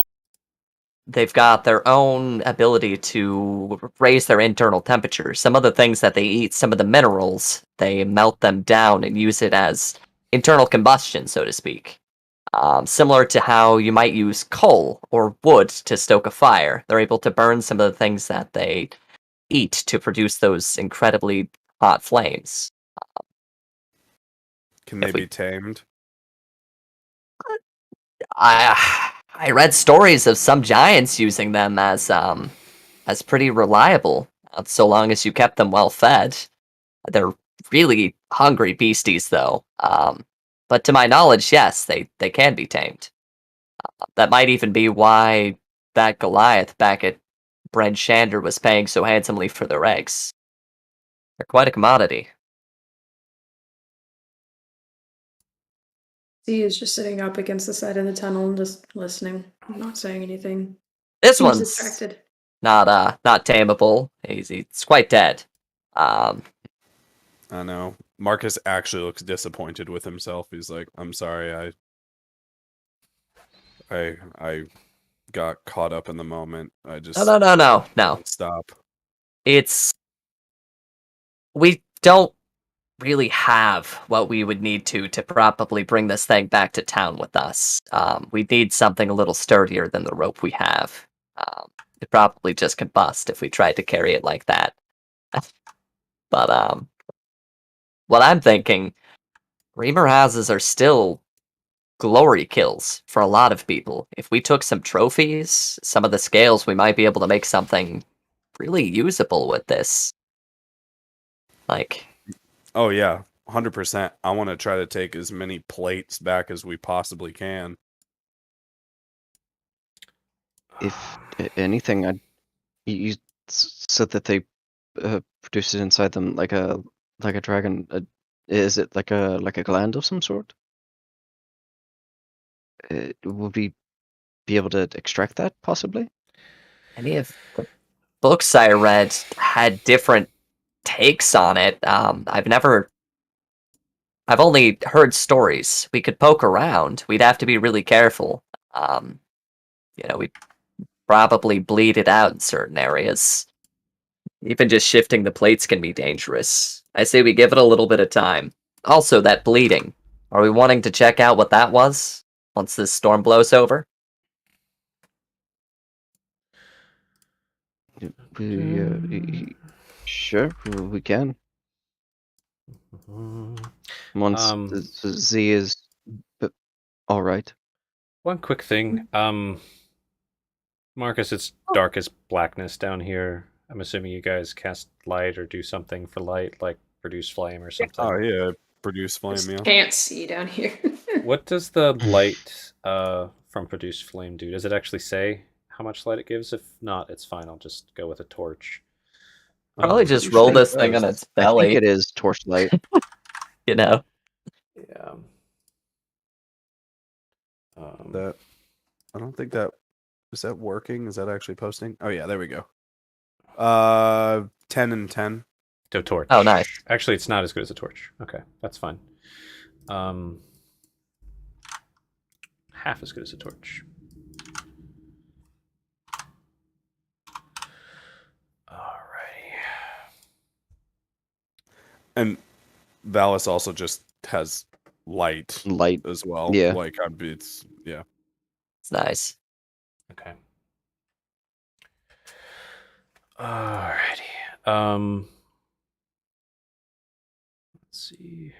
They've got their own ability to raise their internal temperature. Some of the things that they eat, some of the minerals, they melt them down and use it as internal combustion, so to speak. Similar to how you might use coal or wood to stoke a fire. They're able to burn some of the things that they eat to produce those incredibly hot flames. can they If we- be tamed? I read stories of some giants using them as pretty reliable, so long as you kept them well fed. They're really hungry beasties, though. But to my knowledge, yes, they can be tamed. That might even be why that Goliath back at Brent Shander was paying so handsomely for their eggs. They're quite a commodity. he is just sitting up against the side of the tunnel and just listening, not saying anything. This Seems one's distracted. not tameable. He's quite dead. I know. Marcus actually looks disappointed with himself. He's like, "I'm sorry, I got caught up in the moment. I just No. can't stop." It's we don't really have what we would need to probably bring this thing back to town with us. We need something a little sturdier than the rope we have. It probably just combust if we tried to carry it like that. But what I'm thinking, reamer houses are still glory kills for a lot of people. If we took some trophies, some of the scales, we might be able to make something really usable with this. Like, Oh yeah, 100%. I want to try to take as many plates back as we possibly can. If anything, you said that they produce it inside them like a dragon. Is it like a gland of some sort? Would we be able to extract that possibly? any of the books I read had different takes on it. I've only heard stories. We could poke around. We'd have to be really careful. We'd probably bleed it out in certain areas. Even just shifting the plates can be dangerous. I say we give it a little bit of time. Also, that bleeding. Are we wanting to check out what that was once this storm blows over? Sure, we can. Once Um, the Z is all right. One quick thing. Marcus, it's dark as blackness down here. I'm assuming you guys cast light or do something for light, like produce flame or something. Oh yeah, produce flame. Just Yeah. can't see down here. What does the light from produce flame do? Does it actually say how much light it gives? If not, it's fine. I'll just go with a torch. Probably just Pretty roll sure it this thing on does. its I belly. think it is torchlight. You know. Yeah. That I don't think that is that working. Is that actually posting? Oh yeah, there we go. 10 and 10. To torch. Oh, nice. Actually, it's not as good as a torch. Okay, that's fine. Half as good as a torch. Alrighty. And Valis also just has light Light. as well. Yeah. Like it's yeah. It's nice. Okay. Alrighty. Let's see.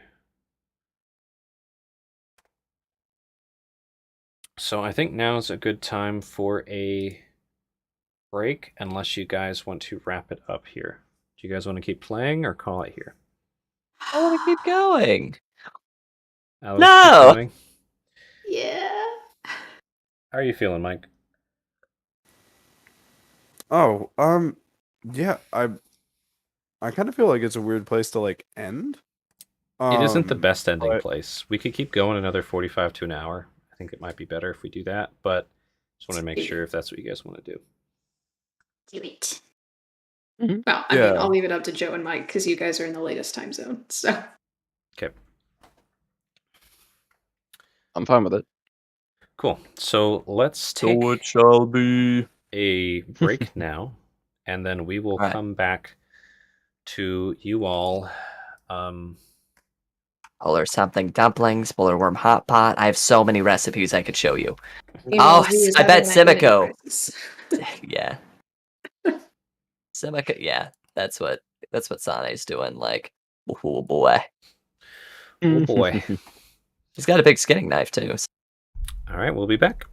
So I think now's a good time for a break, unless you guys want to wrap it up here. Do you guys want to keep playing or call it here? I want to keep going. Alice, No! keep going. Yeah. How are you feeling, Mike? Oh, yeah, I kind of feel like it's a weird place to like end. It isn't the best ending but- place. We could keep going another 45 to an hour. I think it might be better if we do that, but just want to make sure if that's what you guys want to do. Do it. Mhm. Well, I mean, Yeah. I'll leave it up to Joe and Mike because you guys are in the latest time zone. So Okay, I'm fine with it. cool. So let's take So it shall be. a break now, and then we will Alright. come back to you all. Or something dumplings, boiler worm hot pot. I have so many recipes I could show you. Meanwhile, Oh, he is I bet having that Simico. unit crisis. Yeah. Simico, yeah. That's what Sane's doing. Like, oh boy. Oh boy. He's got a big skinning knife too. All right, we'll be back.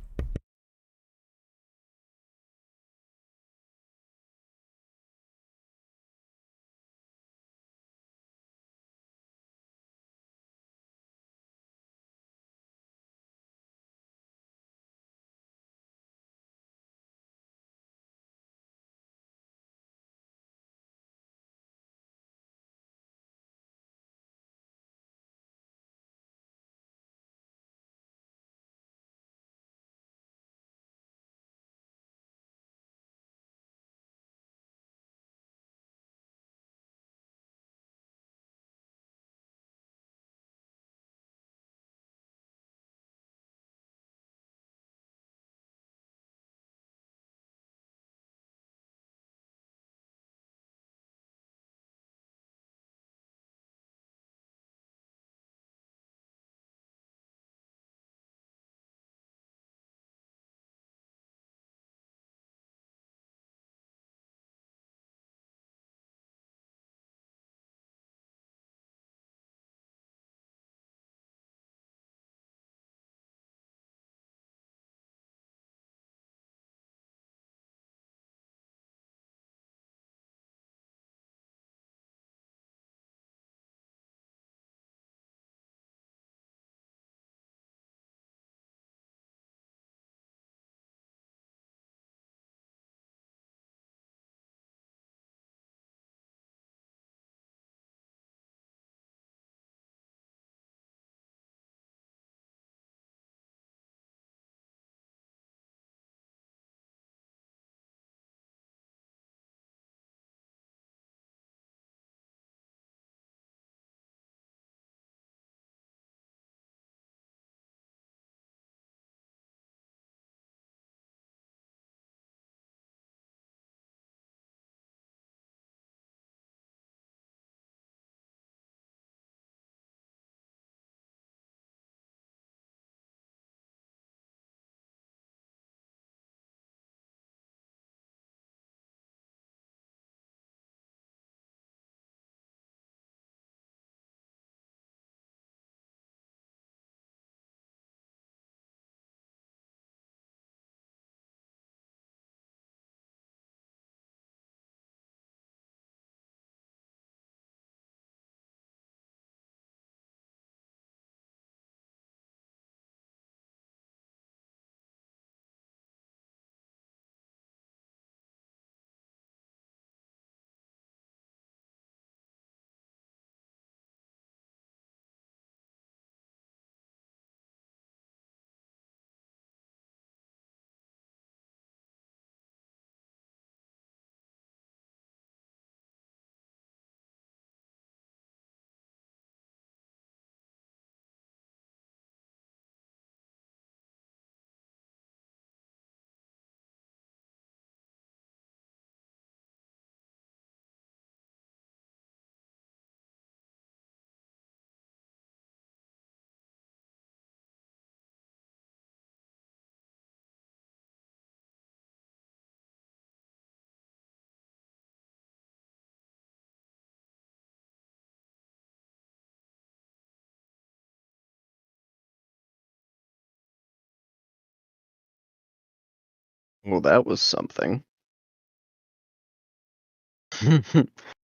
Well, that was something.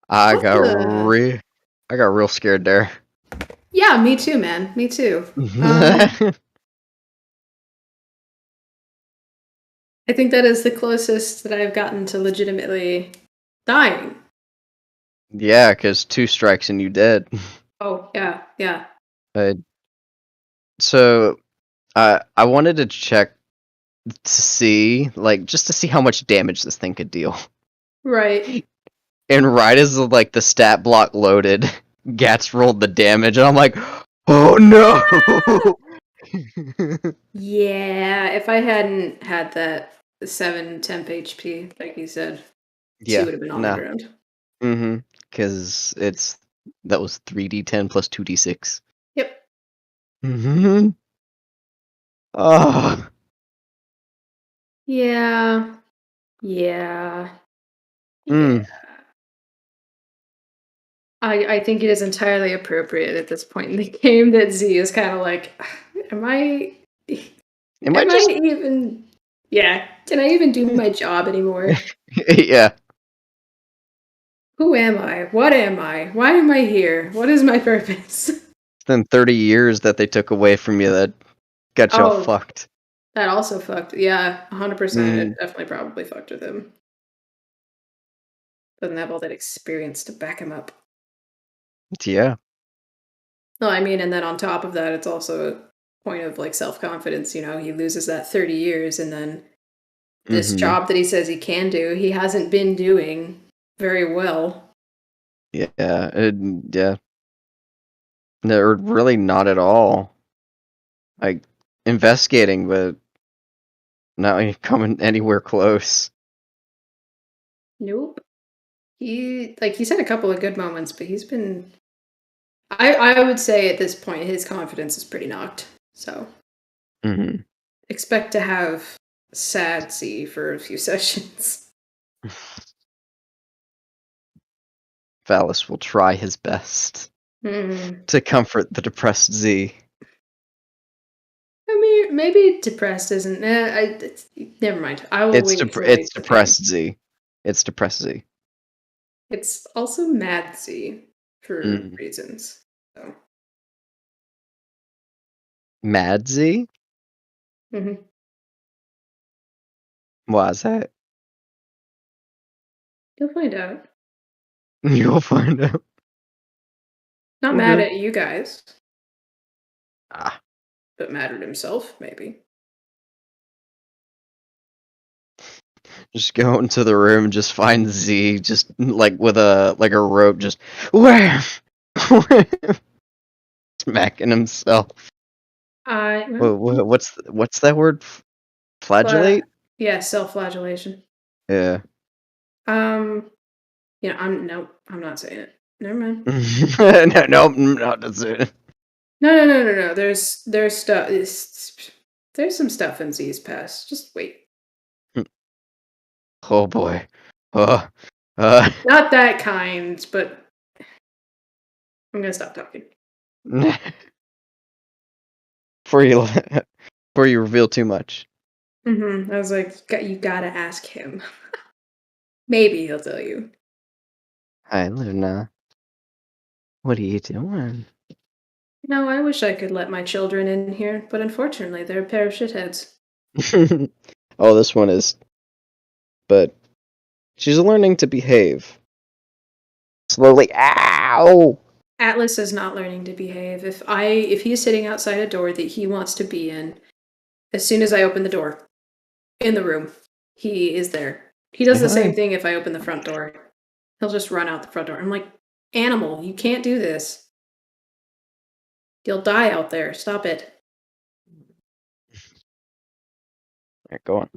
I What got the- real scared there. Yeah, me too, man. Me too. I think that is the closest that I've gotten to legitimately dying. Yeah, because 2 strikes and you dead. Oh, yeah, yeah. Uh, so, I wanted to check to see, just to see how much damage this thing could deal. Right. And right as the stat block loaded, Gats rolled the damage, and I'm like, oh no! Yeah, if I hadn't had that 7 temp HP, like you said, she Yeah, would have been on the nah. ground. Mm-hmm. Because that was 3d10 plus 2d6. Yep. Mm-hmm. Oh. Yeah. Yeah. Mm. Yeah. I think it is entirely appropriate at this point in the game that Z is kind of like, am I Am I am just... I even yeah, can I even do my job anymore? Yeah. Who am I? What am I? Why am I here? What is my purpose? It's been 30 years that they took away from you that got y'all Oh, fucked. that also fucked. Yeah, 100%. It Mm. definitely probably fucked with him. Doesn't have all that experience to back him up. Yeah. No, I mean, and then on top of that, it's also a point of like self confidence. You know, he loses that 30 years, and then this Mm-hmm. job that he says he can do, he hasn't been doing very well. Yeah. Yeah. No, really not at all. Like, investigating, but not coming anywhere close. Nope. He's had a couple of good moments, but he's been. I would say at this point his confidence is pretty knocked. So Mm-hmm. expect to have sad C for a few sessions. Valis will try his best Hmm. to comfort the depressed Z. I mean, maybe depressed isn't. Never mind. I will wait until It's the game. depressed Z. It's depressed Z. It's also mad Z for Mm. reasons. So. Mad Z? Hmm. Why is that? You'll find out. You'll find out. Not mad Okay. at you guys, Ah. but mad at himself, maybe. Just go into the room, just find Z, just with a rope, just wham, wham, smacking himself. What's that word? Flagellate? Yeah, self-flagellation. Yeah. Yeah, I'm not saying it. Never mind. no, that's it. No. There's stuff. There's some stuff in Z's past. Just wait. Oh boy. Uh, Not that kind, but I'm gonna stop talking. before you reveal too much. I was like, you gotta ask him. Maybe he'll tell you. Hi, Luna. What are you doing? No, I wish I could let my children in here, but unfortunately, they're a pair of shitheads. Oh, this one is. But she's learning to behave. Slowly. Ow! Atlas is not learning to behave. If he's sitting outside a door that he wants to be in, as soon as I open the door in the room, he is there. He does the same thing if I open the front door. He'll just run out the front door. I'm like, animal, you can't do this. You'll die out there. Stop it. Alright, go on.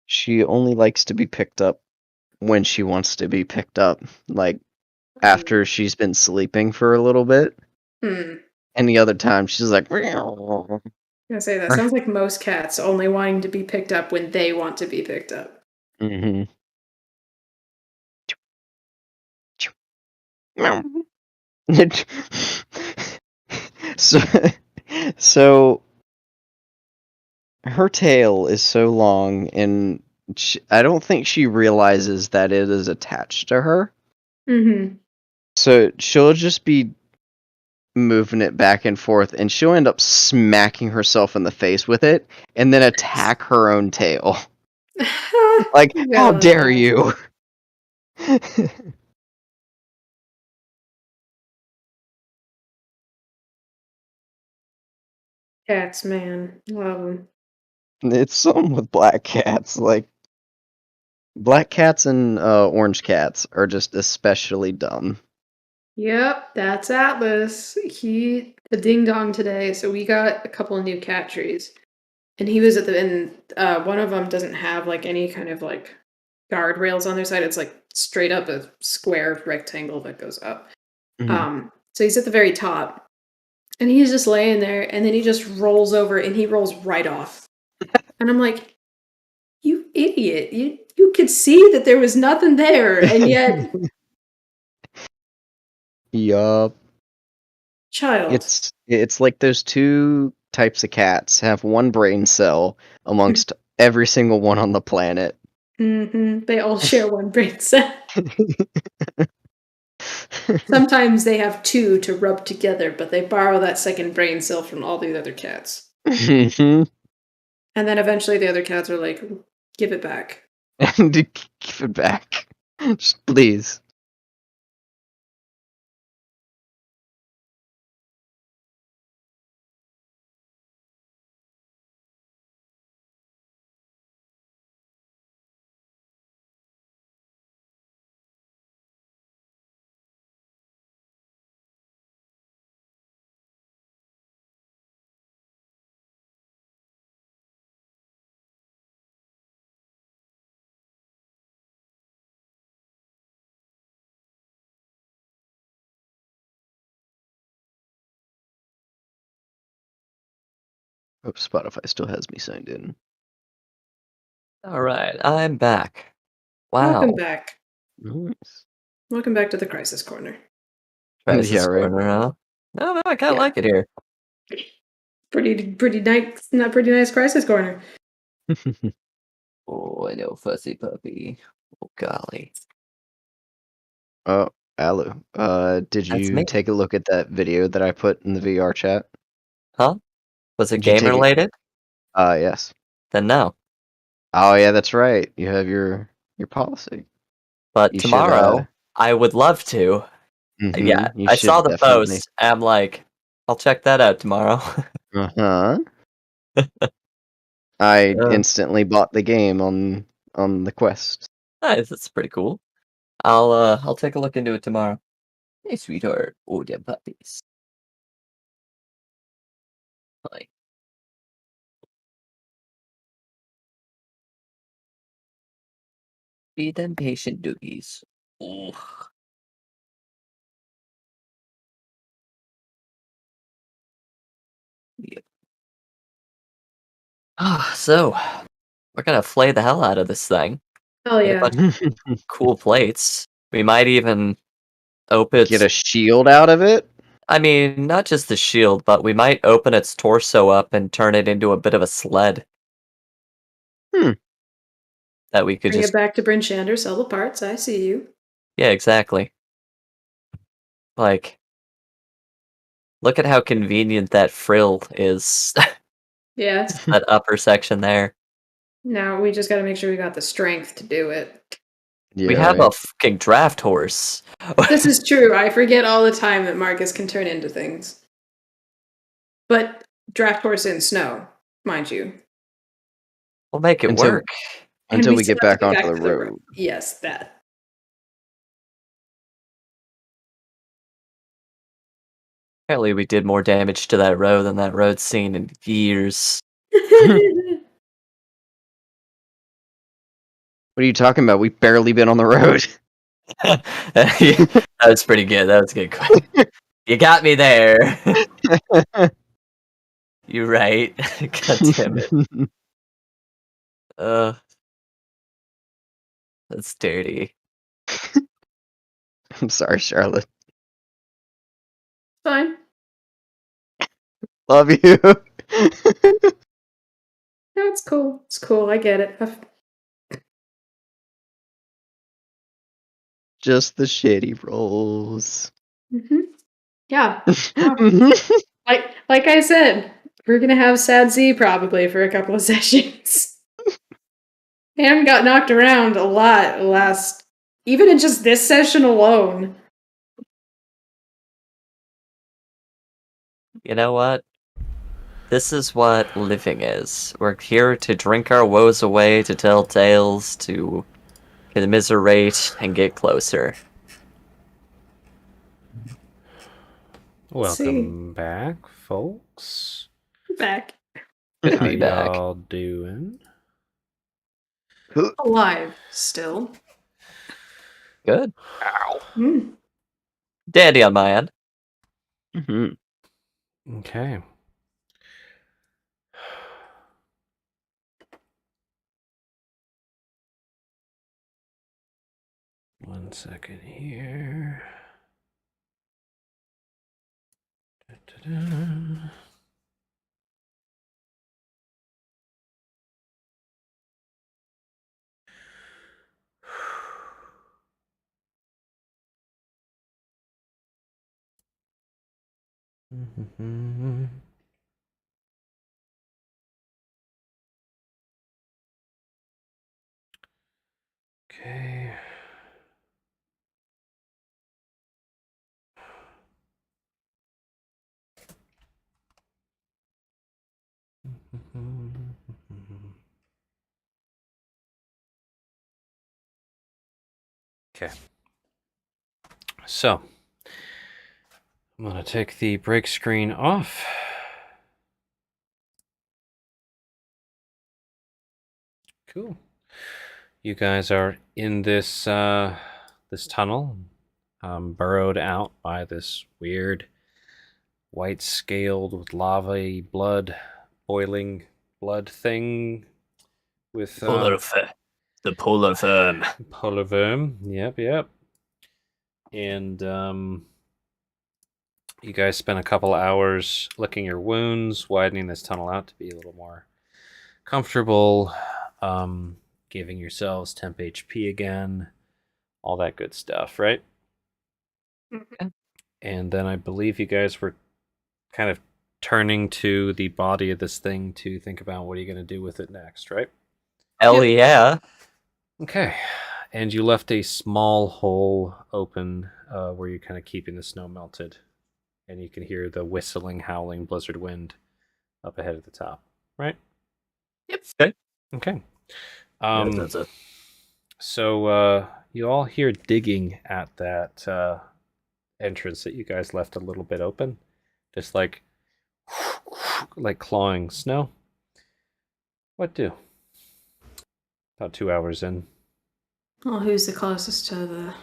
She only likes to be picked up when she wants to be picked up. Like, after she's been sleeping for a little bit. Hmm. Any other time, she's like. I'm gonna say that sounds like most cats only wanting to be picked up when they want to be picked up. Mm-hmm. So, So her tail is so long, and I don't think she realizes that it is attached to her. Mm-hmm. So she'll just be moving it back and forth, and she'll end up smacking herself in the face with it, and then attack her own tail. Like, how dare you? Cats, man. Love them. It's something with black cats. Like, black cats and orange cats are just especially dumb. Yep, that's Atlas. He a ding dong today, so we got a couple of new cat trees. And he was at the and one of them doesn't have like any kind of like guardrails on their side. It's like straight up a square rectangle that goes up. So he's at the very top. And he's just laying there, and then he just rolls over and he rolls right off. And I'm like, you idiot. You could see that there was nothing there, and yet Yup. child. It's like those two types of cats have one brain cell amongst every single one on the planet. They all share one brain cell. Sometimes they have two to rub together, but they borrow that second brain cell from all the other cats. And And then eventually the other cats are like, give it back. to give it back. Just please. Hope Spotify still has me signed in. Alright, I'm back. Welcome Wow. back. Nice. Welcome back to the Crisis Corner. Crisis Yeah, right. Corner, huh? No, I kinda Yeah. like it here. Pretty nice, not pretty nice Crisis Corner. Oh, I know, fussy puppy. Oh, golly. Oh, Alu. Did That's you me. take a look at that video that I put in the VR chat? Huh? Was it Did you game take it? related? Yes. Then no. Oh yeah, that's right. You have your policy. But You should tomorrow, I would love to. Yeah, you I saw should the definitely. post, and I'm like, I'll check that out tomorrow. Uh-huh. I Uh, instantly bought the game on the Quest. Nice, that's pretty cool. I'll take a look into it tomorrow. Hey, sweetheart. Oh, damn puppies. Like, feed them patient doogies. Ooh. Yep. So, we're gonna flay the hell out of this thing. Hell Get a yeah. bunch of cool plates. We might even open Get its. a shield out of it? I mean, not just the shield, but we might open its torso up and turn it into a bit of a sled Hmm. that we could Bring just. it back to Bryn Shander, sell the parts. I see you. Yeah, exactly. Like, look at how convenient that frill is. Yeah. That upper section there. Now we just got to make sure we got the strength to do it. Yeah, We have right. a fucking draft horse. This is true. I forget all the time that Marcus can turn into things. But draft horse in snow, mind you. We'll make it Until work. And until we still get have to back onto the to road. Yes, that. Apparently, we did more damage to that road than that road's seen in years. What are you talking about? We've barely been on the road. Yeah, that was pretty good. That was good. You got me there. You're right. God damn it. That's dirty. I'm sorry, Charlotte. Fine. Love you. No, it's cool. It's cool. I get it. Just the shitty rolls. Yeah. Mhm. Like I said, we're gonna have Sad Z probably for a couple of sessions. Ham got knocked around a lot last, even in just this session alone. You know what? This is what living is. We're here to drink our woes away, to tell tales, to commiserate, and get closer. Welcome back, folks. Back. Good to How be back. y'all doing? Alive still. Good. Mm. Dandy on my end. Mhm. Okay. One second here. Da-da-da. Mhm. Okay. Okay. So, I'm going to take the break screen off. Cool. You guys are in this this tunnel, burrowed out by this weird white scaled with lava blood, boiling blood thing with The polar firm. polar worm. Yep. And you guys spent a couple hours licking your wounds, widening this tunnel out to be a little more comfortable, giving yourselves temp HP again, all that good stuff, right? And then I believe you guys were kind of turning to the body of this thing to think about what are you going to do with it next, right? Hell yeah. Okay. And you left a small hole open where you're kind of keeping the snow melted. And you can hear the whistling, howling blizzard wind up ahead at the top, right? Yep. Okay. That's it. So you all hear digging at that entrance that you guys left a little bit open. Just like clawing snow. What do? About 2 hours in. Well, who's the closest to the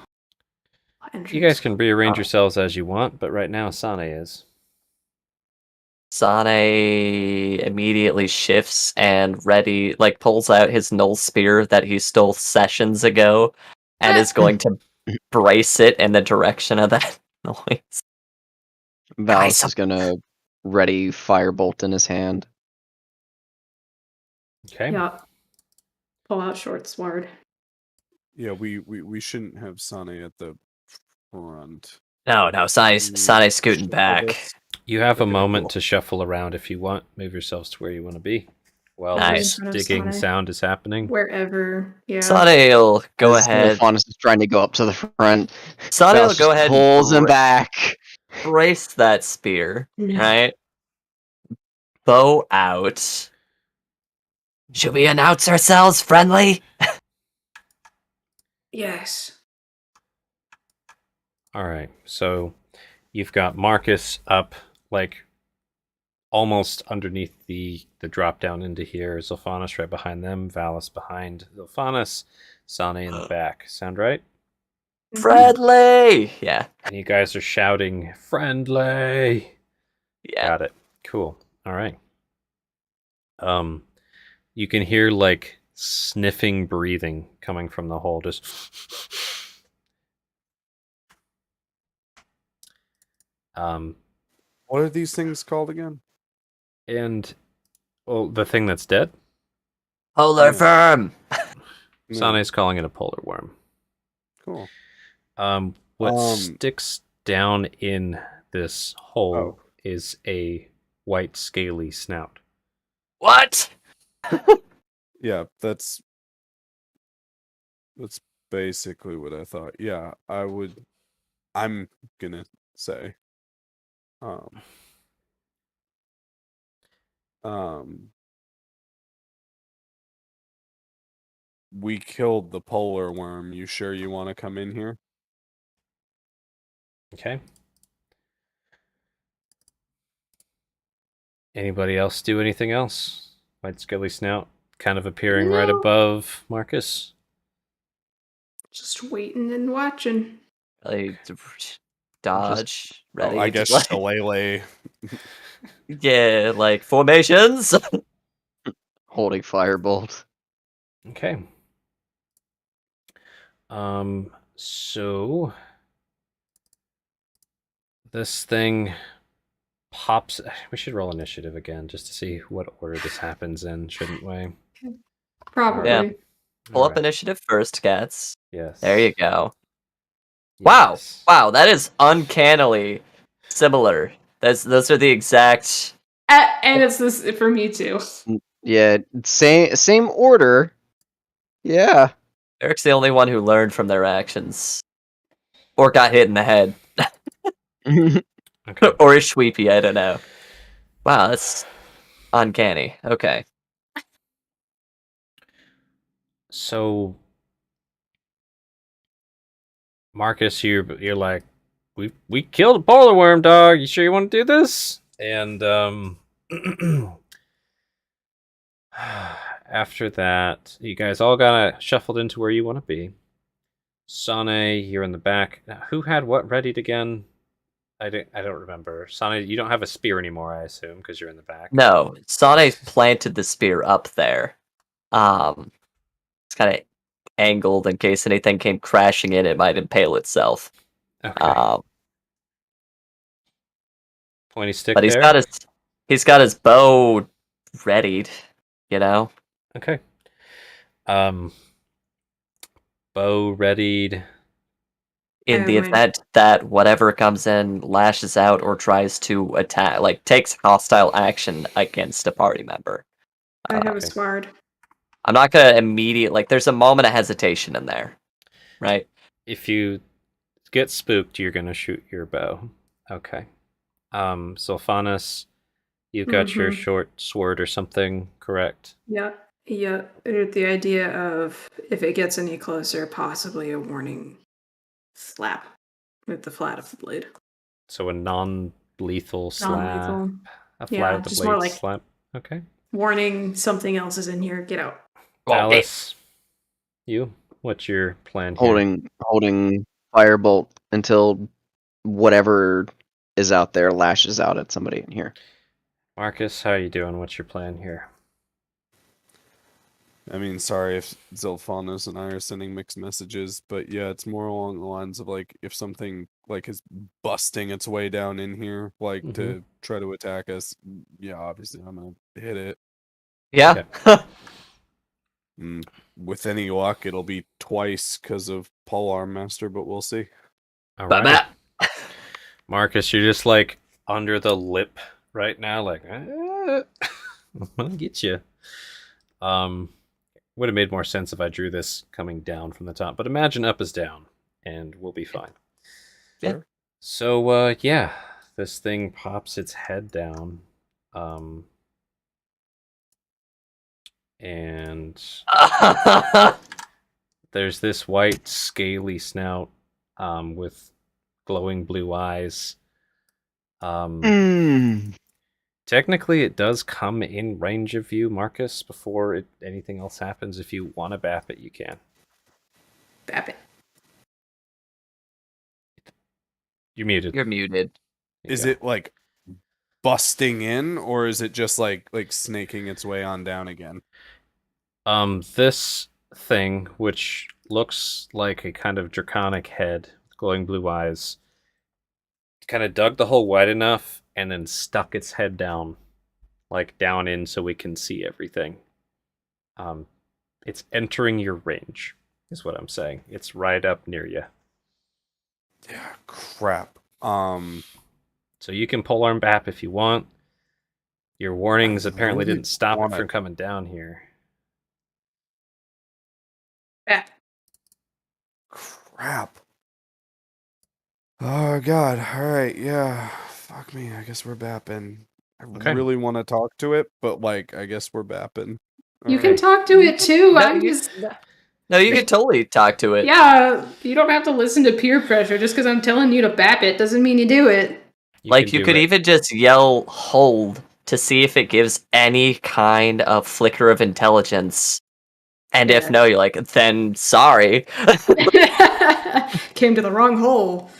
entrance? You guys can rearrange yourselves as you want, but right now Sane is. Sane immediately shifts and pulls out his null spear that he stole sessions ago and is going to brace it in the direction of that noise. Valis is gonna ready firebolt in his hand. Okay. Yeah. Pull out short sword. Yeah, we shouldn't have Sane at the front. No, Sane's scooting back. You have a Okay, moment cool. to shuffle around if you want. Move yourselves to where you want to be. While Nice. this digging sound is happening. Wherever. Yeah. Sane'll go ahead. Sylvanas is trying to go up to the front. Sane'll Valis go just ahead pulls him and back. brace that spear, No. right? Bow out. Should we announce ourselves friendly? Yes. All right. So you've got Marcus up like almost underneath the drop down into here. Zilphanis right behind them. Valis behind Zilphanis. Sane in the back. Sound right? Friendly! Yeah. And you guys are shouting, friendly! Yeah. Got it. Cool. All right. You can hear like sniffing breathing coming from the hole. Just What are these things called again? And well, the thing that's dead. Polar Yeah. firm. No. Sane's calling it a polar worm. Cool. What Um, sticks down in this hole Oh. is a white scaly snout. What? Yeah, that's basically what I thought. Yeah, I'm gonna say. Um, we killed the polar worm. You sure you want to come in here? Okay. Anybody else do anything else? White scaly snout kind of appearing right No. above Marcus. Just waiting and watching. Like, dodge. Ready? Oh, I to, guess like, Shillelagh. yeah, like formations. Holding firebolt. Okay. So this thing pops. We should roll initiative again just to see what order this happens in, shouldn't we? Probably. Yeah. Pull up Alright. initiative first, cats. Yes. There you go. Wow. Yes. Wow, that is uncannily similar. Those are the exact. And it's this for me too. Yeah, same order. Yeah. Eric's the only one who learned from their actions. Or got hit in the head. Okay. Or is sweepy, I don't know. Wow, that's uncanny. Okay. So, Marcus, you're like, we killed a polar worm, dog. You sure you want to do this? And after that, you guys all got shuffled into where you want to be. Sane, you're in the back. Now, who had what readied again? I don't remember. Sane, you don't have a spear anymore, I assume, because you're in the back. No, Sane planted the spear up there. It's kind of angled in case anything came crashing in, it might impale itself. Okay. Pointy stick But there. he's got his bow readied, you know? Okay. Bow readied. In the my- event that whatever comes in lashes out or tries to attack, like takes hostile action against a party member. I have a Okay. sword. I'm not gonna immediate like there's a moment of hesitation in there, right? If you get spooked, you're gonna shoot your bow. Okay. Sylphanus, you've got your Mhm. short sword or something, correct? Yeah. Yeah. The idea of if it gets any closer, possibly a warning slap with the flat of the blade. So a non-lethal slap, Non-lethal. a flat Yeah, of the just more blade like slap. Okay. warning something else is in here. Get out. Alice, you? What's your plan here? holding firebolt until whatever is out there lashes out at somebody in here. Marcus, how are you doing? What's your plan here? I mean, sorry if Zilphanos and I are sending mixed messages, but yeah, it's more along the lines of like if something like is busting its way down in here, like to try to attack us. Yeah, obviously I'm gonna hit it. Yeah. With any luck, it'll be twice because of Polar Master, but we'll see. All Ba-ba. right. Marcus, you're just like under the lip right now, like I'm gonna get you. Would have made more sense if I drew this coming down from the top, but imagine up is down, and we'll be fine. Yeah. So, yeah, this thing pops its head down, and there's this white, scaly snout, with glowing blue eyes. Technically, it does come in range of you, Marcus, before anything else happens. If you want to bap it, you can. Bap it. You're muted. You're muted. There you Is go. it like busting in, or is it just like snaking its way on down again? This thing, which looks like a kind of draconic head with glowing blue eyes, kind of dug the hole wide enough and then stuck its head down like down in so we can see everything. It's entering your range, is what I'm saying. It's right up near you. Yeah, crap. So you can polearm BAP if you want. Your warnings apparently really didn't stop it want from it. coming down here. Ah, Crap. Oh god. All right. Yeah. Fuck me. I guess we're bapping. I Okay. really want to talk to it, but like, I guess we're bapping. you All can right. talk to it too. No, I'm you- just. No, you could totally talk to it. Yeah, you don't have to listen to peer pressure. Just because I'm telling you to bap it doesn't mean you do it. Like, can you do could it. even just yell hold to see if it gives any kind of flicker of intelligence. And if Yeah. no, you're like, then sorry. Came to the wrong hole.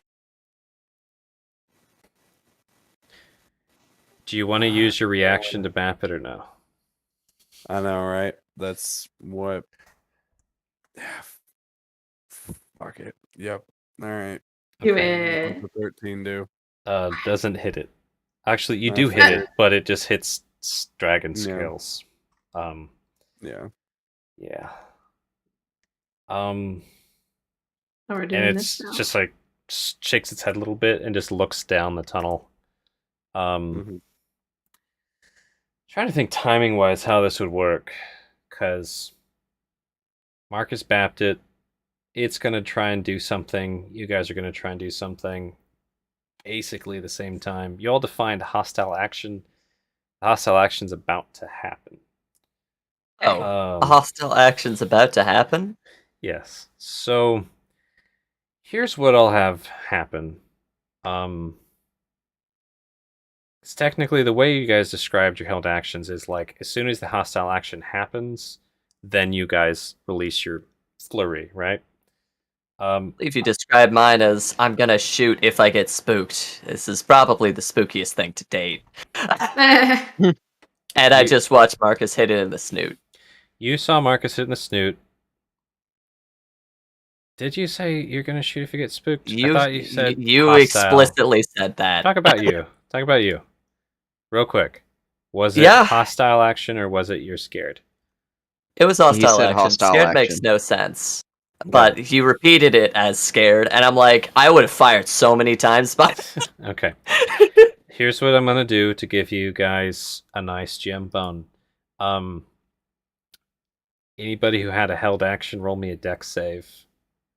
Do you want to use your reaction to BAP it or no? I know, right? That's what. Yeah. Fuck it. Yep. All right. Do Okay. it. What's the 13 do? Doesn't hit it. Actually, you I do hit it, figured. but it just hits dragon Yeah. scales. Yeah. Yeah. Oh, we're And doing it's this now. just like shakes its head a little bit and just looks down the tunnel. Mhm. Trying to think timing wise how this would work, because Marcus bapped it. It's gonna try and do something. You guys are gonna try and do something. Basically, the same time. You all defined hostile action. The hostile action's about to happen. Oh, a Um, hostile action's about to happen? yes. So here's what I'll have happen. It's technically the way you guys described your held actions is like as soon as the hostile action happens, then you guys release your flurry, right? If you describe mine as I'm gonna shoot if I get spooked, this is probably the spookiest thing to date. And I You- just watched Marcus hit it in the snoot. You saw Marcus hit in the snoot. Did you say you're gonna shoot if you get spooked? I You thought you said you hostile. explicitly said that. Talk about you. Talk about you. Real quick. Was it Yeah. hostile action or was it you're scared? It was hostile said action. hostile Scared makes action. no sense. But you repeated it as scared, and I'm like, I would have fired so many times, but Okay. Here's what I'm gonna do to give you guys a nice gem bone. Anybody who had a held action, roll me a dex save.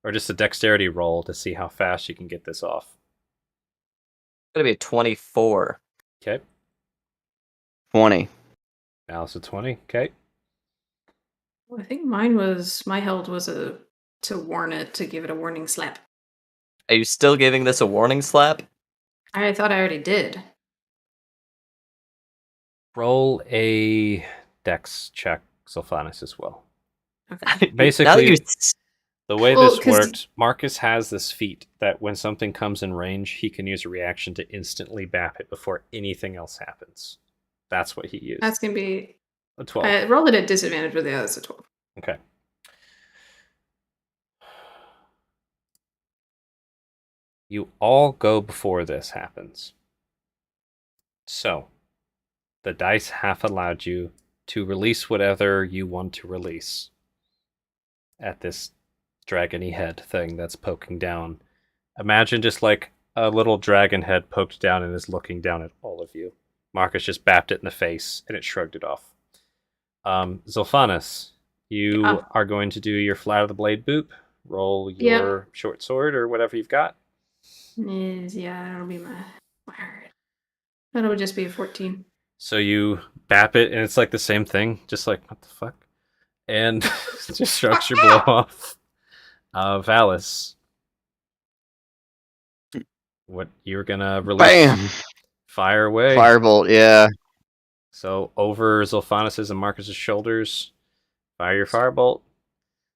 Or just a dexterity roll to see how fast you can get this off. it's gonna be a 24. Okay. 20. Alice a 20. Okay. I think my held was to warn it, to give it a warning slap. Are you still giving this a warning slap? I thought I already did. Roll a dex check, Sylphanus, as well. Okay. Basically, now that you the way Well, this 'cause- worked, Marcus has this feat that when something comes in range, he can use a reaction to instantly bap it before anything else happens. That's what he used. That's gonna be. A 12. I rolled it at disadvantage with the others, a 12. Okay. You all go before this happens. So, the dice have allowed you to release whatever you want to release at this dragony head thing that's poking down. Imagine just like a little dragon head poked down and is looking down at all of you. Marcus just bapped it in the face and it shrugged it off. Zolfanus, you Yeah. are going to do your flat of the blade boop. Roll your short sword or whatever you've got. Yeah, that'll be my word. That'll just be a 14. So you bap it and it's like the same thing, just like what the fuck, and just shrugs your blow off. Valis, what you're gonna release? Bam! Fire away. Firebolt, yeah. So over Zolfanus's and Marcus's shoulders, fire your firebolt.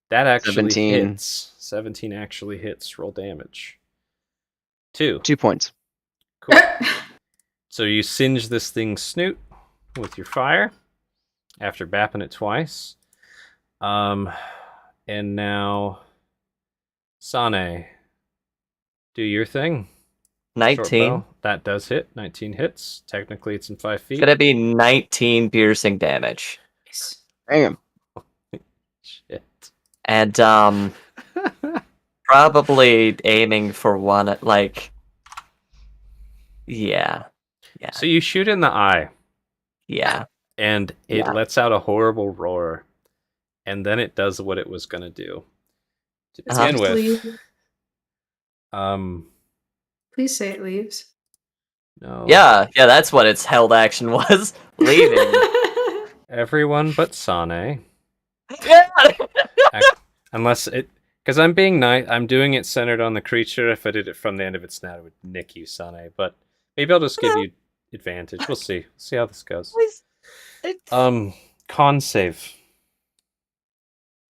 That actually 17. hits. 17 actually hits. Roll damage. 2. 2 points. Cool. So you singe this thing's snoot with your fire after bapping it twice. And now, Sane, do your thing. Short 19. bow. That does hit. 19 hits. Technically, it's in 5 It's feet. gonna be 19 piercing damage. Damn. Shit. And probably aiming for one like yeah. So you shoot in the eye, Yeah. and it Yeah. lets out a horrible roar, and then it does what it was gonna do. To Uh-huh. begin with, Leave. Please say it leaves. no. Yeah, that's what its held action was. Leaving. Everyone but Sane. Yeah. Unless it, because I'm being nice, I'm doing it centered on the creature. If I did it from the end of its snout, it would nick you, Sane. But maybe I'll just give you advantage. We'll see. See how this goes. Con save.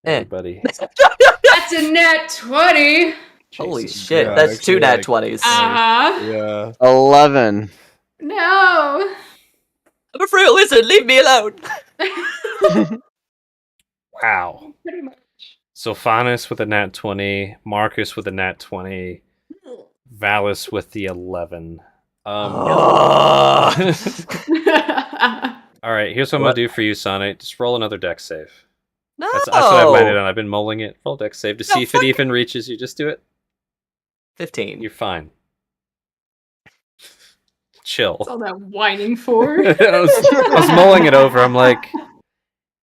Everybody. That's a net 20. Holy Jesus shit, Yeah, that's actually, two nat like- 20s. Yeah. 11. No. I'm a frail lizard, leave me alone. Wow. Pretty much. Sophanus with a nat 20, Marcus with a nat 20, Valus with the 11. Oh. Alright, here's what I'm going to do for you, Sonate. Just roll another dex save. No. That's what I've landed on. I've been mulling it. Roll dex save to see if it fuck even reaches you. Just do it. 15. You're fine. Chill. What's all that whining for? I was mulling it over. I'm like,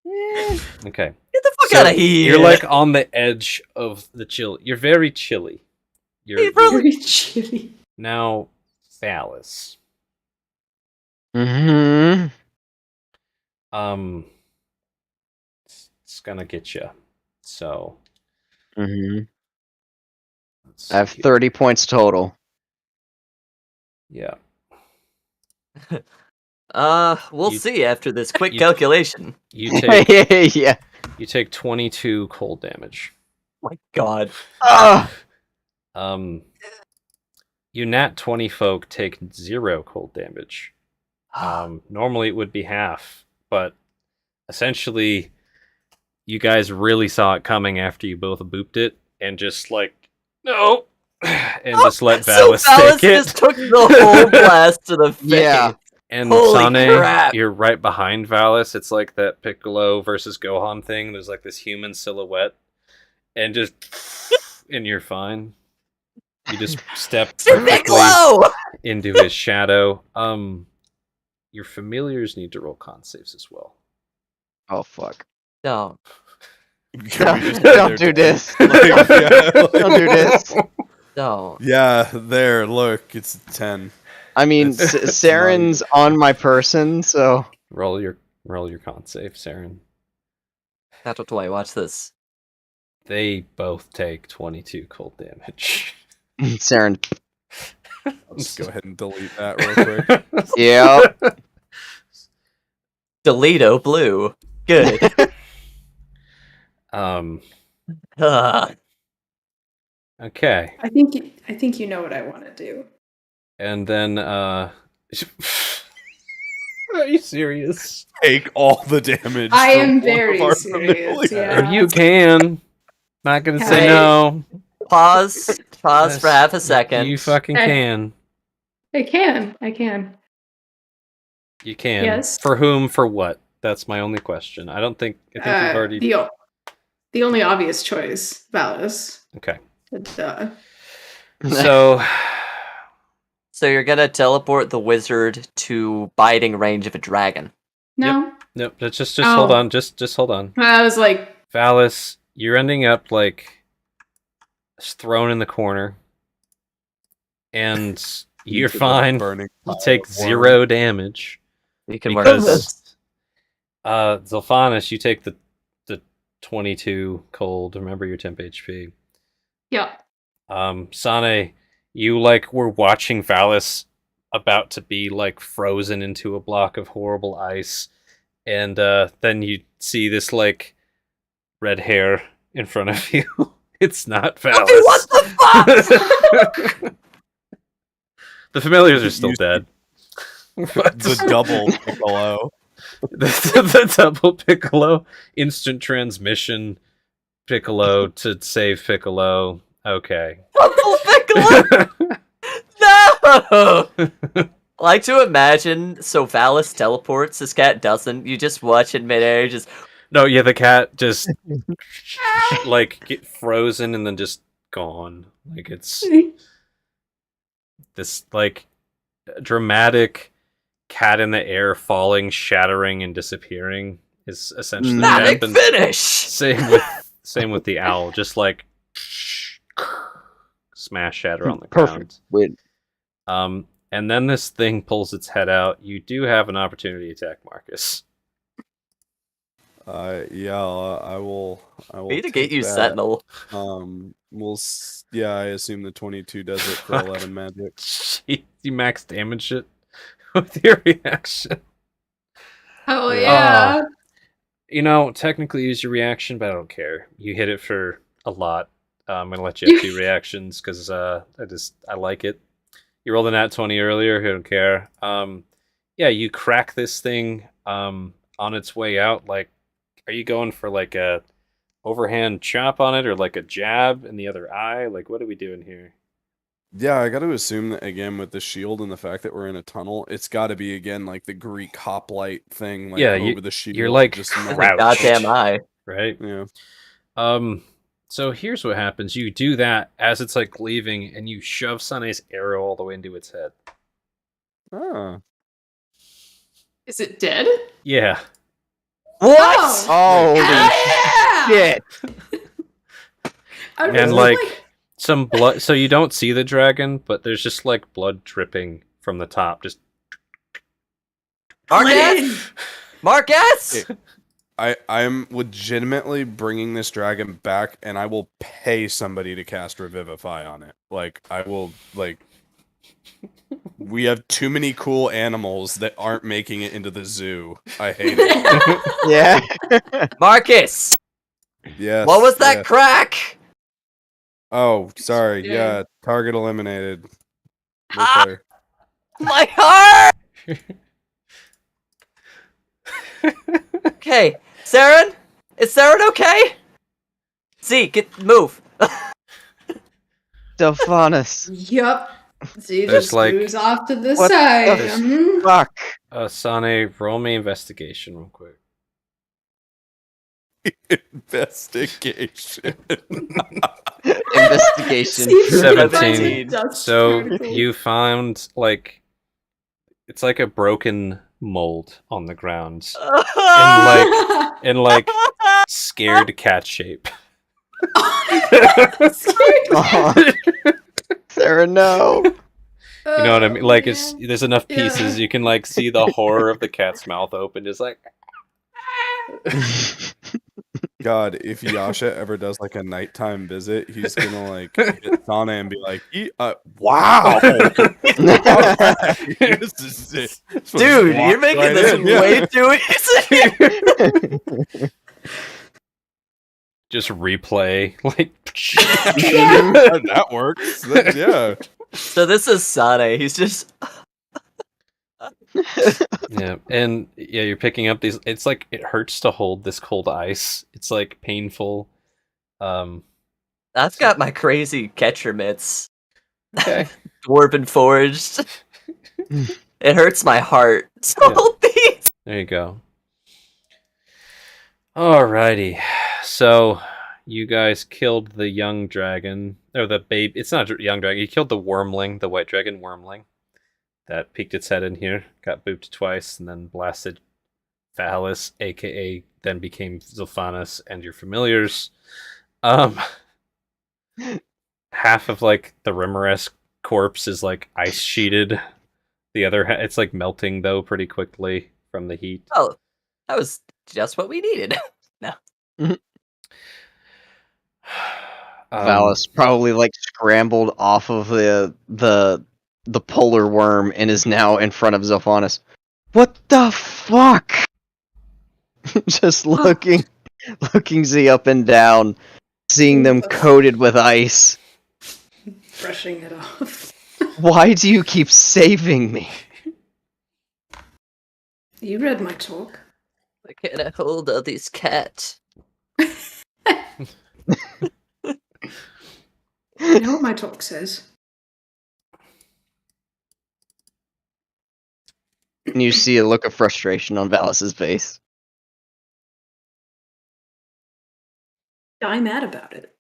okay. Get the fuck So, out of here. You're like on the edge of the chill. You're very chilly. Hey, bro. Very chilly. Now, Phallus. Mm-hmm. It's gonna get you. So Mm-hmm. let's I have see. 30 points total. Yeah. We'll You- see after this quick you- calculation. You take Yeah. you take 22 cold damage. My god. Ah! You nat 20 folk take 0 cold damage. Normally it would be half, but essentially you guys really saw it coming after you both booped it and just like no and just let Valus so Valus take it. just took the whole blast to the face. Yeah. And Holy Sane, crap. you're right behind Valus. It's like that Piccolo versus Gohan thing. There's like this human silhouette, and just and you're fine. You just step Sir perfectly Piccolo! into his shadow. Your familiars need to roll con saves as well. Oh, fuck. No. Can we just Don't do this. Like, yeah, like- Don't do this. No. Yeah, there. Look, it's 10. I mean, It's Saren's on my person, so... Roll your con save, Saren. Natural 20, watch this. They both take 22 cold damage. Saren. Let's go ahead and delete that real quick. Yep. Deleto blue. Good. Okay. I think you know what I want to do. And then are you serious? Take all the damage. I from am one of very our serious, familiars. yeah. You can. Not gonna say Hey. no. Pause Yes, for half a second. You fucking Hey. can. I can. You can. Yes. For whom? For what? That's my only question. I think you've already. The only obvious choice, Valus. Okay. Duh. So So you're gonna teleport the wizard to biting range of a dragon. No, nope. Just hold Oh. on. Just hold on. I was like, Valus, you're ending up like thrown in the corner, and you're Into the fine. burning You pile take of 0 damage. You can work with Because- this. Zolfanus, you take the 22 cold. Remember your temp HP. yeah. Sane, you like were watching Valus about to be like frozen into a block of horrible ice, and then you see this like red hair in front of you. It's not Valus. Okay, what the fuck? The familiars are still You- dead. The double Piccolo. the double Piccolo, instant transmission Piccolo to save Piccolo. Okay. Double Piccolo? No! I like to imagine so Valis teleports, this cat doesn't. You just watch in midair, just No, yeah, the cat just like get frozen and then just gone. Like it's this like dramatic cat in the air falling, shattering, and disappearing is essentially what dramatic happens. finish. Same with the owl, just like smash shatter on the Perfect. ground. Win. And then this thing pulls its head out. You do have an opportunity to attack Marcus. Yeah, I will. Need to take get you that. Sentinel. Yeah, I assume the 22 does it for 11 magic. Jeez, you max damage it with your reaction. Oh Yeah. yeah. You know, technically use your reaction, but I don't care. You hit it for a lot. I'm gonna let you have 2 reactions because I like it. You rolled a nat 20 earlier. I don't care. Yeah, you crack this thing on its way out. Like, are you going for like a overhand chop on it or like a jab in the other eye? Like, what are we doing here? Yeah, I got to assume that again with the shield and the fact that we're in a tunnel, it's got to be again like the Greek hoplite thing, like Yeah, over the shield. you're like just crouched. Goddamn eye. Right? Yeah. So here's what happens. You do that as it's like leaving, and you shove Sane's arrow all the way into its head. Ah. Is it dead? Yeah. What? Oh. Holy Yeah! shit! I was And just like some blood. So you don't see the dragon, but there's just like blood dripping from the top. Just Marcus? Marcus? I'm legitimately bringing this dragon back, and I will pay somebody to cast Revivify on it. Like, I will, like... We have too many cool animals that aren't making it into the zoo. I hate it. Yeah. Marcus! Yes. What was that yes. crack? Oh, sorry. Yeah. Yeah, target eliminated. Right Ah! there. My heart! Okay, Saren? Is Saren okay? Z, move. Delphanus. Yup. See, There's just like- moves off to the What side. the Mhm. Fuck. Sane, roll me investigation real quick. Investigation. Investigation. See if you can find 17. the dust So particles. you found like it's like a broken mold on the ground in like scared cat shape. Oh, Sarah, no. You know what I mean? Oh, Like it's man. there's enough Yeah. pieces you can like see the horror of the cat's mouth open, just like God, if Yasha ever does like a nighttime visit, he's gonna like hit Sana and be like, "Wow, this is it." This was Dude, walked you're making right this in, yeah. way too easy. just replay like That works. Yeah. So this is Sane. He's just yeah, and yeah, you're picking up these. It's like it hurts to hold this cold ice. It's like painful. that's got my crazy catcher mitts. Okay. Dwarven forged. It hurts my heart. So Yeah. hold these. There you go. Alrighty. So you guys killed the young dragon, or the babe. It's not a young dragon. You killed the wormling, the white dragon wormling. That peeked its head in here, got booped twice, and then blasted Valis, aka then became Zilphanus and your familiars. Half of like the Rimmeresk corpse is like ice sheeted. The other it's like melting though pretty quickly from the heat. Oh, that was just what we needed. Valis probably like scrambled off of the polar worm and is now in front of Zophanus. What the fuck? Just looking Z up and down, seeing them coated with ice. Brushing it off. Why do you keep saving me? You read my talk. I can't hold of this cat. You know what my talk says? And you see a look of frustration on Valis's face. I'm mad about it.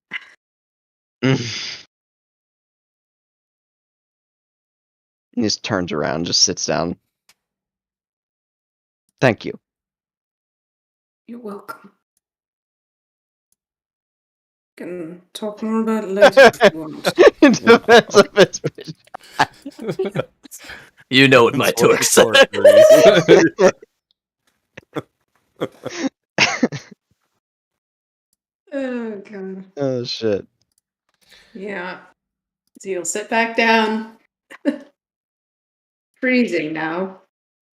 He just turns around, just sits down. Thank you. You're welcome. Can talk more about it later if you want. It depends on his You know what my That's what Torque the said. Torque Oh god. Oh shit. Yeah. So you'll sit back down. Freezing now.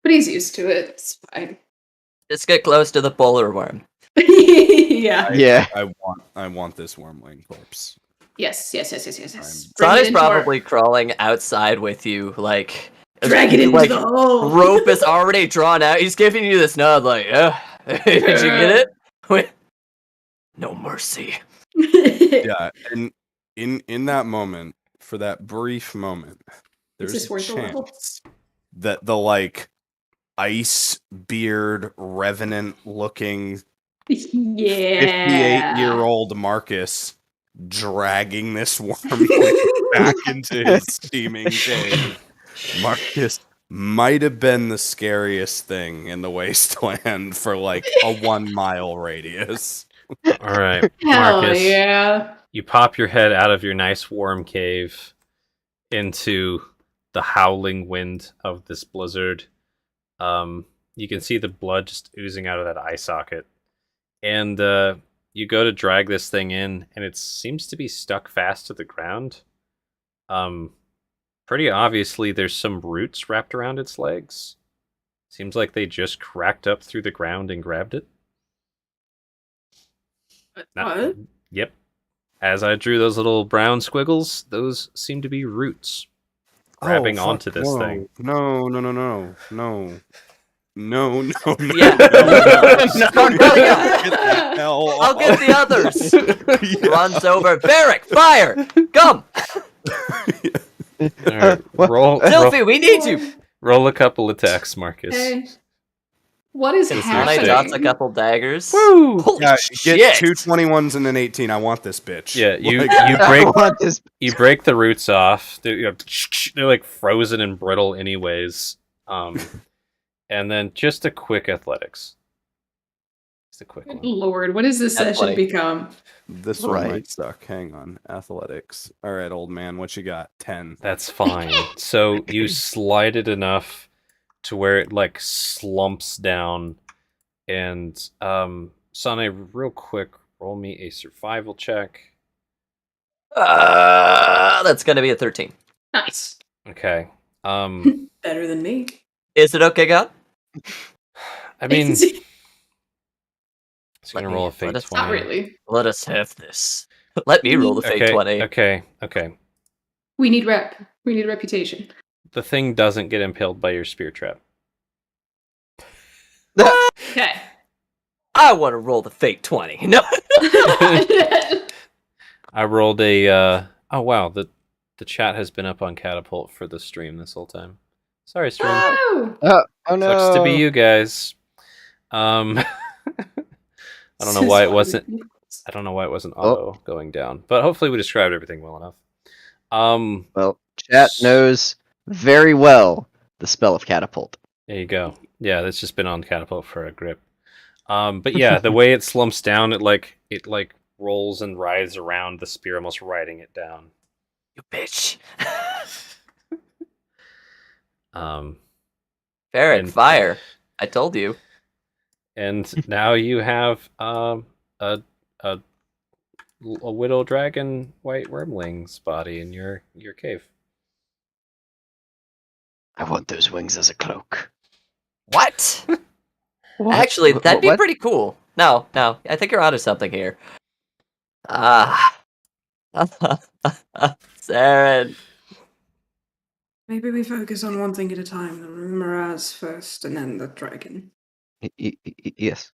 But he's used to it. It's fine. Just get close to the polar worm. Yeah. Yeah. I want this wormling corpse. Yes. Bring Son it is into our- probably crawling outside with you, like Drag it into like, the hole. rope is already drawn out. He's giving you this nod, like, did you get it? Wait. No mercy. Yeah, and in that moment, for that brief moment, there's this a worth the level? chance that the like ice beard revenant looking Yeah. 58-year-old Marcus dragging this wormling back into his steaming cave. Marcus might have been the scariest thing in the wasteland for like a 1 mile radius. All right, Hell Marcus. yeah. You pop your head out of your nice warm cave into the howling wind of this blizzard. You can see the blood just oozing out of that eye socket. And you go to drag this thing in, and it seems to be stuck fast to the ground. Pretty obviously, there's some roots wrapped around its legs. Seems like they just cracked up through the ground and grabbed it. What? Yep. As I drew those little brown squiggles, those seem to be roots grabbing onto this thing. No. Yeah. I'll get the others. Runs over. Varric, fire! Come! All right, roll, Sylphie, we need you! roll a couple attacks, Marcus. Hey. What is This is Can I happening? toss a couple daggers? Woo! Holy Yeah, shit! get 2 21s and an 18. I want this bitch. Yeah, you Like, you I break want this. you break the roots off. They're like frozen and brittle, anyways. And then just a quick athletics. Just a quick one. Lord, what does this That's session funny. become? this one Right. might suck. Hang on. Athletics. All right, old man. What you got? 10. That's fine. So you slide it enough to where it like slumps down. And Sane, real quick, roll me a survival check. That's gonna be a 13. Nice. Okay. Better than me. Is it okay, God? I mean, it's Let gonna me- roll a fate let us- 20. Not really. Let us have this. Let me roll the fate Okay, 20. okay. We need rep. We need reputation. The thing doesn't get impaled by your spear trap. Okay. I want to roll the fate 20. No. I rolled a. Oh wow, the chat has been up on Catapult for the stream this whole time. Sorry, stream. Oh. Oh no. Sucks to be you guys. I don't know why it wasn't. I don't know why it wasn't auto going down, but hopefully we described everything well enough. Well, chat knows very well the spell of catapult. There you go. Yeah, that's just been on Catapult for a grip. But yeah, the way it slumps down, it like rolls and writhes around the spear, almost riding it down. You bitch. And- Varric, fire. I told you. And now you have a widow dragon white wormling's body in your cave. I want those wings as a cloak. What? What? Actually, that'd be What? pretty cool. No. I think you're onto something here. Saren. Maybe we focus on one thing at a time. The Miraz first, and then the dragon. Yes.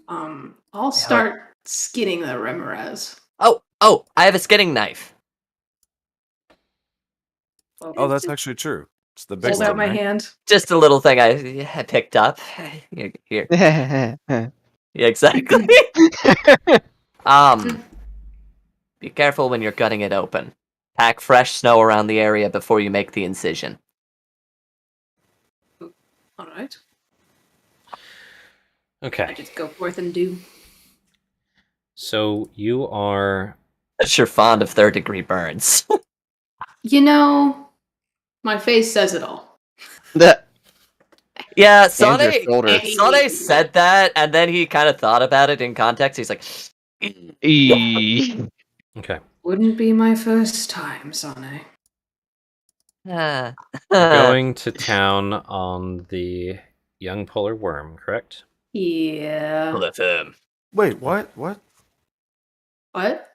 I'll start skinning the Remoraz. Oh, I have a skinning knife. Oh, that's actually true. It's the big Hold one, out my right? hand. Just a little thing I had picked up. Here. Yeah, exactly. Be careful when you're cutting it open. Pack fresh snow around the area before you make the incision. All right. I Okay. just go forth and do. So you are. But you're fond of third-degree burns. You know, my face says it all. Yeah, And your Sane shoulder. said that, and then he kind of thought about it in context. He's like, Eee. Okay. Wouldn't be my first time, Sane. ah. You're going to town on the young polar worm, correct? Yeah. With him. Wait, what? What? What?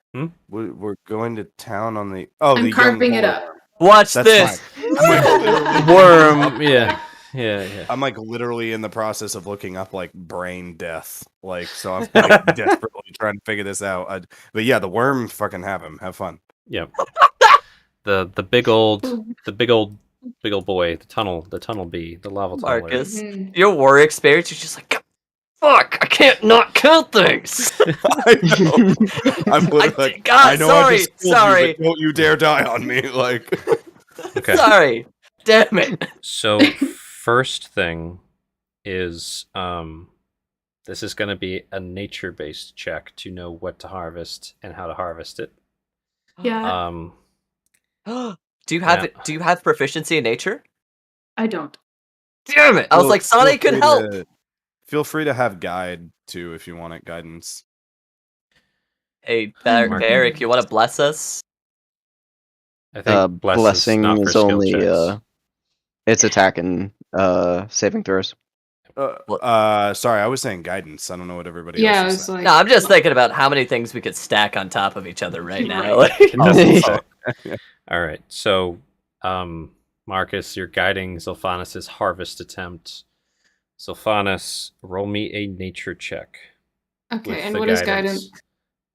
We're going to town on the. Oh, I'm the carving young it polar up. worm. Watch That's this. fine. I'm like, literally Worm. looking up, Yeah. Yeah. I'm like literally in the process of looking up like brain death. Like, so I'm like desperately trying to figure this out. But yeah, the worm, fucking have him. Have fun. Yep. The big old boy, the tunnel bee, the lava tunneler. Marcus, Mhm. your war experience, you're just like, fuck, I can't not kill things. I know. I'm literally like, God, I know I just killed sorry. you, but don't you dare die on me. Like, Okay. Sorry. Damn it. So first thing is this is going to be a nature-based check to know what to harvest and how to harvest it. Yeah, Do you have Yeah. it? Do you have proficiency in nature? I don't. Damn it! I was Feel- like, feel Sonic can free help. Feel free to have guide too if you want it, guidance. Hey, Mark. Barrick, you want to bless us? I think bless is Blessing not for is skill only checks. it's attack and saving throws. Sorry, I was saying guidance. I don't know what everybody Yeah, I else was is saying. like, No, I'm just thinking about how many things we could stack on top of each other right now. Right. It doesn't Yeah. say. All right. So, Marcus, you're guiding Zilphanus' harvest attempt. Zilphanus, roll me a nature check. okay, with and the what is guidance?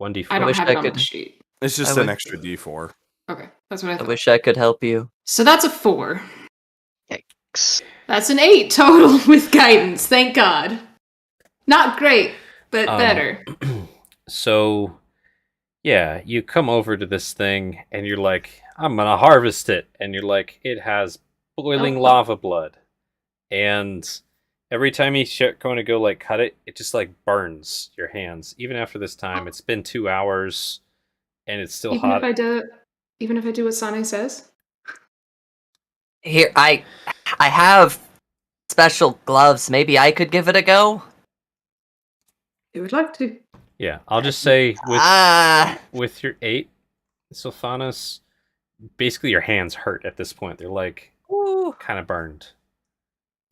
1d4. I don't wish have I it on the could- sheet. It's just I an would- extra D4. Okay, that's what I I thought. wish I could help you. So that's a 4. That's an 8 total with guidance. Thank God. Not great, but better. So, yeah, you come over to this thing and you're like, I'm gonna harvest it. And you're like, it has boiling Oh. lava blood. And every time you going to go like cut it, it just like burns your hands. Even after this time, it's been 2 hours and it's still Even hot. if I do what Sane says. Here, I have special gloves. Maybe I could give it a go. You would like to. Yeah, I'll just say Ah, with your 8, Sophanos, basically your hands hurt at this point. They're like ooh. kind of burned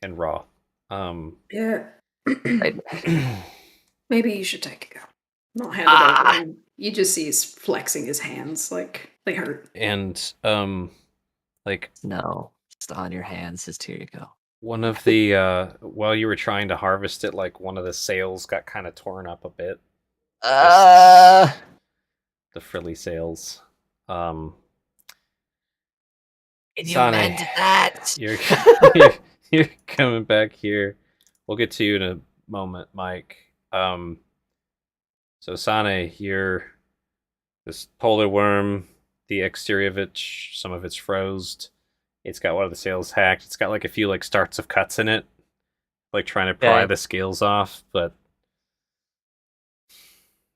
and raw. Yeah. Right. Maybe you should take a go. I'll hand it over. And you just see he's flexing his hands like they hurt. And like No, just on your hands. Just here you go. one of the while you were trying to harvest it, like one of the sails got kind of torn up a bit. The frilly sails. Can you Sane, mend that? you're coming back here. We'll get to you in a moment, Mike. So Sane, you're this polar worm. The exterior of it, some of it's froze. It's got one of the sails hacked. It's got like a few like starts of cuts in it, like trying to pry Okay. the scales off. But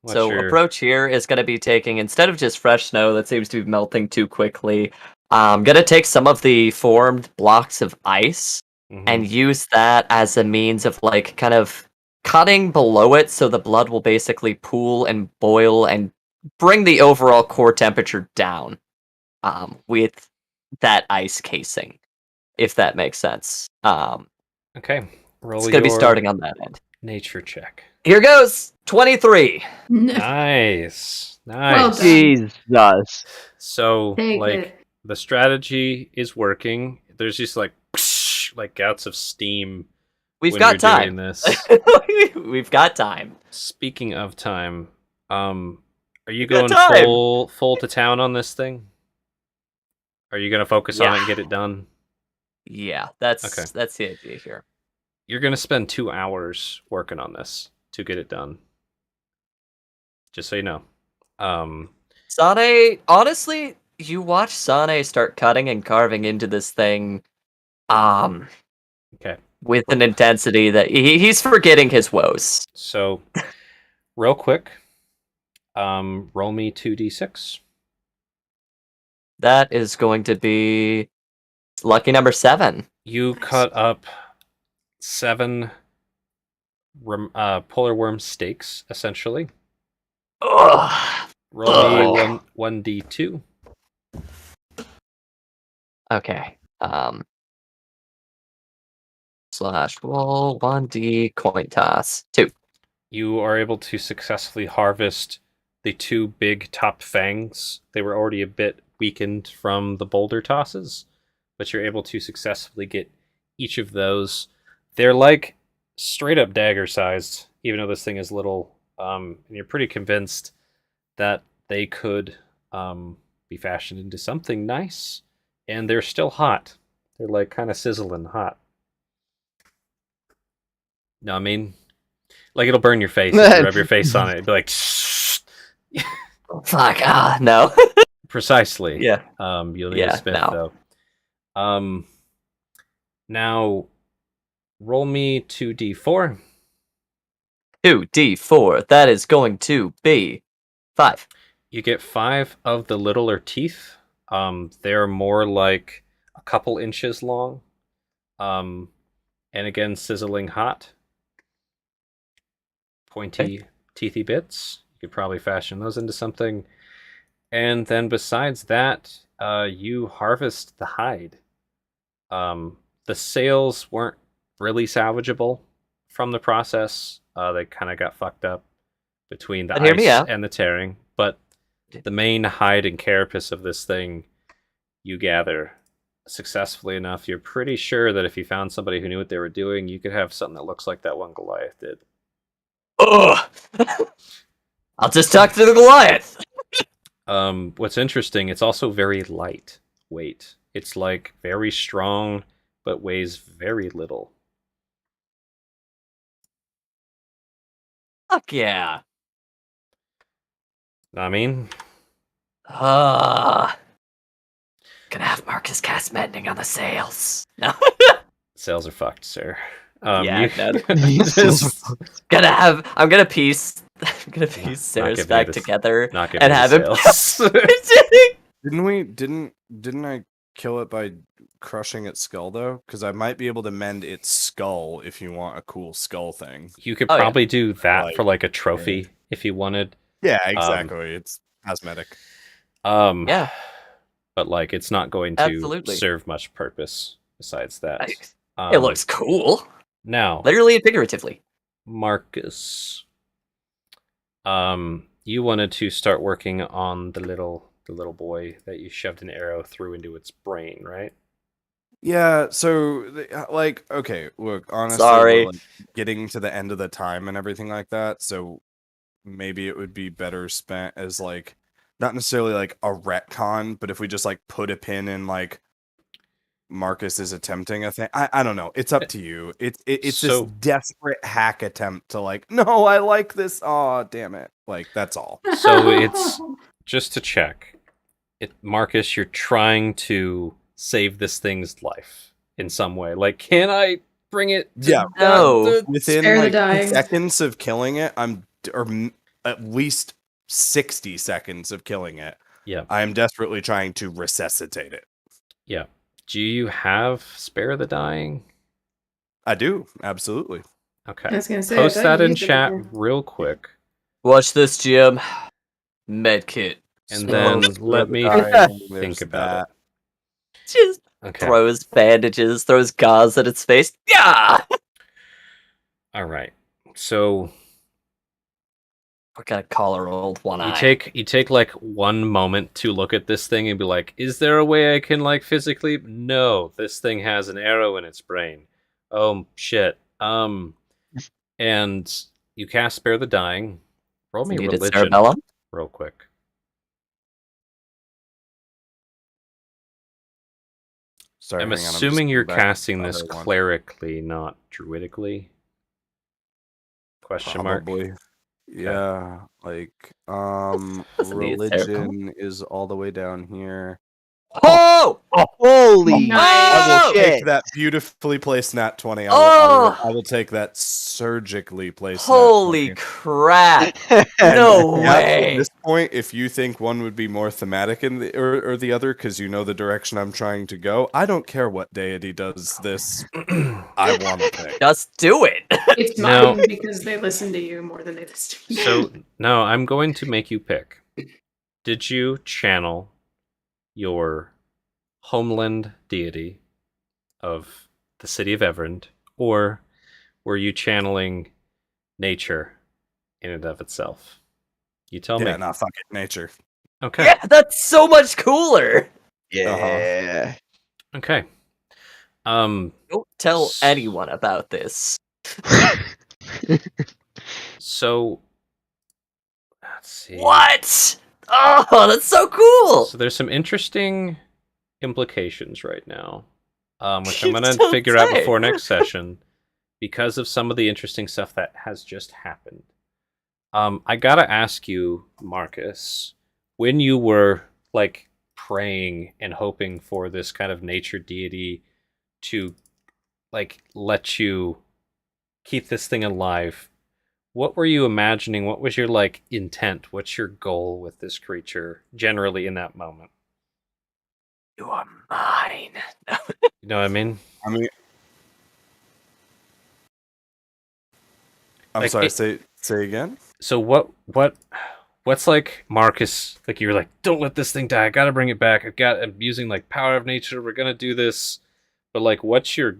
what's So your- approach here is going to be taking, instead of just fresh snow that seems to be melting too quickly, I'm going to take some of the formed blocks of ice Mhm. and use that as a means of like kind of cutting below it so the blood will basically pool and boil and bring the overall core temperature down with that ice casing, if that makes sense. Okay, roll It's going to be your starting on that end. nature check. Here goes 23. Nice, nice. Well done. Jesus. So Take like it. the strategy is working. There's just like like gouts of steam. We've when got you're time. doing this. We've got time. Speaking of time, are you got going time. full to town on this thing? Are you gonna focus on it and get it done? Yeah, that's Okay. that's the idea here. You're gonna spend 2 hours working on this to get it done. Just so you know. Sane, honestly, you watch Sane start cutting and carving into this thing, um, Okay. with an intensity that he's forgetting his woes. So, real quick, roll me 2d6. That is going to be lucky number 7. You cut up 7 polar worm steaks, essentially. Ugh. Roll me Ugh. 1d2. Okay. Slash roll 1d coin toss 2. You are able to successfully harvest the 2 big top fangs. They were already a bit weakened from the boulder tosses, but you're able to successfully get each of those. They're like straight up dagger sized, even though this thing is little. And you're pretty convinced that they could be fashioned into something nice, and they're still hot. They're like kind of sizzling hot. No, I mean, like it'll burn your face if you rub your face on it. It'd be like, Fuck, no. precisely. Yeah. You'll need Yeah, a smith no. though. Now, roll me 2d4. 2d4, that is going to be 5. You get 5 of the littler teeth. They're more like a couple inches long. And again, sizzling hot. Pointy, teethy bits. You could probably fashion those into something. And then besides that, you harvest the hide. The sails weren't really salvageable from the process. They kind of got fucked up between the But hear me ice out. and the tearing. But the main hide and carapace of this thing, you gather successfully enough. You're pretty sure that if you found somebody who knew what they were doing, you could have something that looks like that one Goliath did. Ugh. I'll just talk to the Goliath. What's interesting, it's also very lightweight. It's like very strong, but weighs very little. Fuck yeah. I mean, Gonna have Marcus cast mending on the sails. No. sales are fucked, sir. Yeah, you just I'm gonna piece Sarah's giving back you the- together not giving and you have the him. sales. Didn't I kill it by crushing its skull though? Because I might be able to mend its skull if you want a cool skull thing. You could Oh, yeah. probably do that Like, for like a trophy if you wanted. Yeah, exactly. It's cosmetic. Yeah. But like it's not going to Absolutely. serve much purpose besides that. It looks cool. Now, Literally and figuratively. Marcus. You wanted to start working on the little boy that you shoved an arrow through into its brain, right? Yeah, so like, okay, look, honestly, Sorry. we're like getting to the end of the time and everything like that, so maybe it would be better spent as like not necessarily like a retcon, but if we just like put a pin in like Marcus is attempting a thing. I don't know. It's up to you. It's So- this desperate hack attempt to like, no, I like this. Oh, damn it. Like, that's all. So it's just to check. Marcus, you're trying to save this thing's life in some way. Like, can I bring it to Yeah. No. Within Spare the like dying. seconds of killing it, at least 60 seconds of killing it. Yeah. I am desperately trying to resuscitate it. Yeah. Do you have Spare the Dying? I do, absolutely. Okay. I was gonna say, I Post thought that you in used it chat before. real quick. Watch this, Jim. Medkit. And Slow. then let me There's think about it. Just Okay. throws bandages, throws gauze at its face. Yeah! All right. So We're gonna call her old one you eye. take like one moment to look at this thing and be like, is there a way I can like physically? No, this thing has an arrow in its brain. Oh shit. And you cast Spare the Dying. Roll me Needed religion cerebellum. real quick. Sorry, I'm hang on, just assuming you're going back to casting the this other one. clerically, not druidically. Question mark. Probably. Yeah, like Doesn't need therapy. religion is all the way down here. Oh! Holy Nice. I will Oh! take shit! that beautifully placed nat 20. Oh! I will take that surgically placed Holy nat 20. crap! And No yeah, At way! this point, if you think one would be more thematic in the or the other, because you know the direction I'm trying to go, I don't care what deity does this. I want to pick. Just do it! It's No. mine because they listen to you more than they listen to me. So no, I'm going to make you pick. Did you channel your homeland deity of the city of Everend, or were you channeling nature in and of itself? You tell Yeah, me. not fucking nature. Okay. Yeah, that's so much cooler! Yeah. Okay. Don't tell S- anyone about this. So let's see. What? Oh, that's so cool! So there's some interesting implications right now, which I'm You going to don't figure out say. before next session because of some of the interesting stuff that has just happened. I gotta ask you, Marcus, when you were like praying and hoping for this kind of nature deity to like let you keep this thing alive, what were you imagining? What was your like intent? What's your goal with this creature generally in that moment? You are mine. You know what I mean? I mean, I'm Like, sorry. it- Say again. So what's like Marcus, like you're like, don't let this thing die, I gotta bring it back, I'm using like power of nature, we're gonna do this. But like what's your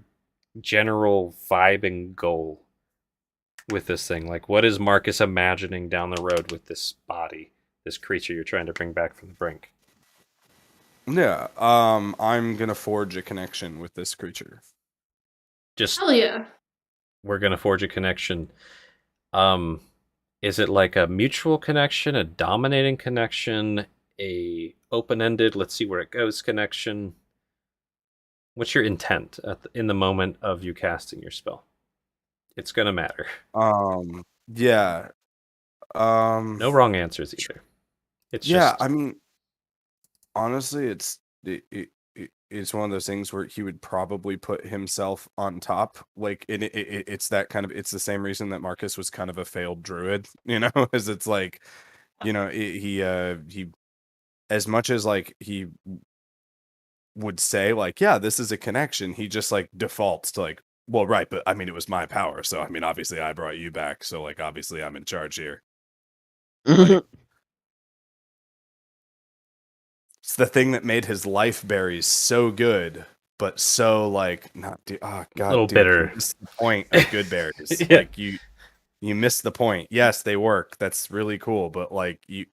general vibe and goal with this thing? Like what is Marcus imagining down the road with this body, this creature you're trying to bring back from the brink? Yeah. I'm gonna forge a connection with this creature. Just Hell yeah. we're gonna forge a connection. Is it like a mutual connection, a dominating connection, a open-ended, let's see where it goes connection? What's your intent in the moment of you casting your spell? It's gonna matter. Yeah. No wrong answers either. It's Yeah. just I mean, honestly, it's one of those things where he would probably put himself on top. Like it's that kind of. It's the same reason that Marcus was kind of a failed druid. You know, as it's like, he as much as like he would say like, yeah, this is a connection, he just like defaults to like, well, right, but I mean, it was my power, so I mean, obviously I brought you back, so like obviously I'm in charge here. It's the thing that made his life berries so good, but so like not oh god, little dude, bitter. you missed the point of good berries. Yeah. Like you missed the point. Yes, they work, that's really cool, but like you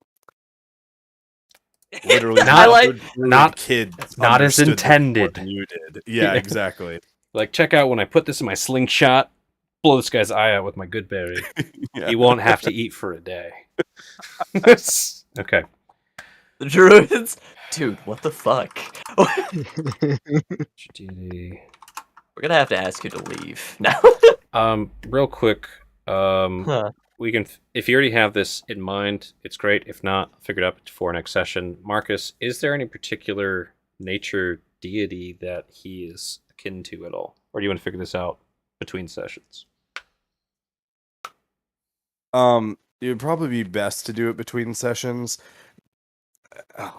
literally Not- not kids not as understood this more intended. than you did. Yeah, Yeah. exactly. like, check out when I put this in my slingshot, blow this guy's eye out with my good berry. Yeah. He won't have to eat for a day. Okay. The druids? Dude, what the fuck? GD. We're gonna have to ask you to leave. No. Real quick, Huh. we can, if you already have this in mind, it's great. If not, I'll figure it out for next session. Marcus, is there any particular nature deity that he is akin to at all, or do you want to figure this out between sessions? It would probably be best to do it between sessions.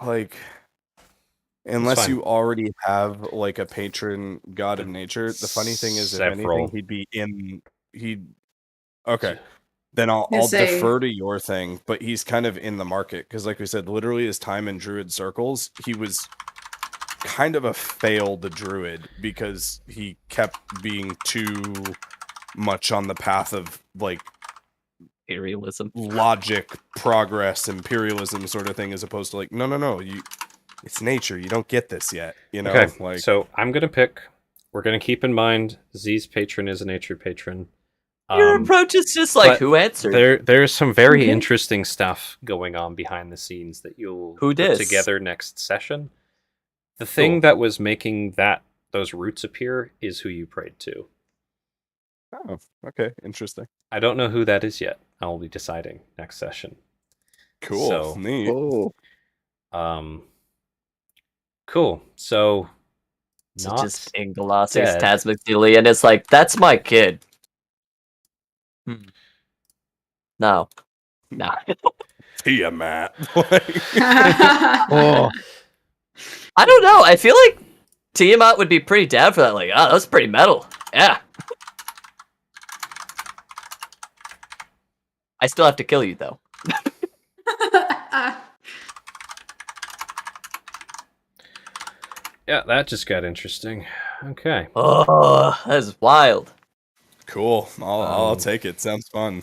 Like, unless fine. you already have like a patron god of nature. The funny thing is, if Several. anything, okay. Then I'll Yes, defer to your thing, but he's kind of in the market because, like we said, literally his time in druid circles, he was kind of a failed druid because he kept being too much on the path of like Imperialism. logic, progress, imperialism sort of thing, as opposed to like, no, it's nature. You don't get this yet, you know. Okay, Like, so I'm gonna pick. We're gonna keep in mind Z's patron is a nature patron. Your approach is just like, but who answered? There's some very Okay. interesting stuff going on behind the scenes that you'll Who put dis? together next session. The thing Cool. that was making that those roots appear is who you prayed to. Oh, okay, interesting. I don't know who that is yet. I will be deciding next session. Cool, So- neat. Oh, Cool. So, So not just Ingolasi's dead. Tasmacili, and it's like, that's my kid. No. No. Tiamat. oh, I don't know. I feel like Tiamat would be pretty down for that. Like, oh, that's pretty metal. Yeah. I still have to kill you, though. Yeah, that just got interesting. Okay. Oh, that's wild. Cool. I'll Um, take it. Sounds fun.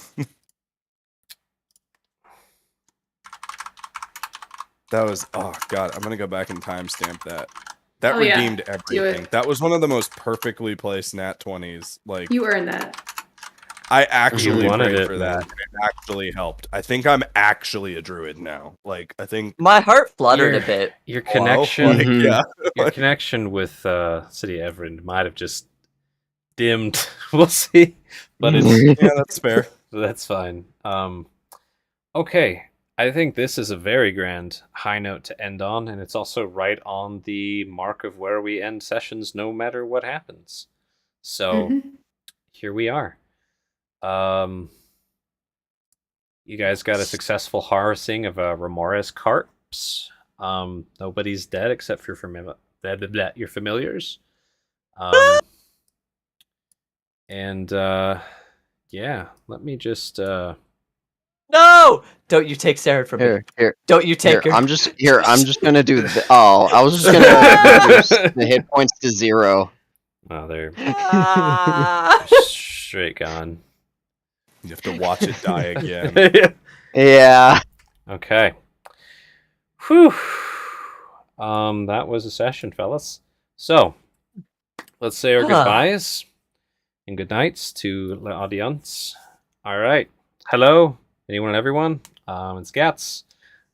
That was god. I'm gonna go back and timestamp that. That Oh, yeah. redeemed Do everything. it. That was one of the most perfectly placed nat 20s. Like You earned that. I actually You wanted prayed it, for that. man. And it actually helped. I think I'm actually a druid now. Like I think My heart fluttered Your- a bit. Your hello? connection, Like, Mhm. yeah. your connection with City Everin might have just dimmed. We'll see, but it's Yeah, that's fair. that's fine. Okay, I think this is a very grand high note to end on, and it's also right on the mark of where we end sessions, no matter what happens. So Mhm. here we are. You guys got a successful harvesting of a Remores carps. Nobody's dead except for your familiars. And yeah, let me just No! Don't you take Saren from me. here, Don't you take here. her. I'm just gonna do. I was just gonna reduce the hit points to 0. oh, they're Ah. straight gone. You have to watch it die again. Yeah. Okay. Whew. That was a session, fellas. So, let's say our goodbyes and good nights to the audience. All right. Hello, anyone and everyone. It's Gats.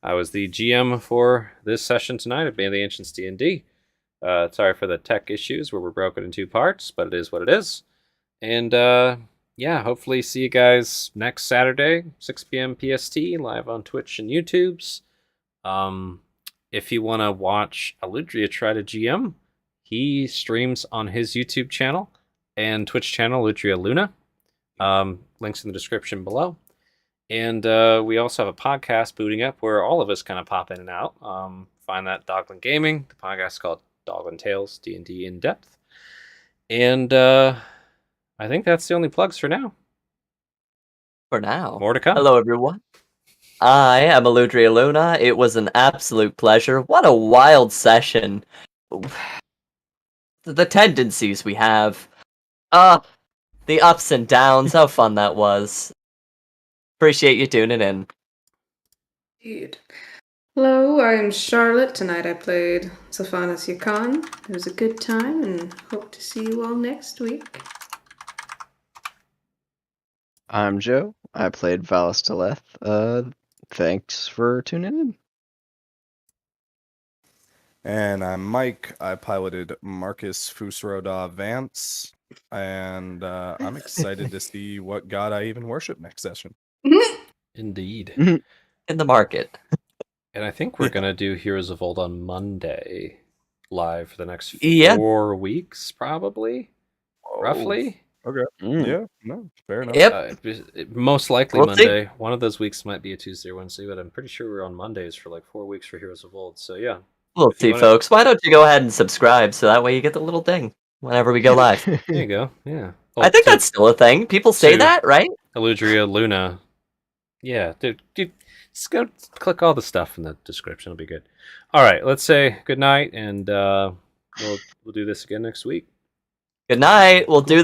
I was the GM for this session tonight of Band of the Ancients D&D. Sorry for the tech issues where we're broken in 2 parts, but it is what it is. And yeah, hopefully see you guys next Saturday, 6 p.m. PST, live on Twitch and YouTubes. If you want to watch Aludriea try to GM, he streams on his YouTube channel and Twitch channel, Aludriea Luna. Links in the description below. And we also have a podcast booting up where all of us kind of pop in and out. Find that Doglin Gaming. The podcast is called Doglin Tales D&D In Depth. And I think that's the only plugs for now. For now. More to come. Hello, everyone. I am Aludriea Luna. It was an absolute pleasure. What a wild session. The tendencies we have. The ups and downs. How fun that was. Appreciate you tuning in. Indeed. Hello, I'm Charlotte. Tonight I played Sophanis Yukon. It was a good time and hope to see you all next week. I'm Joe. I played Valis Teleth. Thanks for tuning in. And I'm Mike. I piloted Marcus Fusroda Vance. And I'm excited to see what god I even worship next session. Indeed. In the market. And I think we're going to do Heroes of Old on Monday live for the next 4 Yeah. weeks, probably. Roughly. Okay. Mm. Yeah. No. Fair enough. Yep. Most likely We'll see. Monday. One of those weeks might be a Tuesday or Wednesday, but I'm pretty sure we're on Mondays for like 4 weeks for Heroes of Old. So yeah. We'll If you see, wanna- folks. Why don't you go ahead and subscribe so that way you get the little ding whenever we go live. There you go. Yeah. I think that's still a thing. People say to- that, right? Aludriea Luna. Yeah, dude, just go click all the stuff in the description. It'll be good. All right, let's say good night, and we'll do this again next week. Good night. We'll do this.